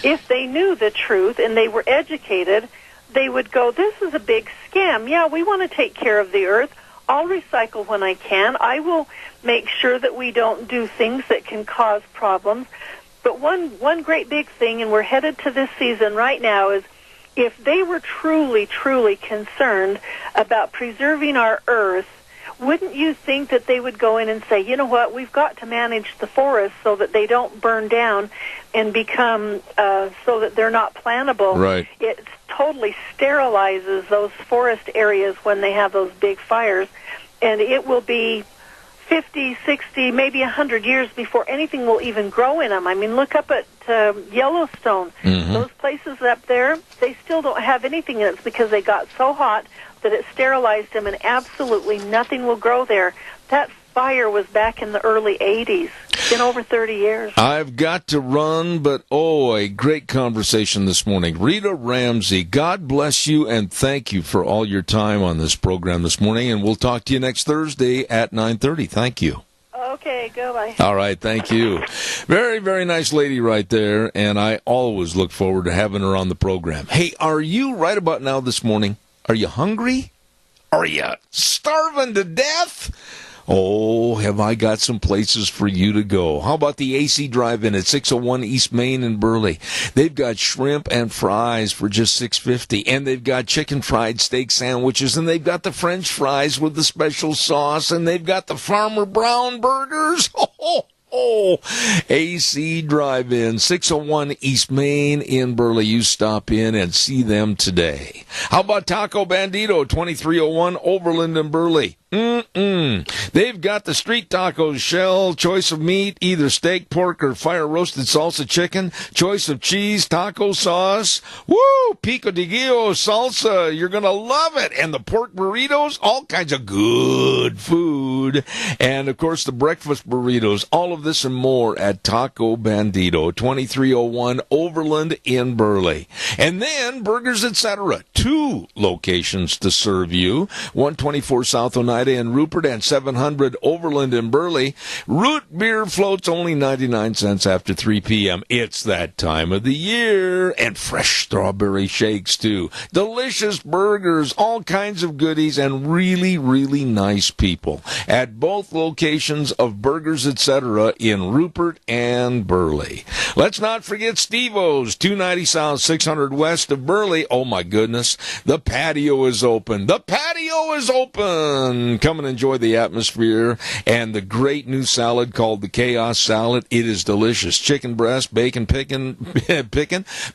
If they knew the truth and they were educated, they would go, this is a big scam. Yeah, we want to take care of the earth. I'll recycle when I can. I will make sure that we don't do things that can cause problems. But one great big thing, and we're headed to this season right now, is if they were truly, truly concerned about preserving our earth, wouldn't you think that they would go in and say, you know what, we've got to manage the forests so that they don't burn down and become, so that they're not plantable. Right. It totally sterilizes those forest areas when they have those big fires, and it will be 50, 60, maybe 100 years before anything will even grow in them. I mean, look up at Yellowstone. Mm-hmm. Those places up there, they still don't have anything in it. It's because they got so hot that it sterilized them, and absolutely nothing will grow there. That fire was back in the early 80s. It's been over 30 years. I've got to run, but a great conversation this morning. Rita Ramsey, God bless you, and thank you for all your time on this program this morning, and we'll talk to you next Thursday at 9:30. Thank you. Okay. Okay, goodbye. All right, thank you. Very, very nice lady right there, and I always look forward to having her on the program. Hey, are you right about now this morning? Are you hungry? Are you starving to death? Oh, have I got some places for you to go. How about the AC Drive-In at 601 East Main in Burley? They've got shrimp and fries for just $6.50, and they've got chicken fried steak sandwiches, and they've got the French fries with the special sauce, and they've got the Farmer Brown burgers. AC Drive-In, 601 East Main in Burley. You stop in and see them today. How about Taco Bandito, 2301 Overland in Burley? They've got the street tacos, shell, choice of meat, either steak, pork, or fire-roasted salsa chicken, choice of cheese, taco sauce, pico de gallo salsa, you're going to love it, and the pork burritos, all kinds of good food, and, of course, the breakfast burritos, all of this and more at Taco Bandito, 2301 Overland in Burley. And then, Burgers Etc., 2 locations to serve you, 124 South Oneida in Rupert and 700 Overland in Burley. Root beer floats only 99 cents after 3 p.m. It's that time of the year. And fresh strawberry shakes, too. Delicious burgers, all kinds of goodies, and really, really nice people at both locations of Burgers Etc. in Rupert and Burley. Let's not forget Steve-O's, 290 South, 600 West of Burley. Oh, my goodness. The patio is open. The patio is open. Come and enjoy the atmosphere and the great new salad called the Chaos Salad. It is delicious. Chicken breast, bacon pickles,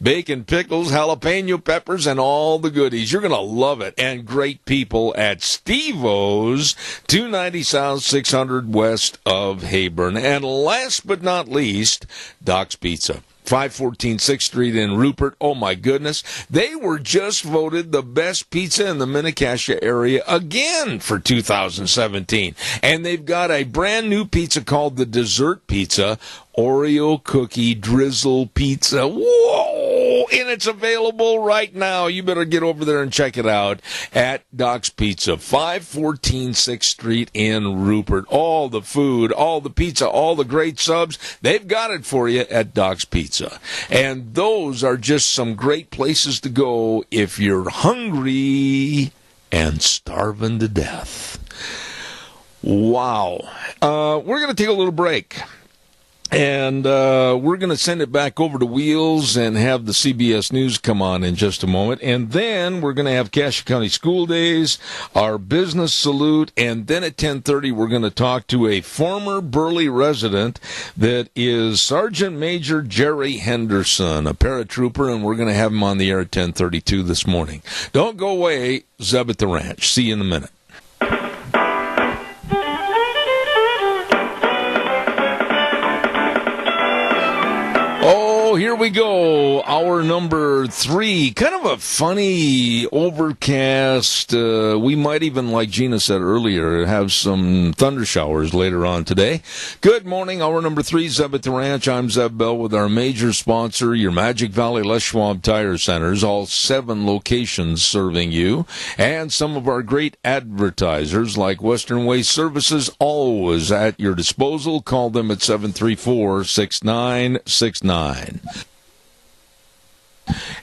jalapeno peppers, and all the goodies. You're going to love it. And great people at Steve-O's, 290 South, 600 West of Hayburn. And last but not least, Doc's Pizza. 514 6th Street in Rupert. Oh, my goodness. They were just voted the best pizza in the Mini-Cassia area again for 2017. And they've got a brand new pizza called the Dessert Pizza, Oreo Cookie Drizzle Pizza. Whoa! And it's available right now. You better get over there and check it out at Doc's Pizza, 514 6th Street in Rupert. All the food, all the pizza, all the great subs, they've got it for you at Doc's Pizza. And those are just some great places to go if you're hungry and starving to death. Wow. We're going to take a little break. And we're going to send it back over to Wheels and have the CBS News come on in just a moment. And then we're going to have Cassia County School Days, our business salute, and then at 10:30 we're going to talk to a former Burley resident that is Sergeant Major Jerry Henderson, a paratrooper, and we're going to have him on the air at 10:32 this morning. Don't go away. Zeb at the Ranch. See you in a minute. Here we go. Hour number 3. Kind of a funny overcast. We might even, like Gina said earlier, have some thunder showers later on today. Good morning. Hour number 3, Zeb at the Ranch. I'm Zeb Bell with our major sponsor, your Magic Valley Les Schwab Tire Centers, all 7 locations serving you, and some of our great advertisers like Western Waste Services, always at your disposal. Call them at 734-6969.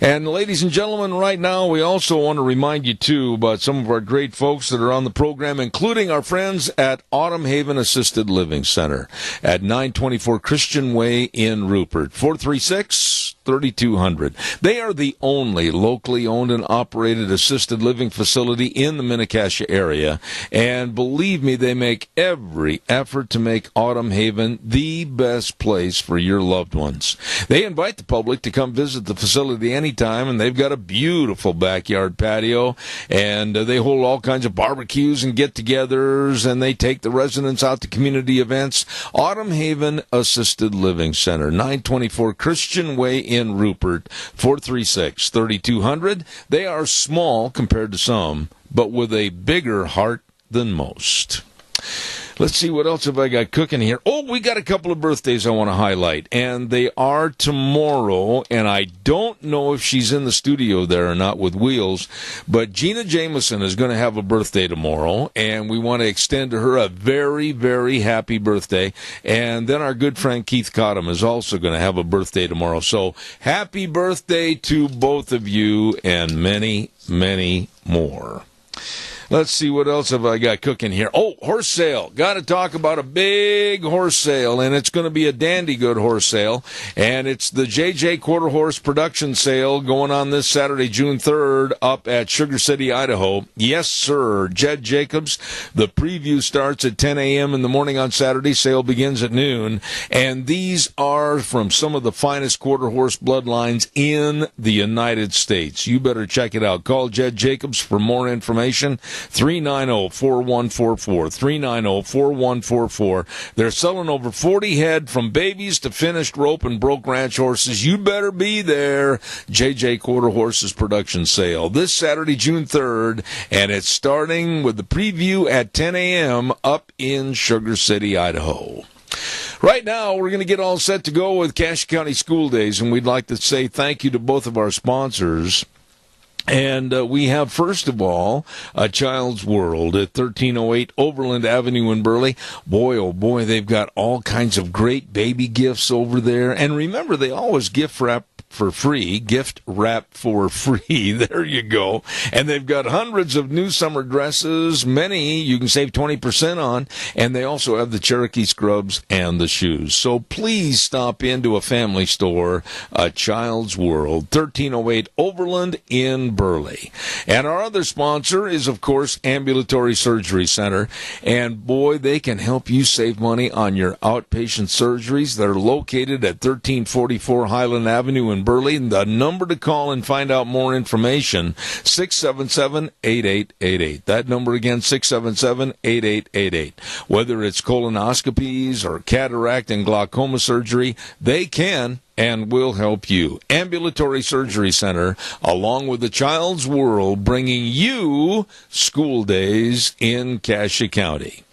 And ladies and gentlemen, right now we also want to remind you too about some of our great folks that are on the program, including our friends at Autumn Haven Assisted Living Center at 924 Christian Way in Rupert, 436-3200. They are the only locally owned and operated assisted living facility in the Mini-Cassia area, and believe me, they make every effort to make Autumn Haven the best place for your loved ones. They invite the public to come visit the facility anytime, and they've got a beautiful backyard patio, and they hold all kinds of barbecues and get-togethers, and they take the residents out to community events. Autumn Haven Assisted Living Center, 924 Christian Way in Rupert, 436-3200. They are small compared to some, but with a bigger heart than most. Let's see, what else have I got cooking here? Oh, we got a couple of birthdays I want to highlight, and they are tomorrow, and I don't know if she's in the studio there or not with Wheels, but Gina Jameson is going to have a birthday tomorrow, and we want to extend to her a very, very happy birthday. And then our good friend Keith Cottom is also going to have a birthday tomorrow. So happy birthday to both of you, and many, many more. Let's see, what else have I got cooking here? Oh, horse sale. Got to talk about a big horse sale, and it's going to be a dandy good horse sale. And it's the JJ Quarter Horse Production Sale going on this Saturday, June 3rd, up at Sugar City, Idaho. Yes, sir. Jed Jacobs. The preview starts at 10 a.m. in the morning on Saturday. Sale begins at noon. And these are from some of the finest quarter horse bloodlines in the United States. You better check it out. Call Jed Jacobs for more information. 390-4144, 390-4144. They're selling over 40 head from babies to finished rope and broke ranch horses. You better be there. JJ Quarter Horses Production Sale this Saturday, June 3rd, and it's starting with the preview at 10 a.m. up in Sugar City, Idaho. Right now, we're going to get all set to go with Cache County School Days, and we'd like to say thank you to both of our sponsors. And we have, first of all, A Child's World at 1308 Overland Avenue in Burley. Boy, oh boy, they've got all kinds of great baby gifts over there. And remember, they always gift wrap for free, gift wrap for free. There you go. And they've got hundreds of new summer dresses, many you can save 20% on, and they also have the Cherokee scrubs and the shoes. So please stop into a family store, A Child's World, 1308 Overland in Burley. And our other sponsor is, of course, Ambulatory Surgery Center. And boy, they can help you save money on your outpatient surgeries. They're located at 1344 Highland Avenue in Burley. The number to call and find out more information, 677-8888. That number again, 677-8888. Whether it's colonoscopies or cataract and glaucoma surgery, they can and will help you. Ambulatory Surgery Center, along with The Child's World, bringing you school days in Cache County.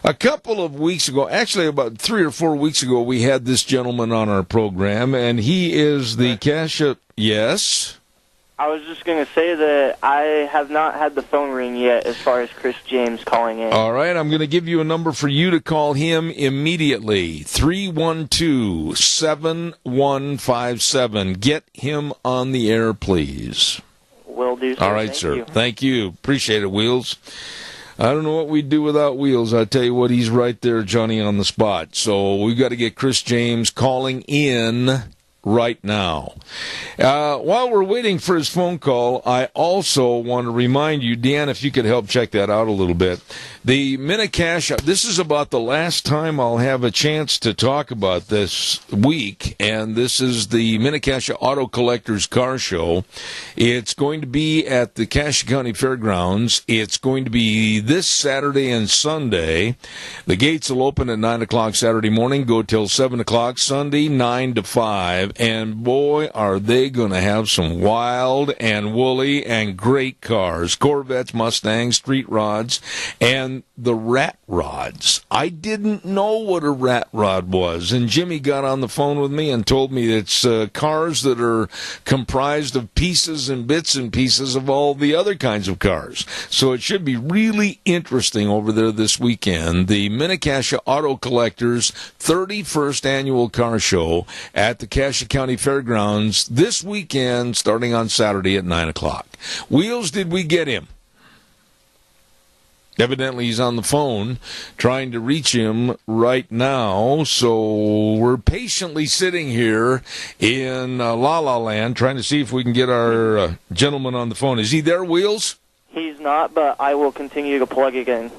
A couple of weeks ago, actually about 3 or 4 weeks ago, we had this gentleman on our program, and he is the Cache... Yes? I was just going to say that I have not had the phone ring yet as far as Chris James calling in. All right, I'm going to give you a number for you to call him immediately, 312-7157. Get him on the air, please. Will do, sir. All right, Thank sir. you. Thank you. Appreciate it, Wheels. I don't know what we'd do without Wheels. I tell you what, he's right there, Johnny, on the spot. So we've got to get Chris James calling in right now. While we're waiting for his phone call, I also want to remind you, Dan, if you could help check that out a little bit. The Mini-Cache, this is about the last time I'll have a chance to talk about this week, and this is the Mini-Cache Auto Collectors Car Show. It's going to be at the Cache County Fairgrounds. It's going to be this Saturday and Sunday. The gates will open at 9 o'clock Saturday morning, go till 7 o'clock Sunday, 9 to 5. And boy, are they going to have some wild and woolly and great cars. Corvettes, Mustangs, street rods, and the rat rods. I didn't know what a rat rod was, and Jimmy got on the phone with me and told me it's cars that are comprised of pieces and bits and pieces of all the other kinds of cars. So it should be really interesting over there this weekend. The Mini-Cache Auto Collectors 31st Annual Car Show at the Cache County Fairgrounds this weekend, starting on Saturday at 9 o'clock. Wheels, did we get him? Evidently, he's on the phone trying to reach him right now, so we're patiently sitting here in La La Land trying to see if we can get our gentleman on the phone. Is he there, Wheels? He's not, but I will continue to plug again.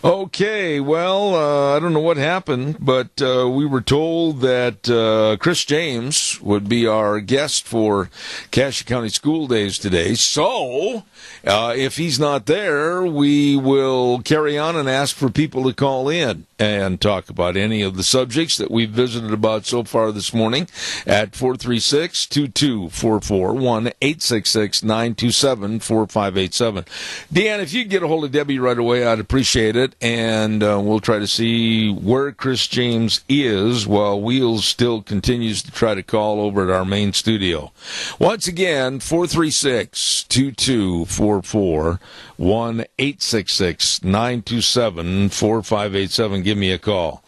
Okay, well, I don't know what happened, but we were told that Chris James would be our guest for Cache County School Days today. So, if he's not there, we will carry on and ask for people to call in and talk about any of the subjects that we've visited about so far this morning at 436-2244, 1-866-927-4587. Dan, if you get a hold of Debbie right away, I'd appreciate appreciate it, and we'll try to see where Chris James is while Wheels still continues to try to call over at our main studio. Once again, 436-2244, 1-866-927-4587. Give me a call.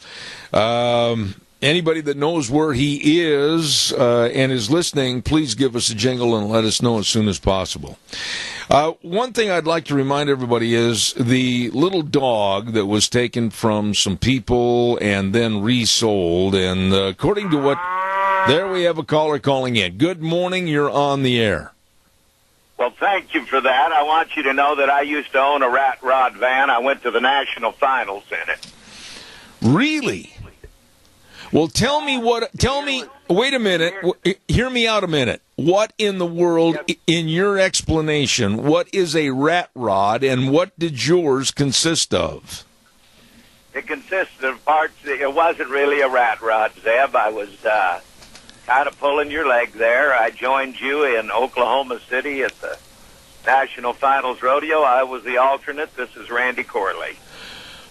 Anybody that knows where he is and is listening, please give us a jingle and let us know as soon as possible. One thing I'd like to remind everybody is the little dog that was taken from some people and then resold. And according to what... There we have a caller calling in. Good morning. You're on the air. Well, thank you for that. I want you to know that I used to own a rat rod van. I went to the national finals in it. Really? Well, wait a minute, hear me out a minute. What in the world, in your explanation, what is a rat rod and what did yours consist of? It consisted of parts, it wasn't really a rat rod, Zeb. I was kind of pulling your leg there. I joined you in Oklahoma City at the National Finals Rodeo. I was the alternate. This is Randy Corley.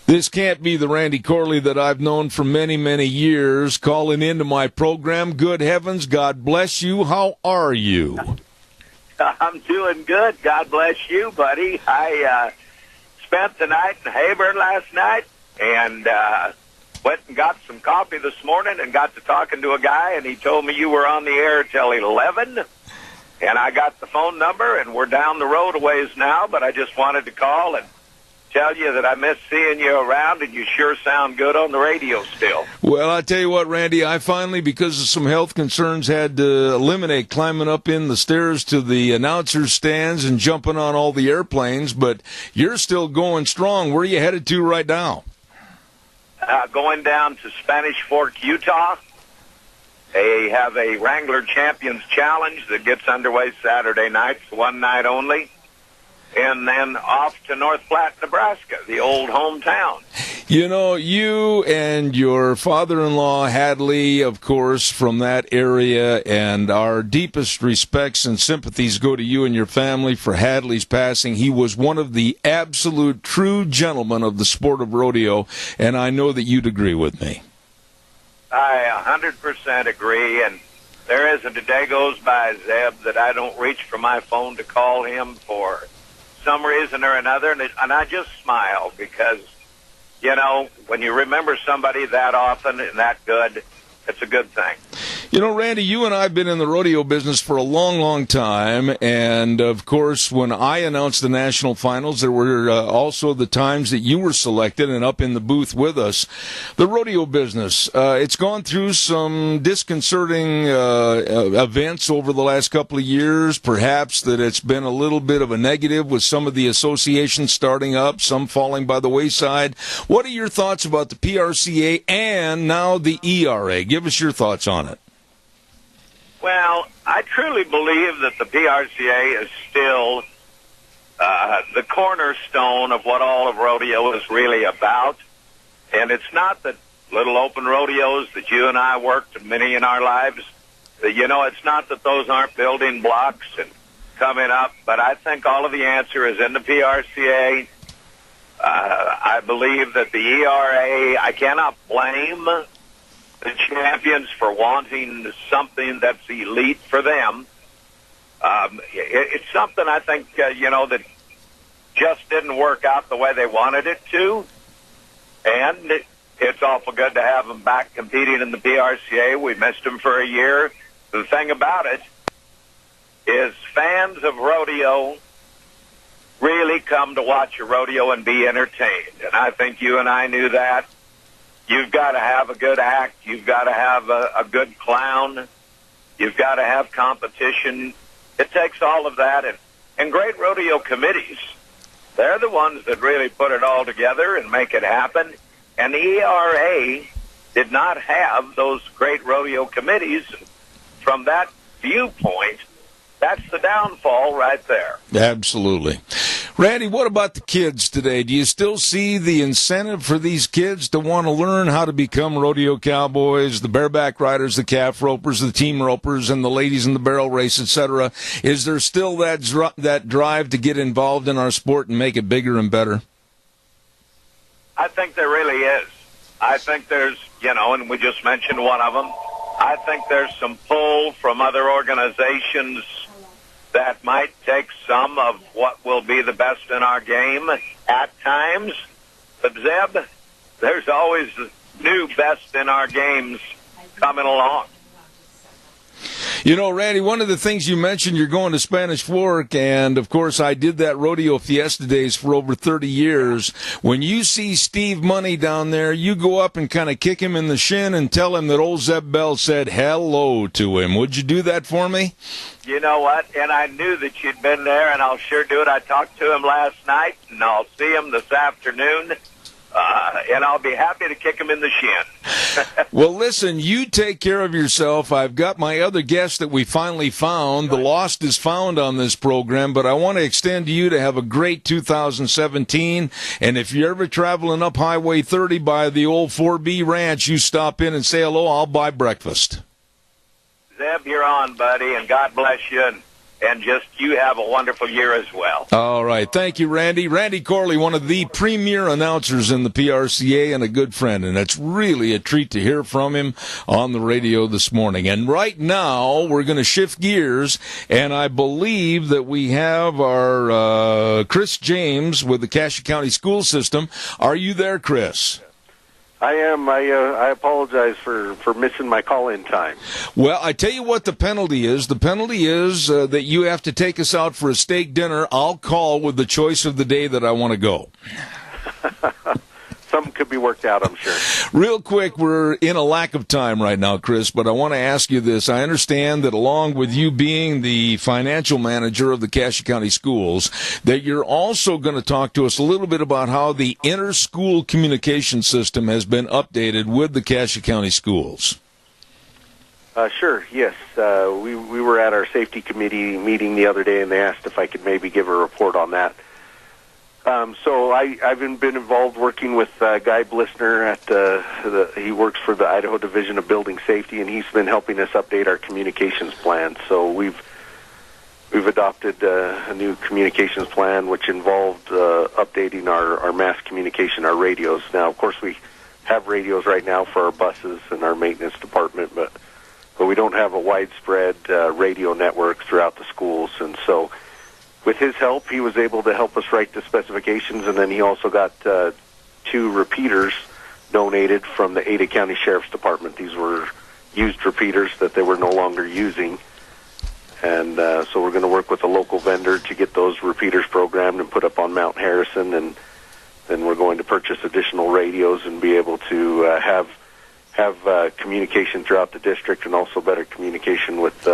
This can't be the Randy Corley that I've known for many, many years, calling into my program. Good heavens, God bless you. How are you? I'm doing good. God bless you, buddy. I spent the night in Hayburn last night and went and got some coffee this morning and got to talking to a guy, and he told me you were on the air till 11. And I got the phone number, and we're down the road a ways now, but I just wanted to call and tell you that I miss seeing you around, and you sure sound good on the radio still. Well, I tell you what, Randy, I finally, because of some health concerns, had to eliminate climbing up in the stairs to the announcer's stands and jumping on all the airplanes, but you're still going strong. Where are you headed to right now? Going down to Spanish Fork, Utah. They have a Wrangler Champions Challenge that gets underway Saturday nights, one night only. And then off to North Platte, Nebraska, the old hometown. You know, you and your father-in-law, Hadley, of course, from that area, and our deepest respects and sympathies go to you and your family for Hadley's passing. He was one of the absolute true gentlemen of the sport of rodeo, and I know that you'd agree with me. I 100% agree, and there isn't a day goes by, Zeb, that I don't reach for my phone to call him for some reason or another, and I just smile because, you know, when you remember somebody that often and that good, it's a good thing. You know, Randy, you and I have been in the rodeo business for a long, long time, and, of course, when I announced the national finals, there were also the times that you were selected and up in the booth with us. The rodeo business, it's gone through some disconcerting events over the last couple of years, perhaps that it's been a little bit of a negative with some of the associations starting up, some falling by the wayside. What are your thoughts about the PRCA and now the ERA? Give us your thoughts on it. Well, I truly believe that the PRCA is still the cornerstone of what all of rodeo is really about. And it's not that little open rodeos that you and I worked many in our lives, that, you know, it's not that those aren't building blocks and coming up, but I think all of the answer is in the PRCA. I believe that the ERA, I cannot blame the champions for wanting something that's elite for them. It's something I think, you know, that just didn't work out the way they wanted it to. And it's awful good to have them back competing in the PRCA. We missed them for a year. The thing about it is fans of rodeo really come to watch a rodeo and be entertained. And I think you and I knew that. You've got to have a good act. You've got to have a good clown. You've got to have competition. It takes all of that. And great rodeo committees, they're the ones that really put it all together and make it happen. And the ERA did not have those great rodeo committees. From that viewpoint, that's the downfall right there. Absolutely. Randy, what about the kids today? Do you still see the incentive for these kids to want to learn how to become rodeo cowboys, the bareback riders, the calf ropers, the team ropers, and the ladies in the barrel race, etc.? Is there still that drive to get involved in our sport and make it bigger and better? I think there really is. I think there's, and we just mentioned one of them. I think there's some pull from other organizations that might take some of what will be the best in our game at times. But, Zeb, there's always new best in our games coming along. Randy, one of the things you mentioned, you're going to Spanish Fork, and, of course, I did that Rodeo Fiesta Days for over 30 years. When you see Steve Money down there, you go up and kind of kick him in the shin and tell him that old Zeb Bell said hello to him. Would you do that for me? You know what? And I knew that you'd been there, and I'll sure do it. I talked to him last night, and I'll see him this afternoon. And I'll be happy to kick him in the shin. Well, listen, you take care of yourself. I've got my other guest that we finally found. The lost is found on this program, but I want to extend to you to have a great 2017. And if you're ever traveling up Highway 30 by the old 4B Ranch, you stop in and say hello. I'll buy breakfast. Zeb, you're on, buddy, and God bless you. And just you have a wonderful year as well. All right. Thank you, Randy. Randy Corley, one of the premier announcers in the PRCA and a good friend. And it's really a treat to hear from him on the radio this morning. And right now, we're going to shift gears. And I believe that we have our Chris James with the Cassia County School System. Are you there, Chris? I am. I apologize for missing my call-in time. Well, I tell you what the penalty is. The penalty is that you have to take us out for a steak dinner. I'll call with the choice of the day that I want to go. Something could be worked out, I'm sure. Real quick, we're in a lack of time right now, Chris, but I want to ask you this. I understand that along with you being the financial manager of the Cassia County Schools, that you're also going to talk to us a little bit about how the inter-school communication system has been updated with the Cassia County Schools. Sure, yes. We were at our safety committee meeting the other day, and they asked if I could maybe give a report on that. So I've been involved working with Guy Blissner at he works for the Idaho Division of Building Safety, and he's been helping us update our communications plan. So we've adopted a new communications plan, which involved updating our mass communication, our radios. Now, of course, we have radios right now for our buses and our maintenance department, but we don't have a widespread radio network throughout the schools, and so. With his help, he was able to help us write the specifications, and then he also got 2 repeaters donated from the Ada County Sheriff's Department. These were used repeaters that they were no longer using, and so we're going to work with a local vendor to get those repeaters programmed and put up on Mount Harrison, and then we're going to purchase additional radios and be able to have communication throughout the district and also better communication with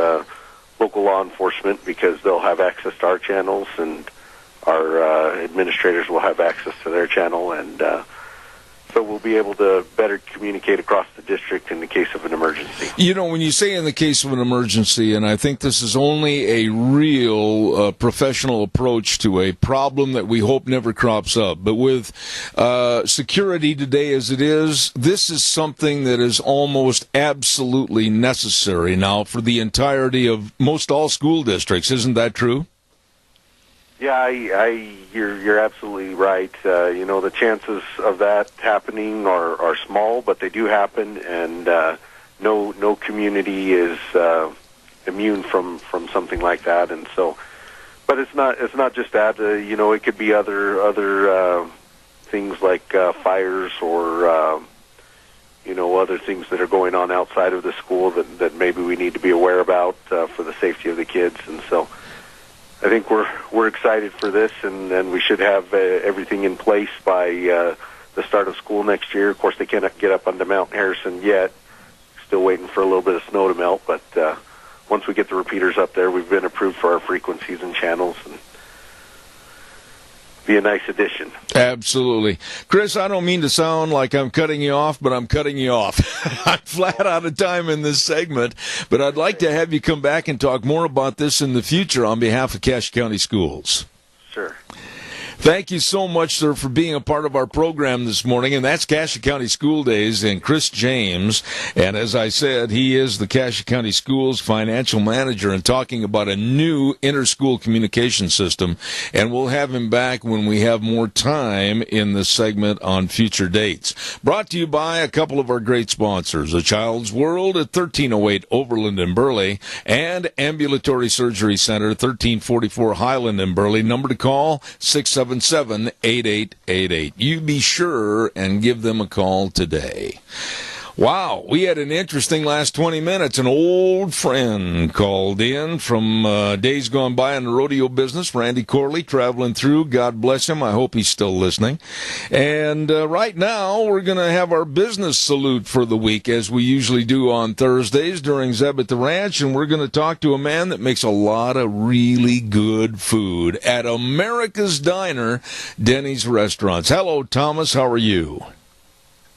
local law enforcement, because they'll have access to our channels and our administrators will have access to their channel, and so we'll be able to better communicate across the district in the case of an emergency. When you say in the case of an emergency, and I think this is only a real professional approach to a problem that we hope never crops up, but with security today as it is, this is something that is almost absolutely necessary now for the entirety of most all school districts. Isn't that true? Yeah, you're absolutely right. The chances of that happening are small, but they do happen, and no community is immune from something like that. And so, but it's not just that. It could be other things like fires or other things that are going on outside of the school that maybe we need to be aware about for the safety of the kids. And so. I think we're excited for this, and we should have everything in place by the start of school next year. Of course, they cannot get up onto Mount Harrison yet. Still waiting for a little bit of snow to melt, but once we get the repeaters up there, we've been approved for our frequencies and channels, and be a nice addition. Absolutely. Chris, I don't mean to sound like I'm cutting you off, but I'm cutting you off. I'm flat out of time in this segment, but I'd like to have you come back and talk more about this in the future on behalf of Cassia County Schools. Sure. Thank you so much, sir, for being a part of our program this morning. And that's Cassia County School Days and Chris James. And as I said, he is the Cassia County Schools financial manager and talking about a new inter-school communication system. And we'll have him back when we have more time in this segment on future dates. Brought to you by a couple of our great sponsors, A Child's World at 1308 Overland in Burley and Ambulatory Surgery Center, 1344 Highland in Burley. Number to call, 677-8888. You be sure and give them a call today. Wow, we had an interesting last 20 minutes. An old friend called in from days gone by in the rodeo business, Randy Corley, traveling through. God bless him. I hope he's still listening. And right now, we're going to have our business salute for the week, as we usually do on Thursdays during Zeb at the Ranch. And we're going to talk to a man that makes a lot of really good food at America's Diner, Denny's Restaurants. Hello, Thomas. How are you?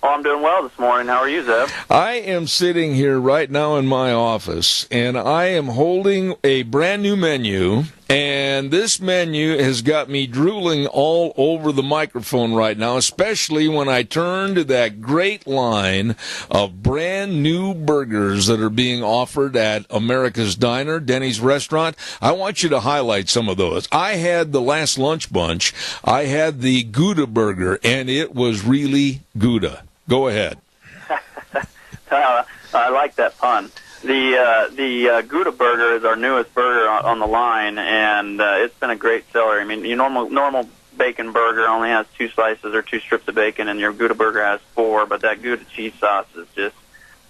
Oh, I'm doing well this morning. How are you, Zeb? I am sitting here right now in my office, and I am holding a brand new menu, and this menu has got me drooling all over the microphone right now, especially when I turn to that great line of brand new burgers that are being offered at America's Diner, Denny's Restaurant. I want you to highlight some of those. I had the last lunch bunch. I had the Gouda burger, and it was really Gouda. Go ahead. I like that pun. The Gouda burger is our newest burger on the line, and it's been a great seller. I mean, your normal bacon burger only has 2 slices or 2 strips of bacon, and your Gouda burger has 4. But that Gouda cheese sauce is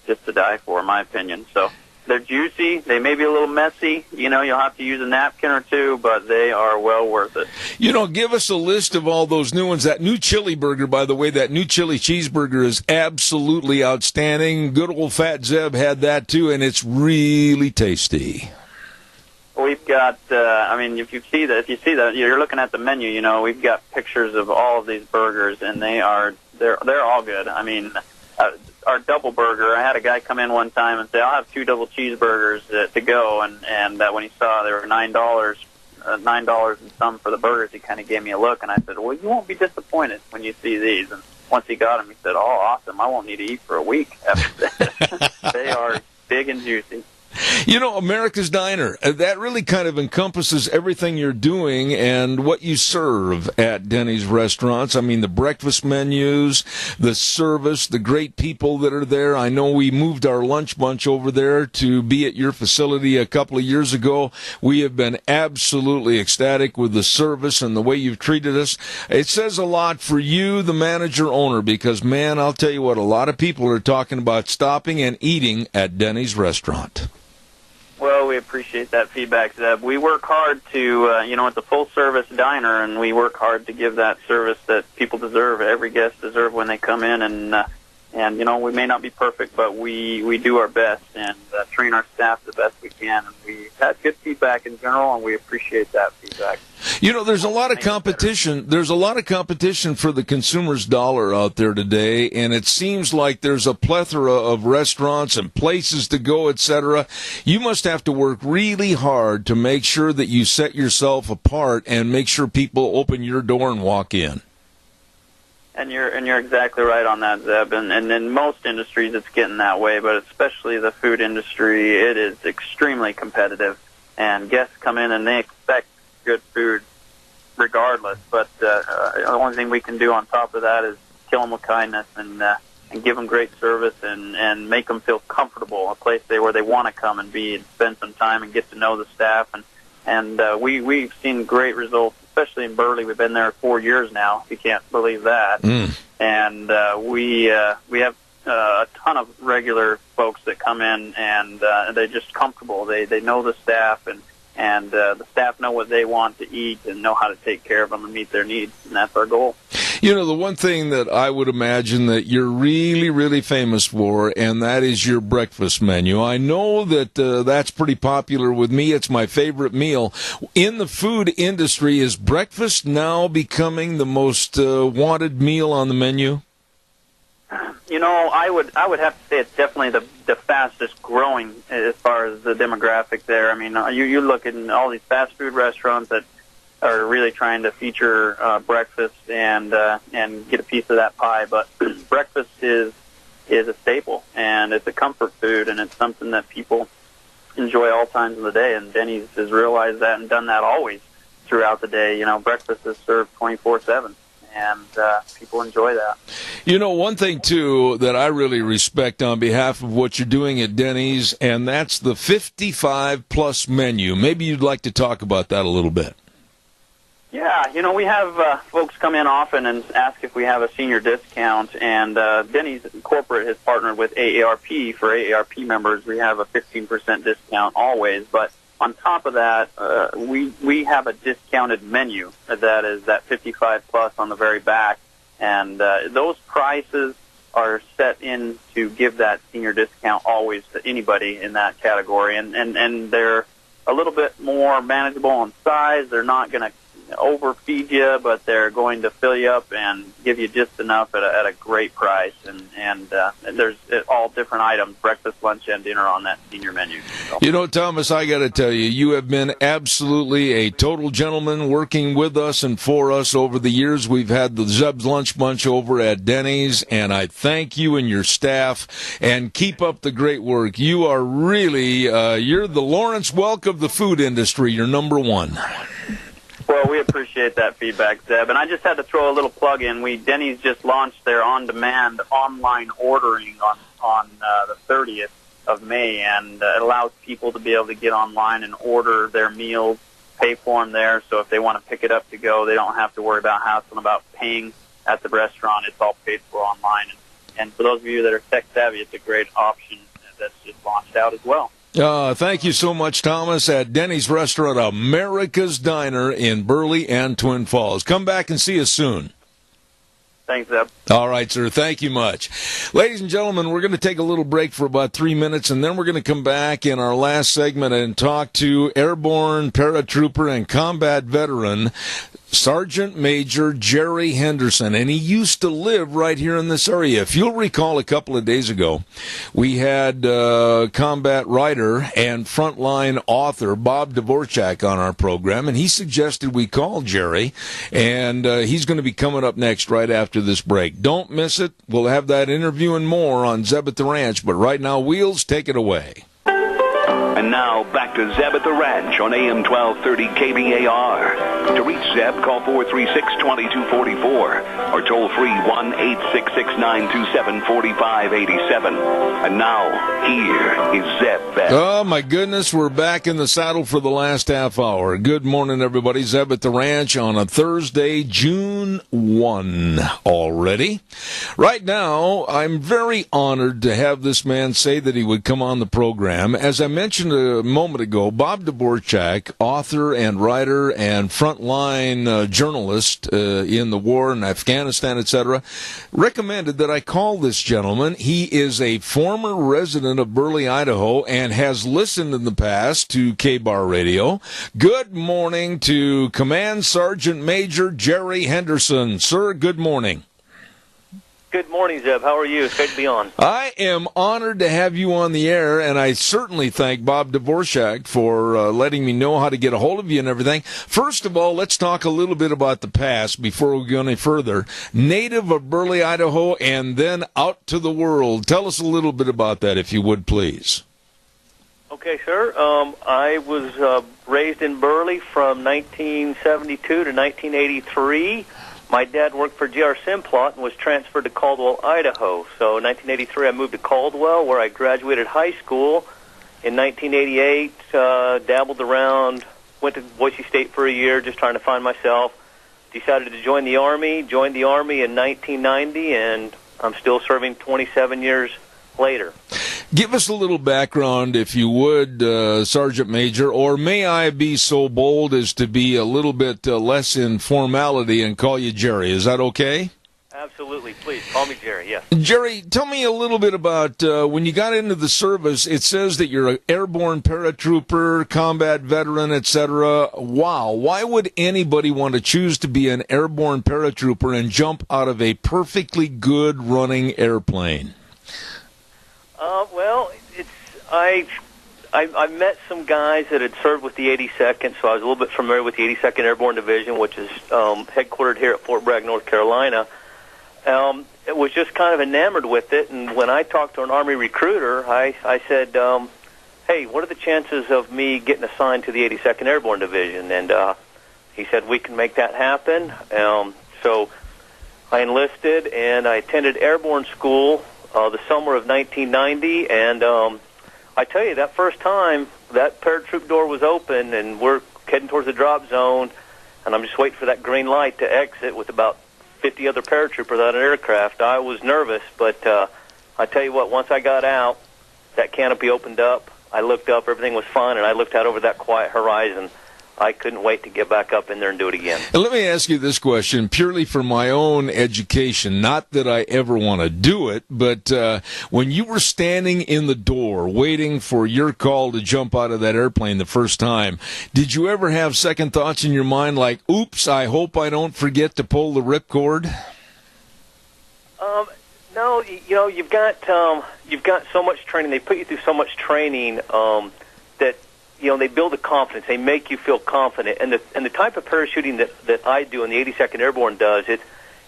just to die for, in my opinion. So they're juicy. They may be a little messy. You know, you'll have to use a napkin or 2, but they are well worth it. You know, give us a list of all those new ones. That new chili burger, by the way, that new chili cheeseburger is absolutely outstanding. Good old Fat Zeb had that too, and it's really tasty. We've got, I mean, if you see that, you're looking at the menu, you know, we've got pictures of all of these burgers, and they're all good. I mean, our double burger, I had a guy come in one time and say, I'll have 2 double cheeseburgers to go, and when he saw they were $9 and some for the burgers, he kind of gave me a look, and I said, well, you won't be disappointed when you see these. And once he got them, he said, oh, awesome, I won't need to eat for a week after this. They are big and juicy. You know, America's Diner, that really kind of encompasses everything you're doing and what you serve at Denny's Restaurants. I mean, the breakfast menus, the service, the great people that are there. I know we moved our lunch bunch over there to be at your facility a couple of years ago. We have been absolutely ecstatic with the service and the way you've treated us. It says a lot for you, the manager-owner, because, man, I'll tell you what, a lot of people are talking about stopping and eating at Denny's Restaurant. Well, we appreciate that feedback, Zeb. We work hard to, it's a full-service diner, and we work hard to give that service that people deserve, every guest deserves when they come in. And you know, we may not be perfect, but we do our best and train our staff the best we can. And we've had good feedback in general, and we appreciate that feedback. You know, there's a lot of competition. There's a lot of competition for the consumer's dollar out there today, and it seems like there's a plethora of restaurants and places to go, etc. You must have to work really hard to make sure that you set yourself apart and make sure people open your door and walk in. And you're exactly right on that, Zeb. And in most industries, it's getting that way, but especially the food industry, it is extremely competitive. And guests come in and they expect good food regardless. But the only thing we can do on top of that is kill them with kindness and give them great service and make them feel comfortable, a place where they want to come and be and spend some time and get to know the staff. And we've seen great results, especially in Burley. We've been there 4 years now, if you can't believe that. And we have a ton of regular folks that come in, and they're just comfortable. They know the staff, and the staff know what they want to eat and know how to take care of them and meet their needs, and that's our goal. You know, the one thing that I would imagine that you're really, really famous for, and that is your breakfast menu. I know that that's pretty popular with me. It's my favorite meal. In the food industry, is breakfast now becoming the most wanted meal on the menu? You know, I would have to say it's definitely the fastest growing as far as the demographic there. I mean, you look at all these fast food restaurants that are really trying to feature breakfast and get a piece of that pie. But breakfast is a staple, and it's a comfort food, and it's something that people enjoy all times of the day. And Denny's has realized that and done that always throughout the day. You know, breakfast is served 24/7. And people enjoy that. You know, one thing, too, that I really respect on behalf of what you're doing at Denny's, and that's the 55-plus menu. Maybe you'd like to talk about that a little bit. Yeah, you know, we have folks come in often and ask if we have a senior discount, and Denny's corporate has partnered with AARP. For AARP members, we have a 15% discount always, but on top of that, we have a discounted menu that is that 55 plus on the very back, and those prices are set in to give that senior discount always to anybody in that category, and they're a little bit more manageable in size. They're not going to overfeed you, but they're going to fill you up and give you just enough at a great price. And there's all different items, breakfast, lunch, and dinner on that senior menu. So. You know, Thomas, I got to tell you, you have been absolutely a total gentleman working with us and for us over the years. We've had the Zeb's Lunch Bunch over at Denny's, and I thank you and your staff, and keep up the great work. You are really, you're the Lawrence Welk of the food industry. You're number one. Well, we appreciate that feedback, Zeb. And I just had to throw a little plug in. Denny's just launched their on-demand online ordering on the 30th of May, and it allows people to be able to get online and order their meals, pay for them there. So if they want to pick it up to go, they don't have to worry about hassling about paying at the restaurant. It's all paid for online. And for those of you that are tech-savvy, it's a great option that's just launched out as well. Thank you so much, Thomas, at Denny's Restaurant, America's Diner in Burley and Twin Falls. Come back and see us soon. Thanks, Zeb. All right, sir. Thank you much. Ladies and gentlemen, we're going to take a little break for about 3 minutes, and then we're going to come back in our last segment and talk to airborne paratrooper and combat veteran Sergeant Major Jerry Henderson, and he used to live right here in this area. If you'll recall, a couple of days ago, we had combat writer and frontline author Bob Dvorak on our program, and he suggested we call Jerry, and he's going to be coming up next right after this break. Don't miss it. We'll have that interview and more on Zeb at the Ranch, but right now, Wheels, take it away. And now, back to Zeb at the Ranch on AM 1230 KBAR. To reach Zeb, call 436-2244 or toll free 1-866-927-4587. And now, here is Zeb back. Oh, my goodness, we're back in the saddle for the last half hour. Good morning, everybody. Zeb at the Ranch on a Thursday, June 1 already. Right now, I'm very honored to have this man say that he would come on the program. As I mentioned a moment ago, Bob Dvorak, author and writer and frontline journalist in the war in Afghanistan, etc., recommended that I call this gentleman. He is a former resident of Burley, Idaho, and has listened in the past to K-Bar Radio. Good morning to Command Sergeant Major Jerry Henderson. Sir, good morning. Good morning, Zeb. How are you? It's great to be on. I am honored to have you on the air, and I certainly thank Bob Dvorak for letting me know how to get a hold of you and everything. First of all, let's talk a little bit about the past before we go any further. Native of Burley, Idaho, and then out to the world. Tell us a little bit about that, if you would, please. Okay, sir. I was raised in Burley from 1972 to 1983. My dad worked for G.R. Simplot and was transferred to Caldwell, Idaho. So in 1983, I moved to Caldwell, where I graduated high school. In 1988, dabbled around, went to Boise State for a year, just trying to find myself. Decided to join the Army, joined the Army in 1990, and I'm still serving 27 years later. Give us a little background, if you would, Sergeant Major, or may I be so bold as to be a little bit less in formality and call you Jerry. Is that okay? Absolutely. Please, call me Jerry, yes. Jerry, tell me a little bit about when you got into the service. It says that you're an airborne paratrooper, combat veteran, etc. Wow. Why would anybody want to choose to be an airborne paratrooper and jump out of a perfectly good running airplane? Well, I met some guys that had served with the 82nd, so I was a little bit familiar with the 82nd Airborne Division, which is headquartered here at Fort Bragg, North Carolina. It was just kind of enamored with it, and when I talked to an Army recruiter, I said, hey, what are the chances of me getting assigned to the 82nd Airborne Division? And he said, we can make that happen. So I enlisted, and I attended airborne school the summer of 1990, and I tell you, that first time, that paratroop door was open, and we're heading towards the drop zone, and I'm just waiting for that green light to exit with about 50 other paratroopers on an aircraft. I was nervous, but I tell you what, once I got out, that canopy opened up, I looked up, everything was fine, and I looked out over that quiet horizon. I couldn't wait to get back up in there and do it again. And let me ask you this question, purely for my own education, not that I ever want to do it, but when you were standing in the door waiting for your call to jump out of that airplane the first time, did you ever have second thoughts in your mind like, oops, I hope I don't forget to pull the ripcord? No, you know, you've got so much training. They put you through so much training that, you know, they build a confidence. They make you feel confident. And the type of parachuting that I do and the 82nd Airborne does,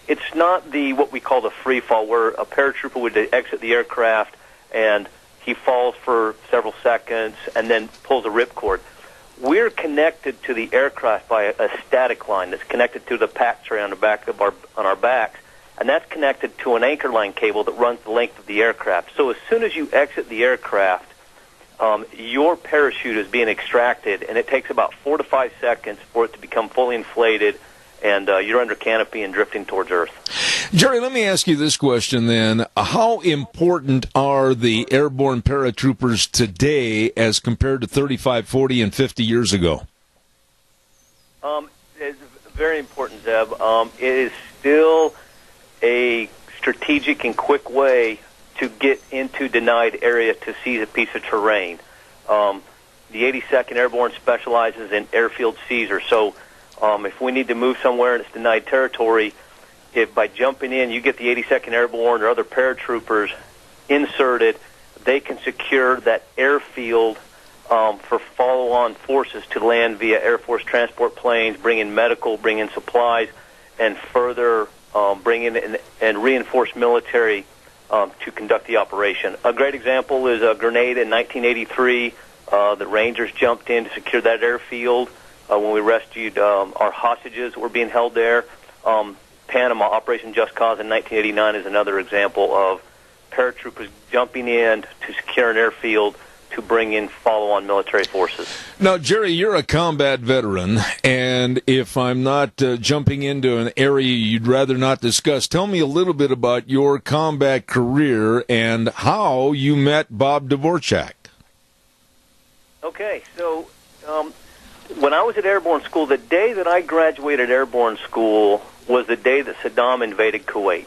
it's not what we call the free fall, where a paratrooper would exit the aircraft and he falls for several seconds and then pulls a ripcord. We're connected to the aircraft by a static line that's connected to the pack tray on the back of on our backs, and that's connected to an anchor line cable that runs the length of the aircraft. So as soon as you exit the aircraft, your parachute is being extracted, and it takes about 4 to 5 seconds for it to become fully inflated, and you're under canopy and drifting towards Earth. Jerry, let me ask you this question then. How important are the airborne paratroopers today as compared to 35, 40, and 50 years ago? It's very important, Zeb. It is still a strategic and quick way to get into denied area to seize a piece of terrain. The 82nd Airborne specializes in airfield seizure, so if we need to move somewhere and it's denied territory, if by jumping in you get the 82nd Airborne or other paratroopers inserted, they can secure that airfield for follow-on forces to land via Air Force transport planes, bring in medical, bring in supplies, and further bring in and reinforce military to conduct the operation. A great example is Grenada in 1983. The Rangers jumped in to secure that airfield when we rescued our hostages that were being held there. Panama, Operation Just Cause in 1989 is another example of paratroopers jumping in to secure an airfield to bring in follow-on military forces. Now, Jerry, you're a combat veteran, and if I'm not jumping into an area you'd rather not discuss, tell me a little bit about your combat career and how you met Bob Dvorak. Okay, so when I was at airborne school, the day that I graduated airborne school was the day that Saddam invaded Kuwait.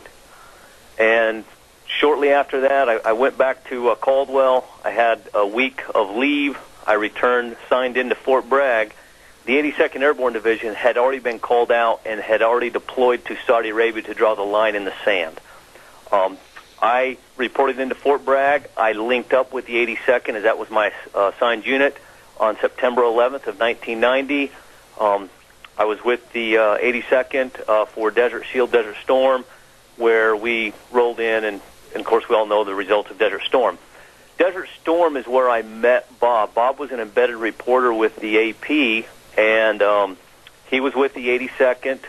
And shortly after that, I went back to Caldwell. I had a week of leave. I returned, signed into Fort Bragg. The 82nd Airborne Division had already been called out and had already deployed to Saudi Arabia to draw the line in the sand. I reported into Fort Bragg. I linked up with the 82nd, as that was my assigned unit, on September 11th of 1990. I was with the 82nd for Desert Shield, Desert Storm, where we rolled in, and of course we all know the results of Desert Storm. Desert Storm is where I met Bob. Bob was an embedded reporter with the AP, and he was with the 82nd.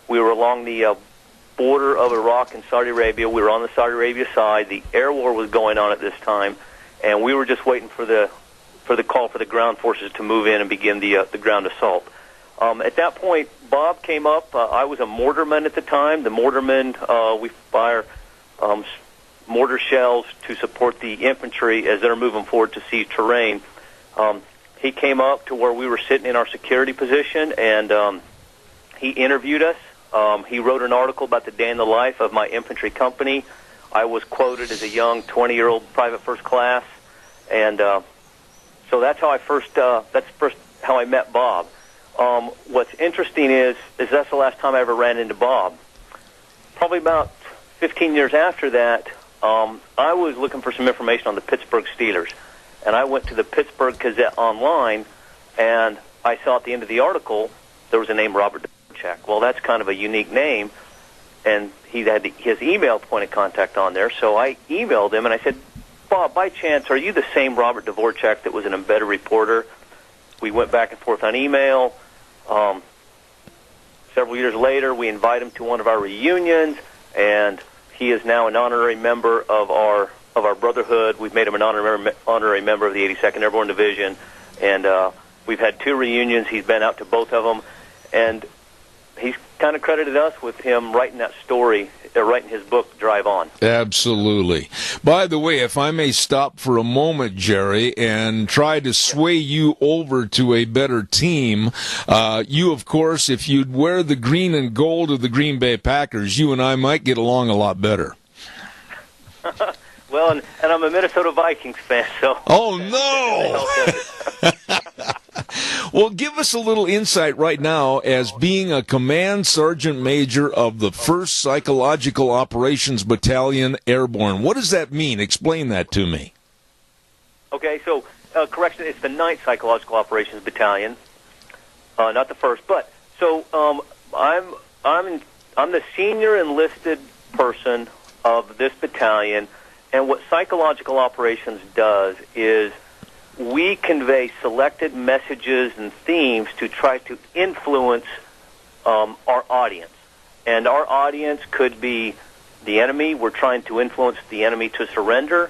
We were along the border of Iraq and Saudi Arabia. We were on the Saudi Arabia side. The air war was going on at this time, and we were just waiting for the call for the ground forces to move in and begin the ground assault. At that point, Bob came up. I was a mortarman at the time. The mortarmen, we fire mortar shells to support the infantry as they're moving forward to seize terrain. He came up to where we were sitting in our security position, and he interviewed us. He wrote an article about the day in the life of my infantry company. I was quoted as a young 20-year-old private first class, and so that's how how I met Bob. What's interesting is that's the last time I ever ran into Bob. Probably about 15 years after that, I was looking for some information on the Pittsburgh Steelers. And I went to the Pittsburgh Gazette online, and I saw at the end of the article there was a name Robert Dvorak. Well, that's kind of a unique name, and he had his email point of contact on there. So I emailed him, and I said, Bob, by chance, are you the same Robert Dvorak that was an embedded reporter? We went back and forth on email. Several years later, we invite him to one of our reunions, and he is now an honorary member of our brotherhood. We've made him an honorary member of the 82nd Airborne Division, and we've had 2 reunions. He's been out to both of them, and he's kind of credited us with him writing that story, writing his book, Drive On. Absolutely. By the way, if I may stop for a moment, Jerry, and try to sway you over to a better team, you, of course, if you'd wear the green and gold of the Green Bay Packers, you and I might get along a lot better. Well, and I'm a Minnesota Vikings fan, so... Oh, no! Well, give us a little insight right now as being a Command Sergeant Major of the 1st Psychological Operations Battalion Airborne. What does that mean? Explain that to me. Okay, so, correction, it's the 9th Psychological Operations Battalion, not the 1st. But, so, I'm the senior enlisted person of this battalion, and what psychological operations does is we convey selected messages and themes to try to influence our audience. And our audience could be the enemy. We're trying to influence the enemy to surrender.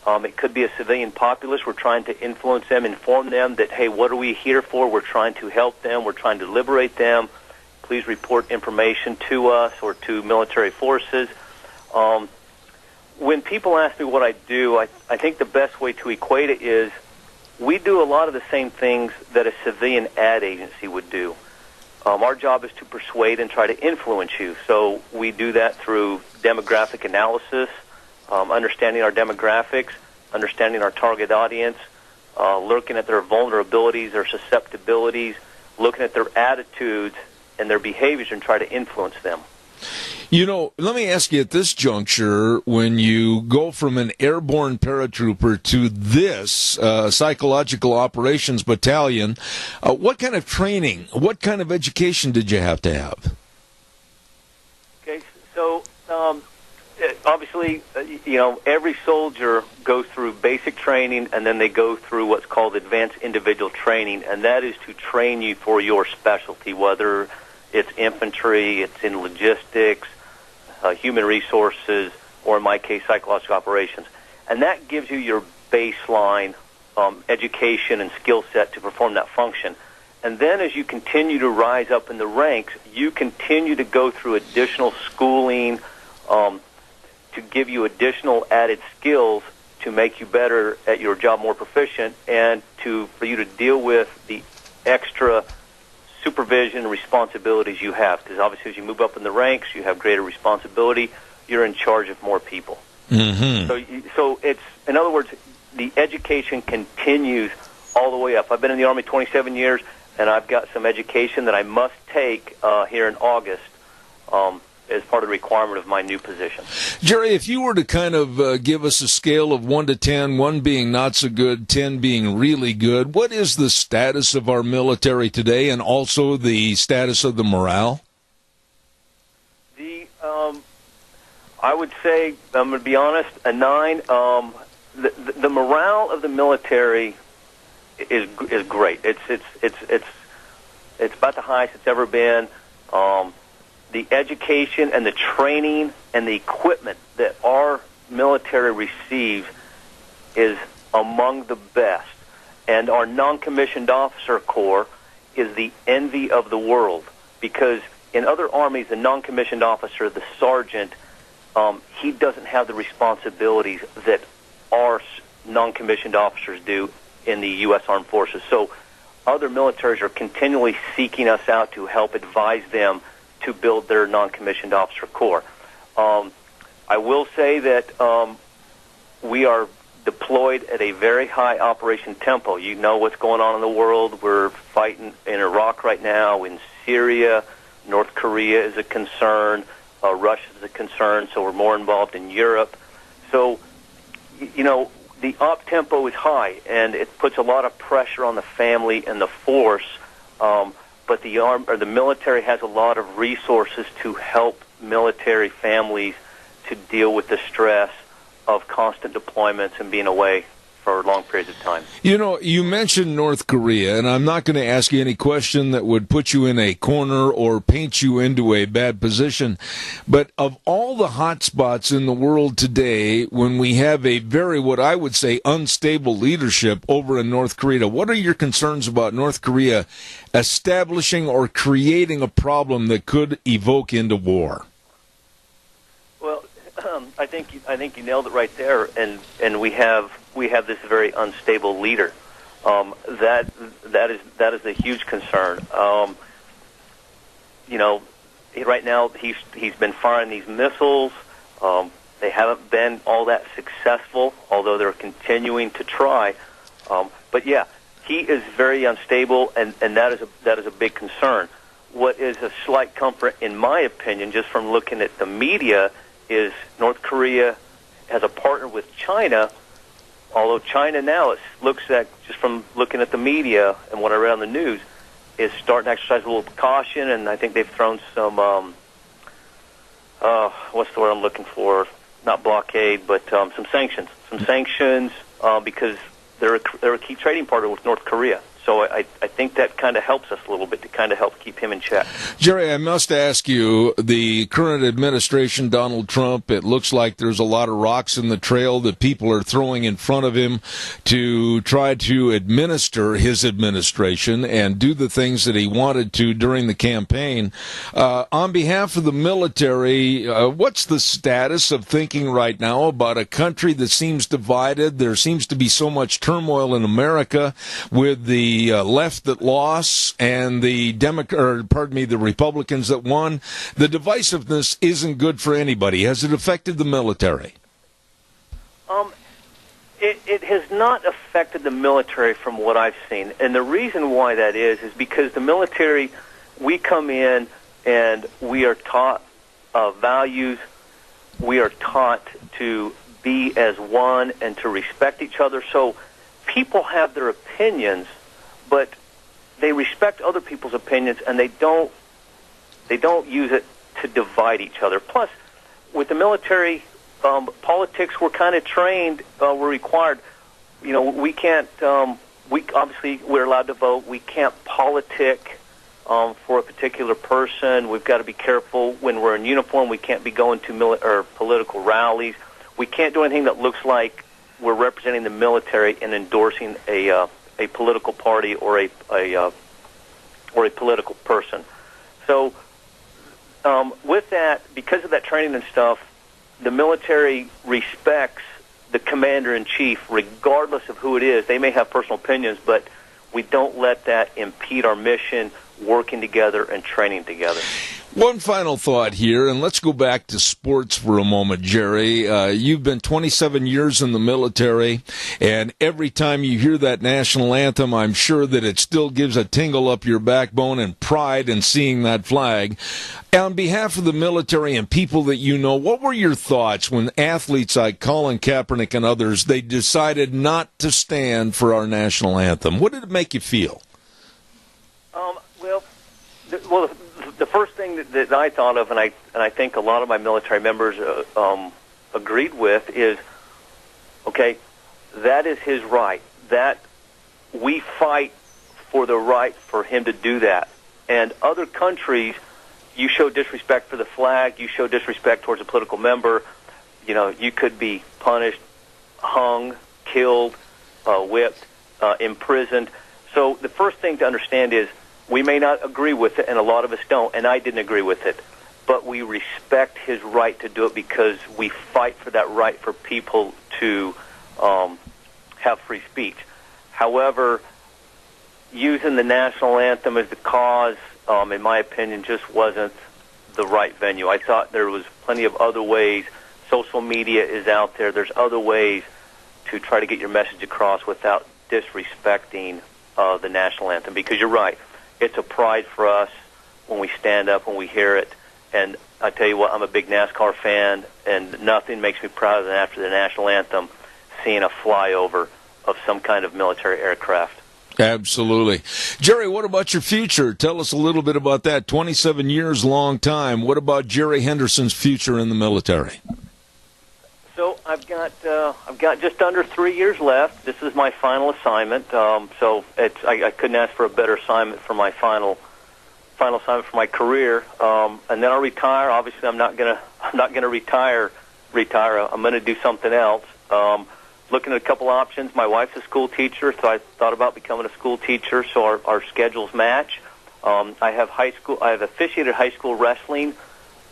It could be a civilian populace. We're trying to influence them, inform them that, hey, what are we here for? We're trying to help them. We're trying to liberate them. Please report information to us or to military forces. When people ask me what I do, I think the best way to equate it is we do a lot of the same things that a civilian ad agency would do. Our job is to persuade and try to influence you. So we do that through demographic analysis, understanding our demographics, understanding our target audience, looking at their vulnerabilities, their susceptibilities, looking at their attitudes and their behaviors and try to influence them. You know, let me ask you at this juncture, when you go from an airborne paratrooper to this Psychological Operations Battalion, what kind of training, what kind of education did you have to have? Okay, so obviously, every soldier goes through basic training, and then they go through what's called advanced individual training, and that is to train you for your specialty, whether it's infantry, it's in logistics, human resources, or in my case, psychological operations. And that gives you your baseline education and skill set to perform that function. And then as you continue to rise up in the ranks, you continue to go through additional schooling to give you additional added skills to make you better at your job, more proficient, and for you to deal with the extra supervision and responsibilities you have, because obviously as you move up in the ranks, you have greater responsibility. You're in charge of more people. Mm-hmm. So it's, in other words, the education continues all the way up. I've been in the Army 27 years, and I've got some education that I must take here in August as part of the requirement of my new position. Jerry, if you were to kind of give us a scale of 1 to 10, 1 being not so good, 10 being really good, what is the status of our military today and also the status of the morale? I would say, I'm going to be honest, a 9. The morale of the military is great. It's about the highest it's ever been. The education and the training and the equipment that our military receives is among the best. And our non-commissioned officer corps is the envy of the world, because in other armies, the non-commissioned officer, the sergeant, he doesn't have the responsibilities that our non-commissioned officers do in the U.S. Armed Forces. So other militaries are continually seeking us out to help advise them to build their non-commissioned officer corps. I will say that we are deployed at a very high operation tempo. You know what's going on in the world. We're fighting in Iraq right now, in Syria. North Korea is a concern. Russia is a concern, so we're more involved in Europe. So, the op tempo is high, and it puts a lot of pressure on the family and the force. But the military has a lot of resources to help military families to deal with the stress of constant deployments and being away for long periods of time. You know, you mentioned North Korea, and I'm not going to ask you any question that would put you in a corner or paint you into a bad position. But of all the hot spots in the world today, when we have a very, what I would say, unstable leadership over in North Korea, what are your concerns about North Korea establishing or creating a problem that could evoke into war? Well, I think you nailed it right there, and we have this very unstable leader. That is a huge concern. Right now he's been firing these missiles. They haven't been all that successful, although they're continuing to try. But yeah, he is very unstable, and that is a big concern. What is a slight comfort, in my opinion, just from looking at the media, is North Korea has a partner with China, although China now, it looks like, just from looking at the media and what I read on the news, is starting to exercise a little caution, and I think they've thrown some, what's the word I'm looking for? Not blockade, but some sanctions. Because they're a key trading partner with North Korea. So I think that kind of helps us a little bit to kind of help keep him in check. Jerry, I must ask you, the current administration, Donald Trump, it looks like there's a lot of rocks in the trail that people are throwing in front of him to try to administer his administration and do the things that he wanted to during the campaign. On behalf of the military, what's the status of thinking right now about a country that seems divided? There seems to be so much turmoil in America with the left that lost and the Republicans that won. The divisiveness isn't good for anybody. Has it affected the military? It has not affected the military from what I've seen. And the reason why that is because the military, we come in and we are taught values. We are taught to be as one and to respect each other. So people have their opinions, but they respect other people's opinions, and they don't use it to divide each other. Plus, with the military, politics were kind of trained, were required. We can't. We're allowed to vote. We can't politic for a particular person. We've got to be careful when we're in uniform. We can't be going to political rallies. We can't do anything that looks like we're representing the military and endorsing a political party or a political person. So with that, because of that training and stuff, the military respects the commander-in-chief regardless of who it is. They may have personal opinions, but we don't let that impede our mission, working together and training together. One final thought here, and let's go back to sports for a moment, Jerry. You've been 27 years in the military, and every time you hear that national anthem, I'm sure that it still gives a tingle up your backbone and pride in seeing that flag. On behalf of the military and people that you know, what were your thoughts when athletes like Colin Kaepernick and others, they decided not to stand for our national anthem? What did it make you feel? The first thing that I thought of, and I think a lot of my military members agreed with, is, okay, that is his right. That we fight for the right for him to do that. And other countries, you show disrespect for the flag, you show disrespect towards a political member, you could be punished, hung, killed, whipped, imprisoned. So the first thing to understand is, we may not agree with it, and a lot of us don't, and I didn't agree with it. But we respect his right to do it because we fight for that right for people to have free speech. However, using the national anthem as the cause, in my opinion, just wasn't the right venue. I thought there was plenty of other ways. Social media is out there. There's other ways to try to get your message across without disrespecting the national anthem, because you're right. It's a pride for us when we stand up, when we hear it. And I tell you what, I'm a big NASCAR fan, and nothing makes me prouder than after the national anthem, seeing a flyover of some kind of military aircraft. Absolutely. Jerry, what about your future? Tell us a little bit about that. 27 years, long time. What about Jerry Henderson's future in the military? So I've got just under 3 years left. This is my final assignment. So I couldn't ask for a better assignment for my final assignment for my career. And then I'll retire. Obviously, I'm not gonna retire. I'm gonna do something else. Looking at a couple options. My wife's a school teacher, so I thought about becoming a school teacher. So our schedules match. I have officiated high school wrestling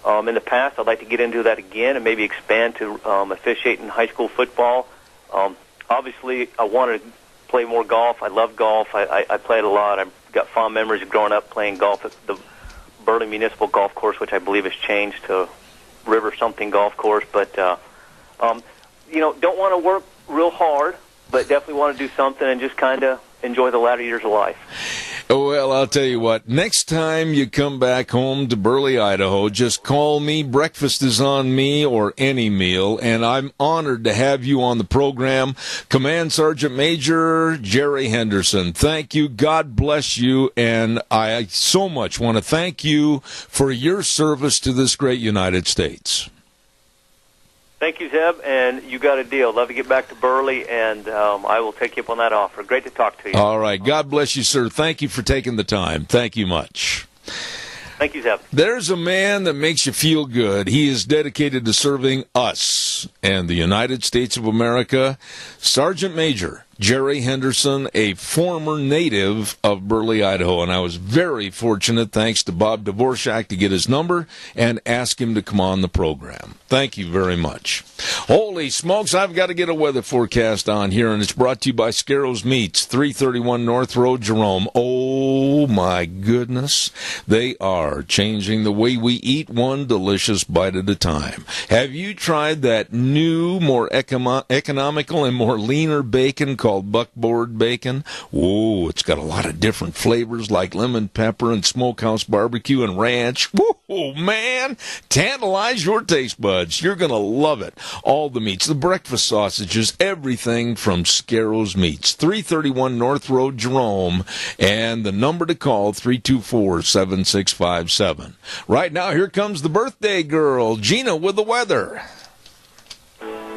in the past. I'd like to get into that again and maybe expand to officiating high school football. Obviously, I want to play more golf. I love golf. I played a lot. I've got fond memories of growing up playing golf at the Burley Municipal Golf Course, which I believe has changed to River something golf course. But don't want to work real hard, but definitely want to do something and just kind of enjoy the latter years of life. Well, I'll tell you what, next time you come back home to Burley, Idaho, just call me. Breakfast is on me, or any meal, and I'm honored to have you on the program. Command Sergeant Major Jerry Henderson, thank you. God bless you, and I so much want to thank you for your service to this great United States. Thank you, Zeb, and you got a deal. Love to get back to Burley, and I will take you up on that offer. Great to talk to you. All right. God bless you, sir. Thank you for taking the time. Thank you much. Thank you, Zeb. There's a man that makes you feel good. He is dedicated to serving us and the United States of America. Sergeant Major Jerry Henderson, a former native of Burley, Idaho, and I was very fortunate, thanks to Bob Dvorak, to get his number and ask him to come on the program. Thank you very much. Holy smokes, I've got to get a weather forecast on here, and it's brought to you by Scarrows Meats, 331 North Road, Jerome. Oh, my goodness. They are changing the way we eat, one delicious bite at a time. Have you tried that new, more economical and more leaner bacon called buckboard bacon? Whoa, it's got a lot of different flavors like lemon pepper and smokehouse barbecue and ranch. Whoa, man, tantalize your taste buds. You're going to love it. All the meats, the breakfast sausages, everything from Scarrows Meats, 331 North Road, Jerome, and the number to call, 324-7657. Right now, here comes the birthday girl, Gina, with the weather.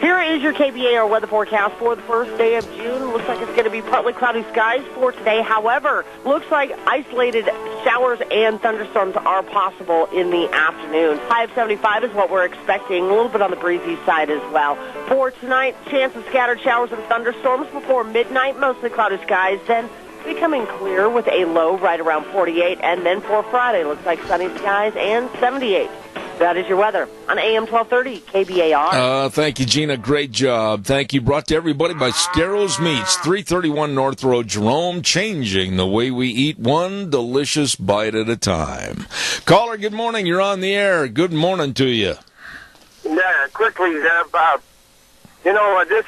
Here is your KBAR weather forecast for the first day of June. Looks like it's going to be partly cloudy skies for today. However, looks like isolated showers and thunderstorms are possible in the afternoon. High of 75 is what we're expecting. A little bit on the breezy side as well. For tonight, chance of scattered showers and thunderstorms before midnight. Mostly cloudy skies. Then becoming clear with a low right around 48. And then for Friday, looks like sunny skies and 78. That is your weather on AM 1230 KBAR. Thank you, Gina. Great job. Thank you. Brought to everybody by Scarrows Meats, 331 North Road, Jerome, changing the way we eat, one delicious bite at a time. Caller, good morning. You're on the air. Good morning to you. Yeah, quickly, this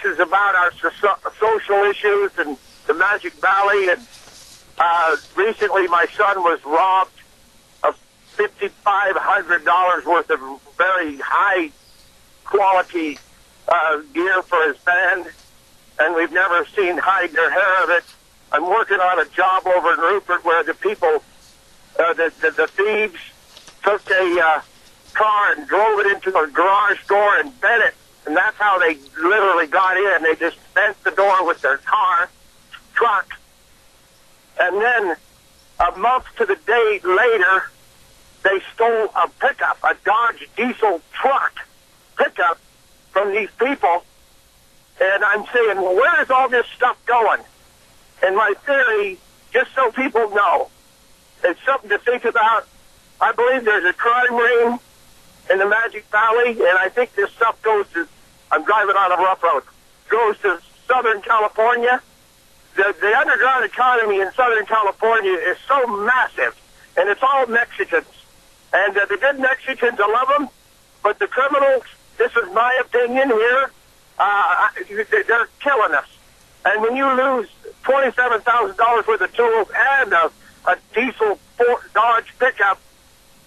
is about our social issues and the Magic Valley. And recently my son was robbed $5,500 worth of very high quality gear for his band, and we've never seen hide nor hair of it. I'm working on a job over in Rupert where the people, the thieves, took a car and drove it into a garage door and bent it, and that's how they literally got in. They just bent the door with their truck, and then a month to the day later, they stole a pickup, a Dodge diesel truck pickup from these people. And I'm saying, well, where is all this stuff going? And my theory, just so people know, it's something to think about. I believe there's a crime ring in the Magic Valley, and I think this stuff goes to, I'm driving on a rough road, goes to Southern California. The underground economy in Southern California is so massive, and it's all Mexicans. And the good Mexicans, I love them, but the criminals, this is my opinion here, they're killing us. And when you lose $27,000 worth of tools and a diesel Dodge pickup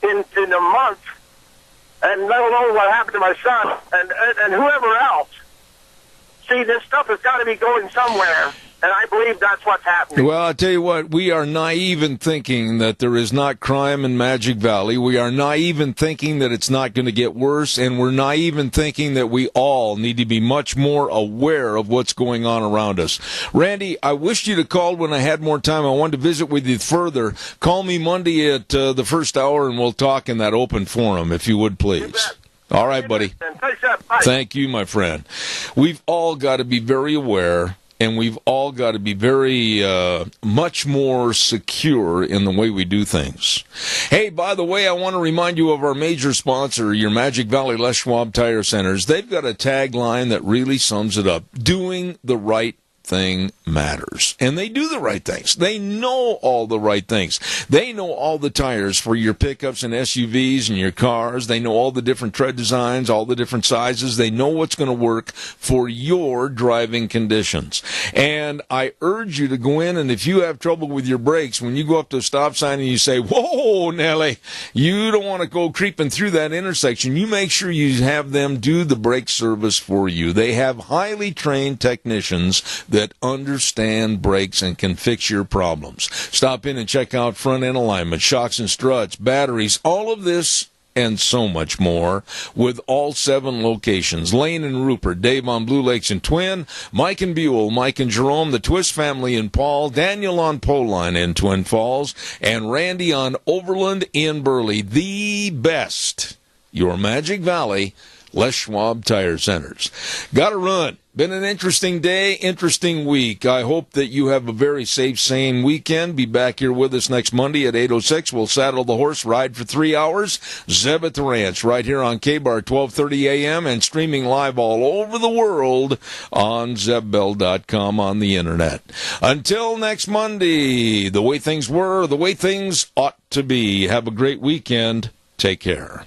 in a month, and let alone what happened to my son and whoever else. See, this stuff has got to be going somewhere, and I believe that's what's happening. Well, I'll tell you what, we are naive in thinking that there is not crime in Magic Valley. We are naive in thinking that it's not going to get worse, and we're naive in thinking that we all need to be much more aware of what's going on around us. Randy, I wished you'd have called when I had more time. I wanted to visit with you further. Call me Monday at the first hour, and we'll talk in that open forum, if you would, please. All right, buddy. Thank you, my friend. We've all got to be very aware, and we've all got to be very much more secure in the way we do things. Hey, by the way, I want to remind you of our major sponsor, your Magic Valley Les Schwab Tire Centers. They've got a tagline that really sums it up. Doing the right thing matters. And they do the right things. They know all the right things. They know all the tires for your pickups and SUVs and your cars. They know all the different tread designs, all the different sizes. They know what's going to work for your driving conditions. And I urge you to go in, and if you have trouble with your brakes, when you go up to a stop sign and you say, whoa, Nelly, you don't want to go creeping through that intersection, you make sure you have them do the brake service for you. They have highly trained technicians that understand brakes and can fix your problems. Stop in and check out front end alignment, shocks and struts, batteries, all of this and so much more with all 7 locations. Lane and Rupert, Dave on Blue Lakes and Twin, Mike and Buell, Mike and Jerome, the Twist family in Paul, Daniel on Poline in Twin Falls, and Randy on Overland in Burley. The best, your Magic Valley Les Schwab Tire Centers. Got to run. Been an interesting day, interesting week. I hope that you have a very safe, sane weekend. Be back here with us next Monday at 8:06. We'll saddle the horse, ride for 3 hours. Zeb at the Ranch, right here on K-Bar, 12:30 a.m. and streaming live all over the world on ZebBell.com on the Internet. Until next Monday, the way things were, the way things ought to be. Have a great weekend. Take care.